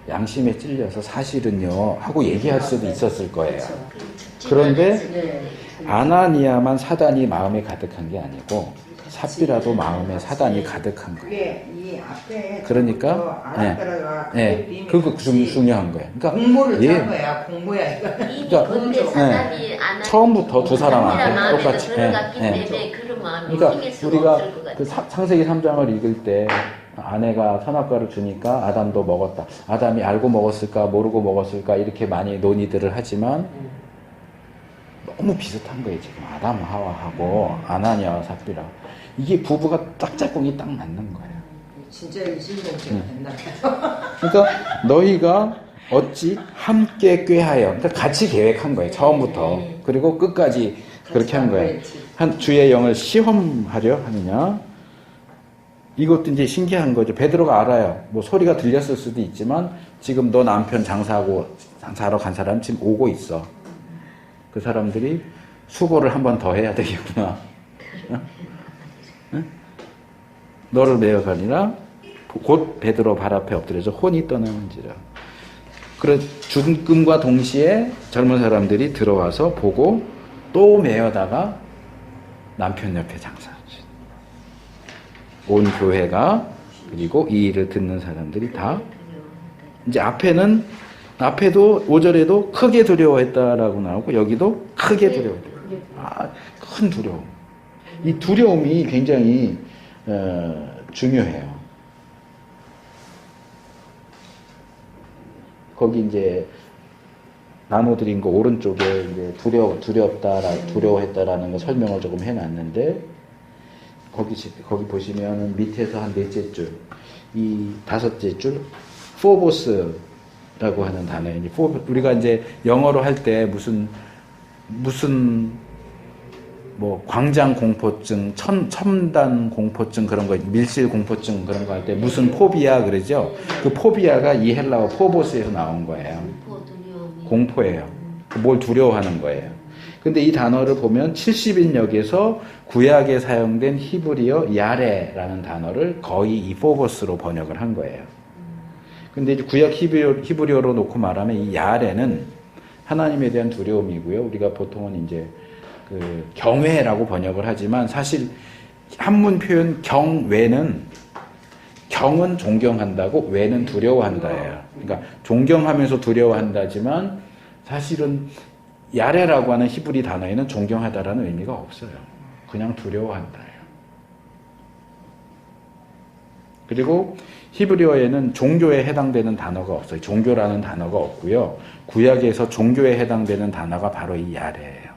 양심에 찔려서 사실은요 하고 얘기할 수도 있었을 거예요. 그런데 네. 아나니아만 사단이 마음에 가득한 게 아니고 삽비라도 마음에 사단이 가득한 거예요. 그게 이 앞에 그러니까 알았더라가 그거 중요한 거예요. 그러니까 공모를 짠 거야. 공모야 이거. 이미 그러니까, 근데 사단이 안 하는 처음부터 두 사람한테 마음에 똑같이. 들어갔기 때문에 그런 마음이 그러니까 생길 수가 우리가 없을 것 같아요. 그 창세기 3장을 읽을 때 아내가 선악과를 주니까 아담도 먹었다. 아담이 알고 먹었을까 모르고 먹었을까 이렇게 많이 논의들을 하지만 너무 비슷한 거예요. 지금 아담 하와하고 아나니아와 삽비라. 이게 부부가 딱 짝꿍이 딱 맞는 거예요. 진짜 일심동체가 됐나 봐요. 그러니까 너희가 어찌 함께 꾀하여 그러니까 같이 계획한 거예요. 처음부터. 그리고 끝까지 그렇게 한 거예요. 한 주의 영을 시험하려 하느냐. 이것도 이제 신기한 거죠. 베드로가 알아요. 뭐 소리가 들렸을 수도 있지만 지금 너 남편 장사하러 간 사람 지금 오고 있어. 그 사람들이 수고를 한 번 더 해야 되겠구나. 응? 너를 메어가니라 곧 베드로 발 앞에 엎드려서 혼이 떠나는지라. 그래 죽음과 동시에 젊은 사람들이 들어와서 보고 또 메어다가 남편 옆에 장사하지. 온 교회가 그리고 이 일을 듣는 사람들이 다 이제 앞에도 5절에도 크게 두려워했다라고 나오고 여기도 크게 두려워했다. 큰 두려움. 이 두려움이 굉장히 중요해요. 거기 이제 나눠드린 거 오른쪽에 이제 두려워했다라는 거 설명을 조금 해놨는데 거기 보시면은 밑에서 한 넷째 줄, 이 다섯째 줄, 포보스라고 하는 단어예요. 우리가 이제 영어로 할 때 무슨 뭐 광장 공포증, 첨단 공포증 그런 거, 밀실 공포증 그런 거 할 때 무슨 포비아 그러죠? 그 포비아가 이 헬라어 포보스에서 나온 거예요. 공포예요. 뭘 두려워하는 거예요. 근데 이 단어를 보면 70인역에서 구약에 사용된 히브리어 야레라는 단어를 거의 이 포거스로 번역을 한 거예요. 근데 이제 구약 히브리어로 놓고 말하면 이 야레는 하나님에 대한 두려움이고요. 우리가 보통은 이제 그 경외라고 번역을 하지만 사실 한문 표현 경외는 경은 존경한다고 외는 두려워한다예요. 그러니까 존경하면서 두려워한다지만 사실은 야레라고 하는 히브리 단어에는 존경하다라는 의미가 없어요. 그냥 두려워한다예요. 그리고 히브리어에는 종교에 해당되는 단어가 없어요. 종교라는 단어가 없고요. 구약에서 종교에 해당되는 단어가 바로 이 야레예요.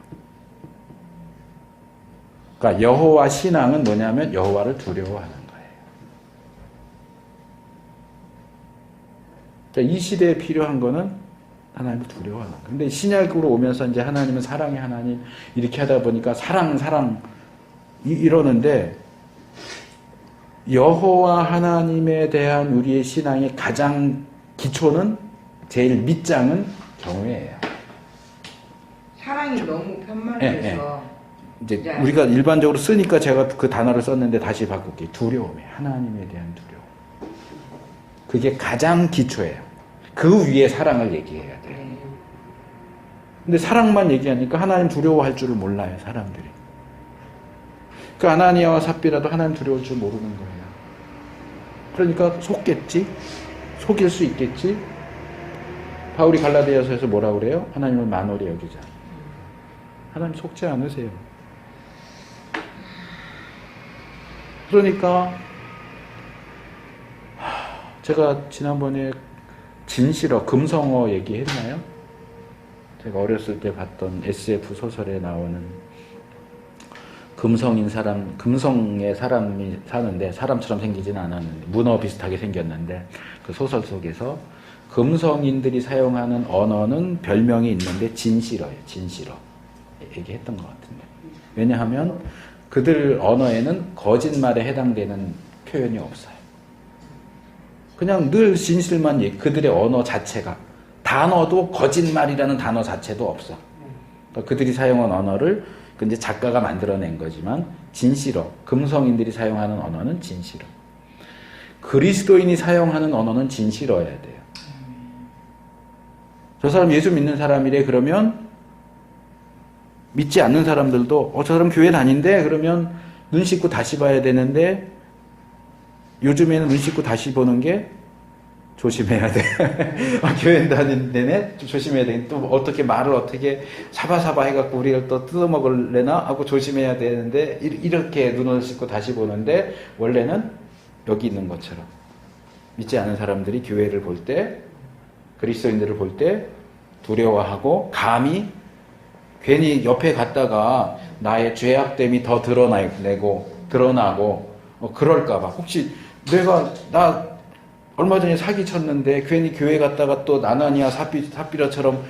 그러니까 여호와 신앙은 뭐냐면 여호와를 두려워하는 거예요. 그러니까 이 시대에 필요한 거는 하나님을 두려워하는 거예요. 근데 신약으로 오면서 이제 하나님은 사랑의 하나님 이렇게 하다 보니까 사랑 이러는데 여호와 하나님에 대한 우리의 신앙의 가장 기초는 제일 밑장은 경외예요. 사랑이 너무 편만해서 이제 우리가 일반적으로 쓰니까 제가 그 단어를 썼는데 다시 바꿀게요. 두려움이에요. 하나님에 대한 두려움. 그게 가장 기초예요. 그 위에 사랑을 얘기해야 돼요. 근데 사랑만 얘기하니까 하나님 두려워할 줄을 몰라요, 사람들이. 그 아나니아와 삽비라도 하나님 두려울 줄 모르는 거예요. 그러니까 속겠지? 속일 수 있겠지? 바울이 갈라디아서에서 뭐라고 그래요? 하나님을 만홀히 여기자. 하나님 속지 않으세요. 그러니까 제가 지난번에 진실어, 금성어 얘기했나요? 제가 어렸을 때 봤던 SF 소설에 나오는 금성의 사람이 사는데 사람처럼 생기지는 않았는데 문어 비슷하게 생겼는데 그 소설 속에서 금성인들이 사용하는 언어는 별명이 있는데 진실어예요. 진실어 얘기했던 것 같은데 왜냐하면 그들 언어에는 거짓말에 해당되는 표현이 없어요. 그냥 늘 진실만 그들의 언어 자체가 단어도 거짓말이라는 단어 자체도 없어. 그러니까 그들이 사용한 언어를 근데 작가가 만들어낸 거지만 진실어. 금성인들이 사용하는 언어는 진실어. 그리스도인이 사용하는 언어는 진실어야 돼요. 저 사람 예수 믿는 사람이래 그러면 믿지 않는 사람들도 저 사람 교회 다닌대 그러면 눈 씻고 다시 봐야 되는데 요즘에는 눈 씻고 다시 보는 게 조심해야 돼. 교회 다니는 데네 조심해야 돼. 또 어떻게 말을 어떻게 사바사바 해갖고 우리를 또 뜯어먹을래나 하고 조심해야 되는데 이렇게 눈을 씻고 다시 보는데 원래는 여기 있는 것처럼 믿지 않은 사람들이 교회를 볼 때 그리스도인들을 볼 때 두려워하고 감히 괜히 옆에 갔다가 나의 죄악됨이 더 드러나고 그럴까봐 혹시 나 얼마 전에 사기 쳤는데 괜히 교회 갔다가 또 나나니아 삽비라처럼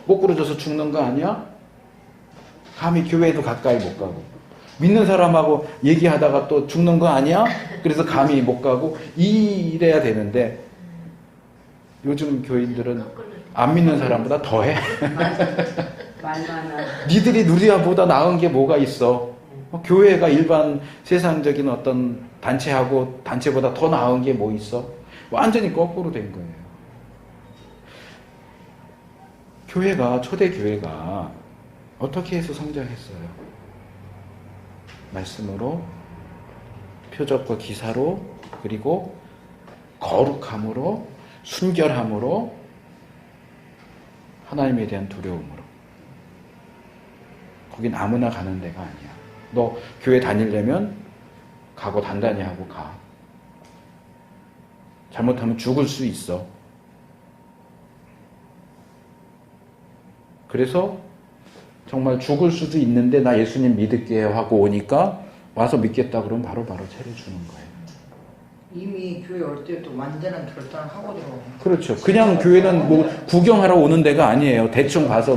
꼬꾸러져서 죽는 거 아니야? 감히 교회도 가까이 못 가고 믿는 사람하고 얘기하다가 또 죽는 거 아니야? 그래서 감히 못 가고 이래야 되는데 요즘 교인들은 안 믿는 사람보다 더해. 니들이 누리야보다 나은 게 뭐가 있어? 교회가 일반 세상적인 어떤 단체보다 더 나은 게 뭐 있어? 완전히 거꾸로 된 거예요. 초대 교회가 어떻게 해서 성장했어요? 말씀으로, 표적과 기사로, 그리고 거룩함으로, 순결함으로, 하나님에 대한 두려움으로. 거긴 아무나 가는 데가 아니야. 너 교회 다니려면 각오 단단히 하고 가. 잘못하면 죽을 수 있어. 그래서 정말 죽을 수도 있는데 나 예수님 믿을게요 하고 오니까 와서 믿겠다 그러면 바로바로 차려주는 거예요. 이미 교회 올 때도 완전한 결단을 하고 들어오는 그렇죠. 그냥 교회는 뭐 구경하러 오는 데가 아니에요. 대충 봐서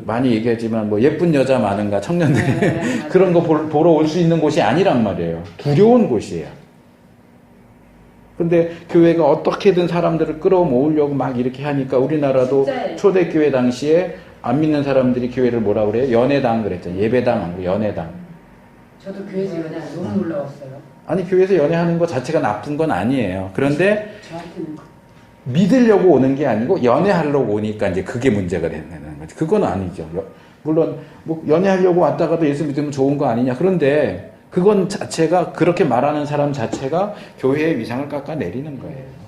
많이 얘기하지만 예쁜 여자 많은가 청년들이 그런 거 보러 올 수 있는 곳이 아니란 말이에요. 두려운 곳이에요. 근데 교회가 어떻게든 사람들을 끌어모으려고 막 이렇게 하니까 우리나라도 초대교회 당시에 안 믿는 사람들이 교회를 뭐라 그래요? 연회당 그랬잖아요. 예배당 아니고 연회당. 저도 교회에서 연애 너무 놀라웠어요. 아니 교회에서 연애하는 것 자체가 나쁜 건 아니에요. 그런데 저한테는 믿으려고 오는 게 아니고 연애하려고 오니까 이제 그게 문제가 되는 거지. 그건 아니죠. 물론 뭐 연애하려고 왔다가도 예수 믿으면 좋은 거 아니냐. 그런데 그건 자체가 그렇게 말하는 사람 자체가 교회의 위상을 깎아내리는 거예요.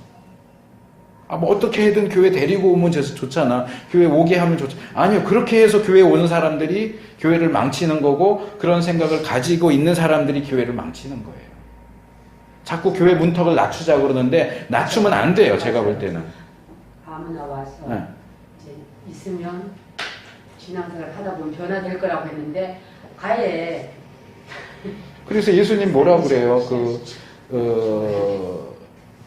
아, 뭐 어떻게 해든 교회 데리고 오면 좋잖아. 교회 오게 하면 좋죠. 아니요. 그렇게 해서 교회 오는 사람들이 교회를 망치는 거고 그런 생각을 가지고 있는 사람들이 교회를 망치는 거예요. 자꾸 교회 문턱을 낮추자고 그러는데 낮추면 안 돼요. 제가 볼 때는. 아무나 와서 네. 이제 있으면 신앙생활 하다 보면 변화될 거라고 했는데 아예 그래서 예수님 뭐라고 그래요?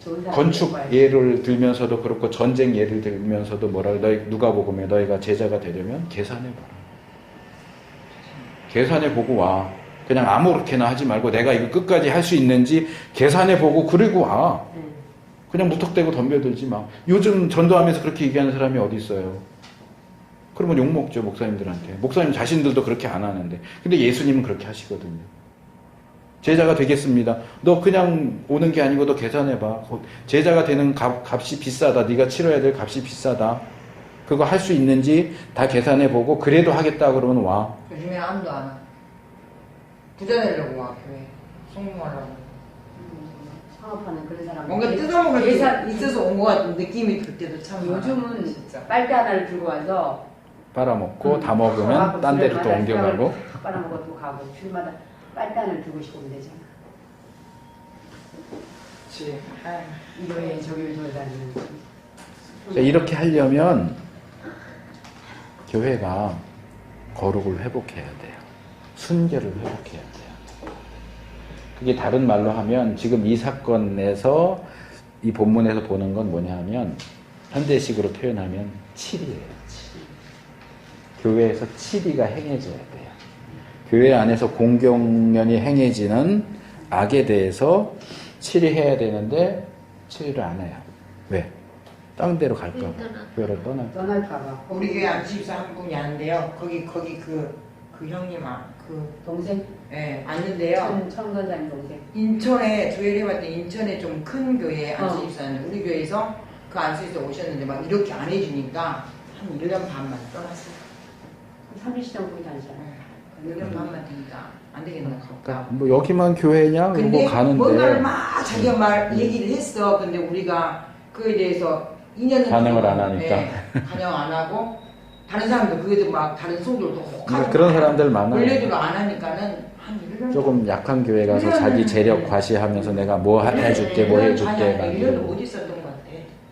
좋은 사람 건축 데리고 와야지. 예를 들면서도 그렇고 전쟁 예를 들면서도 뭐라고 너희 누가복음에 너희가 제자가 되려면 계산해봐라. 계산해보고 와. 그냥 아무렇게나 하지 말고 내가 이거 끝까지 할 수 있는지 계산해보고 그리고 와. 그냥 무턱대고 덤벼들지 마. 요즘 전도하면서 그렇게 얘기하는 사람이 어디 있어요? 그러면 욕먹죠, 목사님들한테. 목사님 자신들도 그렇게 안 하는데. 근데 예수님은 그렇게 하시거든요. 제자가 되겠습니다. 너 그냥 오는 게 아니고 너 계산해봐. 제자가 되는 값이 비싸다. 네가 치러야 될 값이 비싸다. 그거 할 수 있는지 다 계산해보고 그래도 하겠다 그러면 와. 요즘에 암도 안 와. 부자 되려고 와 교회. 성공하려고. 창업하는 그런 사람 뭔가 뜯어먹을 게 예산 있어서 온 것 같은 느낌이 들 때도 참 많아, 요즘은 진짜. 빨대 하나를 들고 와서 빨아먹고 다 먹으면 딴 데로 또 옮겨가고. 빨아먹고 또 가고 주일마다 빨대 하나를 들고 싶으면 되잖아. 그치. 아유. 이거에 저기를 돌아다니는 자, 이렇게 하려면 교회가 거룩을 회복해야 돼요. 순결을 회복해야 돼요. 그게 다른 말로 하면 지금 이 사건에서 이 본문에서 보는 건 뭐냐 하면 현대식으로 표현하면 치리예요. 교회에서 치리가 행해져야 돼요. 교회 안에서 공경련이 행해지는 악에 대해서 치리해야 되는데 치리를 안 해요. 왜? 다른 데로 갈까 봐. 교회를 떠날까봐. 우리 교회 안치집사 한 분이 아는데요. 거기 그 형님 동생? 왔는데요. 청건사님 동생. 인천에 조회를 해봤더니 인천에 좀 큰 교회 안수집사는 우리 교회에서 그 안수집사 오셨는데 막 이렇게 안 해주니까 한 1년 반만 떠났어요. 30시간 거기 다니잖아. 1년 반만 되니까 안 되겠나 갈까. 뭐 여기만 교회냐? 근데 뭐 가는데 뭔가를 막 자기가 말 얘기를 했어. 근데 우리가 그에 대해서 2년을 반응을 안 하니까. 반영 안 하고 다른 사람들 그게도 막 다른 성도들도 혹하고 그런 사람들 많아요. 원래대로 안 하니까는 한 1년 조금 약한 교회 가서 자기 재력 과시하면서 내가 뭐 해줄게 뭐 해줄게 1년을 못 있었던 것 같아.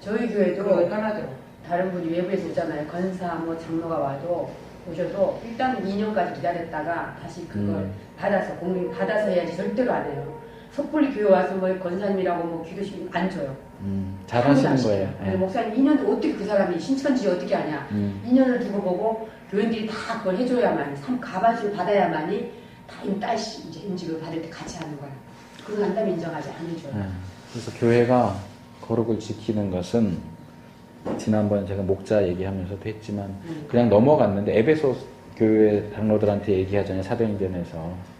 저희 그걸 교회도 떠나더라고. 다른 분이 외부에서 오잖아요. 권사, 뭐 장로가 와도 오셔도 일단 2년까지 기다렸다가 다시 그걸 받아서 공명 받아서 해야지 절대로 안 해요. 섣불리 교회 와서 뭐 권사님이라고 뭐 기도식 안 줘요. 잘 하시는 거예요. 네. 목사님 2년 어떻게 그 사람이 신천지 어떻게 하냐. 2년을 두고 보고 교인들이 다 그걸 해줘야만 가바지를 받아야만이 다 딸씨 이제 임직을 받을 때 같이 하는 거야. 그거 안 따면 인정하지 안 해줘요. 그래서 교회가 거룩을 지키는 것은 지난번에 제가 목자 얘기하면서도 했지만 그냥 넘어갔는데 에베소 교회 장로들한테 얘기하잖아요. 사도행전에서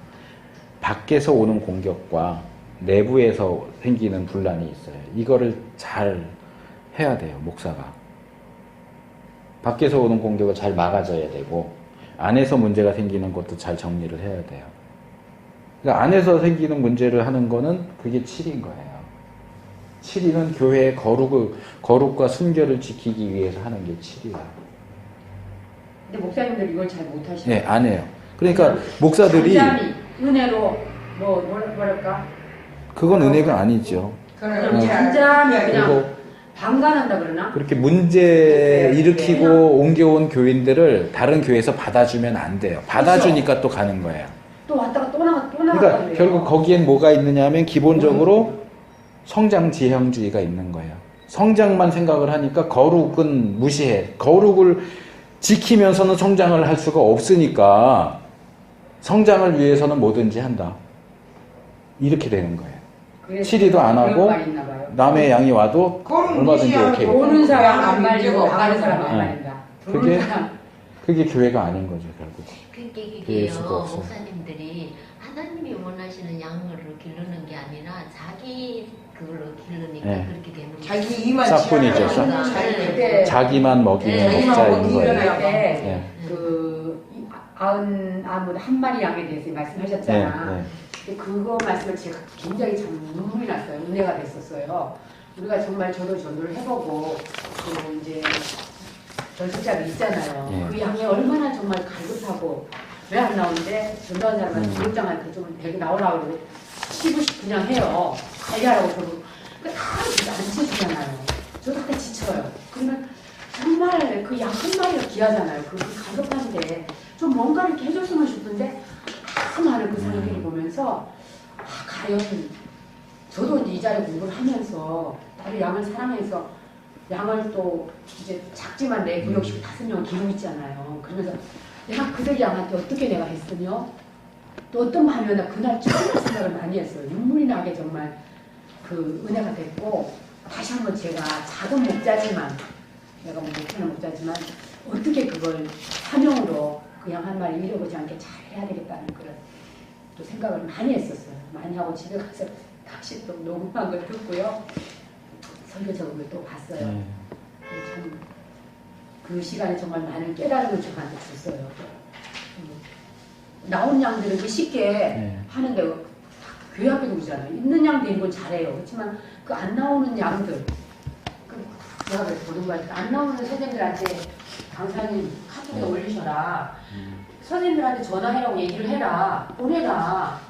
밖에서 오는 공격과 내부에서 생기는 분란이 있어요. 이거를 잘 해야 돼요. 목사가 밖에서 오는 공격을 잘 막아줘야 되고 안에서 문제가 생기는 것도 잘 정리를 해야 돼요. 그러니까 안에서 생기는 문제를 하는 거는 그게 치리인 거예요. 치리는 교회의 거룩과 순결을 지키기 위해서 하는 게 치리예요. 근데 목사님들 이걸 잘 못하시죠. 네, 안 해요. 그러니까 목사들이 잠잠히 은혜로 뭐랄까 그건 은혜가 아니죠. 그러면 잠잠히 그냥 그리고 방관한다 그러나? 그렇게 문제 일으키고 옮겨온 교인들을 다른 교회에서 받아주면 안 돼요. 받아주니까 또 가는 거예요. 또 왔다가 또 나가 그러니까 결국 거기엔 뭐가 있느냐 하면 기본적으로 성장 지향주의가 있는 거예요. 성장만 생각을 하니까 거룩은 무시해. 거룩을 지키면서는 성장을 할 수가 없으니까 성장을 위해서는 뭐든지 한다. 이렇게 되는 거예요. 치리도 안 하고 남의 양이 와도 얼마든지 오케이. 오는 사람 안 말리고 나가는 사람 안 말린다. 그게 그게 교회가 아닌 거죠, 결국. 그게 될 수가 그게요. 없어요. 목사님들이 하나님이 원하시는 양으로 기르는 게 아니라 자기 그걸로 기르니까 네. 그렇게 되는 거예요. 자기 이만 싹뿐이죠, 취하는 싹. 자기 그때 자기만 먹이는 네. 목자인 자기만 거예요. 일어날 때 네. 그 아무 한 마리 양에 대해서 말씀하셨잖아. 네, 네. 근데 그거 말씀을 제가 굉장히 참 눈물이 났어요. 은혜가 됐었어요. 우리가 정말 저도 전도를 해보고 그 이제 전술자들 있잖아요. 네. 그 양이 얼마나 정말 갈급하고 왜 안 나오는데 전도한 사람한테 교육장한테 좀 데리고 나오라고 그러고 시부시 그냥 해요. 관리하라고 저도 다 안 지쳐주잖아요. 저도 다 지쳐요. 그러면 정말 그 양 한 마리가 귀하잖아요. 그 갈급한데 좀 뭔가 이렇게 해줬으면 싶은데 다 많은 그 사람들을 보면서 과연 저도 이제 이 자리 공부를 하면서 나를 양을 사랑해서 양을 또 이제 작지만 내 구역식 5명 기르고 있잖아요. 그러면서 내가 그들 양한테 어떻게 내가 했으며 또 어떤 마음이면 나 그날 정말 생각을 많이 했어요. 눈물이 나게 정말 그 은혜가 됐고 다시 한번 제가 작은 목자지만 내가 뭐 못하는 목자지만 어떻게 그걸 사명으로 그 양 한 마리 잃어보지 않게 잘 해야 되겠다는 그런 또 생각을 많이 했었어요. 많이 하고 집에 가서 다시 또 녹음한 걸 듣고요. 설교 적음을 또 봤어요. 네. 참 그 시간에 정말 많은 깨달음을 저한테 줬어요. 나온 양들은 이게 쉽게 네. 하는데 교회 앞에도 오잖아요. 있는 양 데리고 잘해요. 그렇지만 그 안 나오는 양들 제가 그래서 보는 거 같아요. 안 나오는 선생님들한테 강사님 카톡에 올리셔라. 선생님들한테 전화해라고 얘기를 해라. 보내라.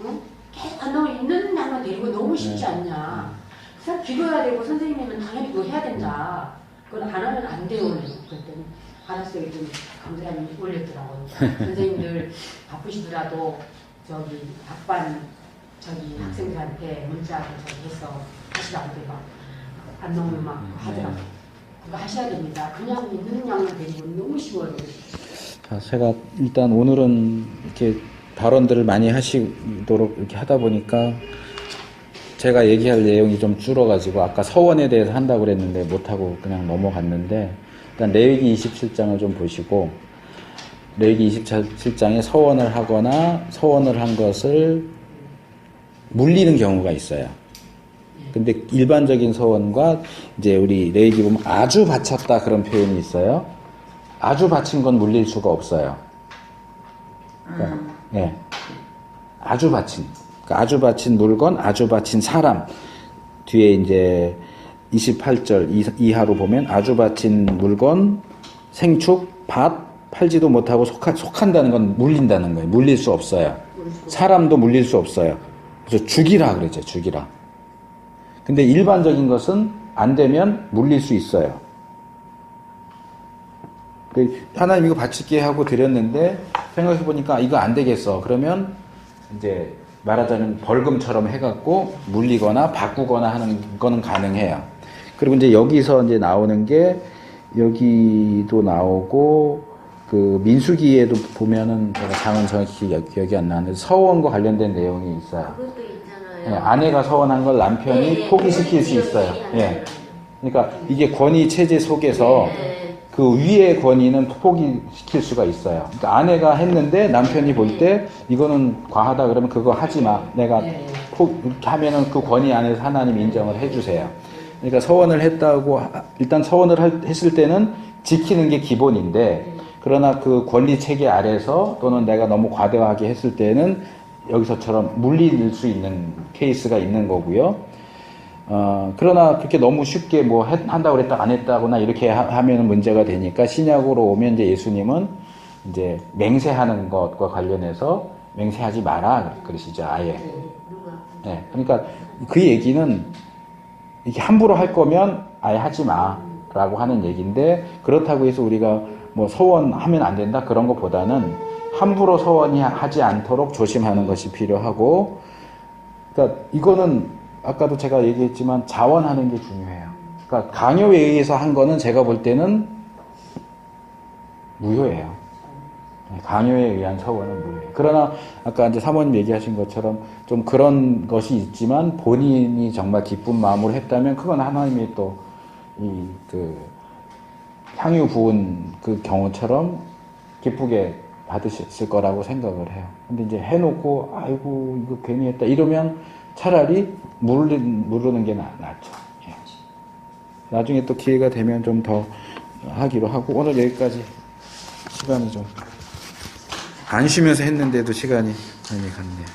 응? 계속 안 나오는 있는 양만 데리고 너무 쉽지 않냐. 그 사람 기도해야 되고 선생님이면 당연히 그거 해야 된다. 그건 안 하면 안 돼요. 그랬더니 알았어요. 좀 강사님이 올렸더라고요. 선생님들 바쁘시더라도 저기 앞반 저기 학생들한테 문자를 저기 해서 하시라고 막 안 나오면 막 하더라고요. 그거 하셔야 됩니다. 그냥 있는 양을 데리고 너무 쉬워요. 자, 제가 일단 오늘은 이렇게 발언들을 많이 하시도록 이렇게 하다 보니까 제가 얘기할 내용이 좀 줄어가지고 아까 서원에 대해서 한다고 그랬는데 못하고 그냥 넘어갔는데 일단 레위기 27장을 좀 보시고 레위기 27장에 서원을 하거나 서원을 한 것을 물리는 경우가 있어요. 근데 일반적인 서원과 이제 우리 레위기 보면 아주 바쳤다 그런 표현이 있어요. 아주 바친 건 물릴 수가 없어요. 그러니까, 예. 아주 바친. 그러니까 아주 바친 물건, 아주 바친 사람. 뒤에 이제 28절 이하로 보면 아주 바친 물건, 생축, 밭, 팔지도 못하고 속한다는 건 물린다는 거예요. 물릴 수 없어요. 사람도 물릴 수 없어요. 그래서 죽이라 그러죠. 죽이라. 근데 일반적인 것은 안 되면 물릴 수 있어요. 하나님 이거 바칠게 하고 드렸는데 생각해 보니까 이거 안 되겠어. 그러면 이제 말하자면 벌금처럼 해갖고 물리거나 바꾸거나 하는 거는 가능해요. 그리고 이제 여기서 이제 나오는 게 여기도 나오고 그 민수기에도 보면은 제가 장은 정확히 기억이 안 나는데 서원과 관련된 내용이 있어요. 그것도 있잖아요. 예, 아내가 서원한 걸 남편이 포기시킬 수 있어요. 예. 그러니까 이게 권위 체제 속에서 그 위의 권위는 포기시킬 수가 있어요. 그러니까 아내가 했는데 남편이 볼 때 이거는 과하다 그러면 그거 하지 마. 내가 이렇게 하면은 그 권위 안에서 하나님 인정을 해주세요. 그러니까 서원을 했다고 일단 서원을 했을 때는 지키는 게 기본인데 그러나 그 권리 체계 아래서 또는 내가 너무 과도하게 했을 때는 여기서처럼 물릴 수 있는 케이스가 있는 거고요. 그러나 그렇게 너무 쉽게 뭐 한다고 그랬다 안 했다거나 이렇게 하면 문제가 되니까 신약으로 오면 이제 예수님은 이제 맹세하는 것과 관련해서 맹세하지 마라 그러시죠, 아예. 네, 그러니까 그 얘기는 이게 함부로 할 거면 아예 하지 마라고 하는 얘기인데 그렇다고 해서 우리가 뭐 서원하면 안 된다 그런 것보다는 함부로 서원이 하지 않도록 조심하는 것이 필요하고, 그러니까 이거는 아까도 제가 얘기했지만 자원하는 게 중요해요. 그러니까 강요에 의해서 한 거는 제가 볼 때는 무효예요. 강요에 의한 서원은 무효예요. 그러나 아까 이제 사모님 얘기하신 것처럼 좀 그런 것이 있지만 본인이 정말 기쁜 마음으로 했다면 그건 하나님이 또 이 그 향유 부은 그 경우처럼 기쁘게 받으셨을 거라고 생각을 해요. 근데 이제 해놓고 아이고 이거 괜히 했다 이러면 차라리 모르는 게 낫죠. 예. 나중에 또 기회가 되면 좀 더 하기로 하고 오늘 여기까지 시간이 좀 안 쉬면서 했는데도 시간이 많이 갔네요.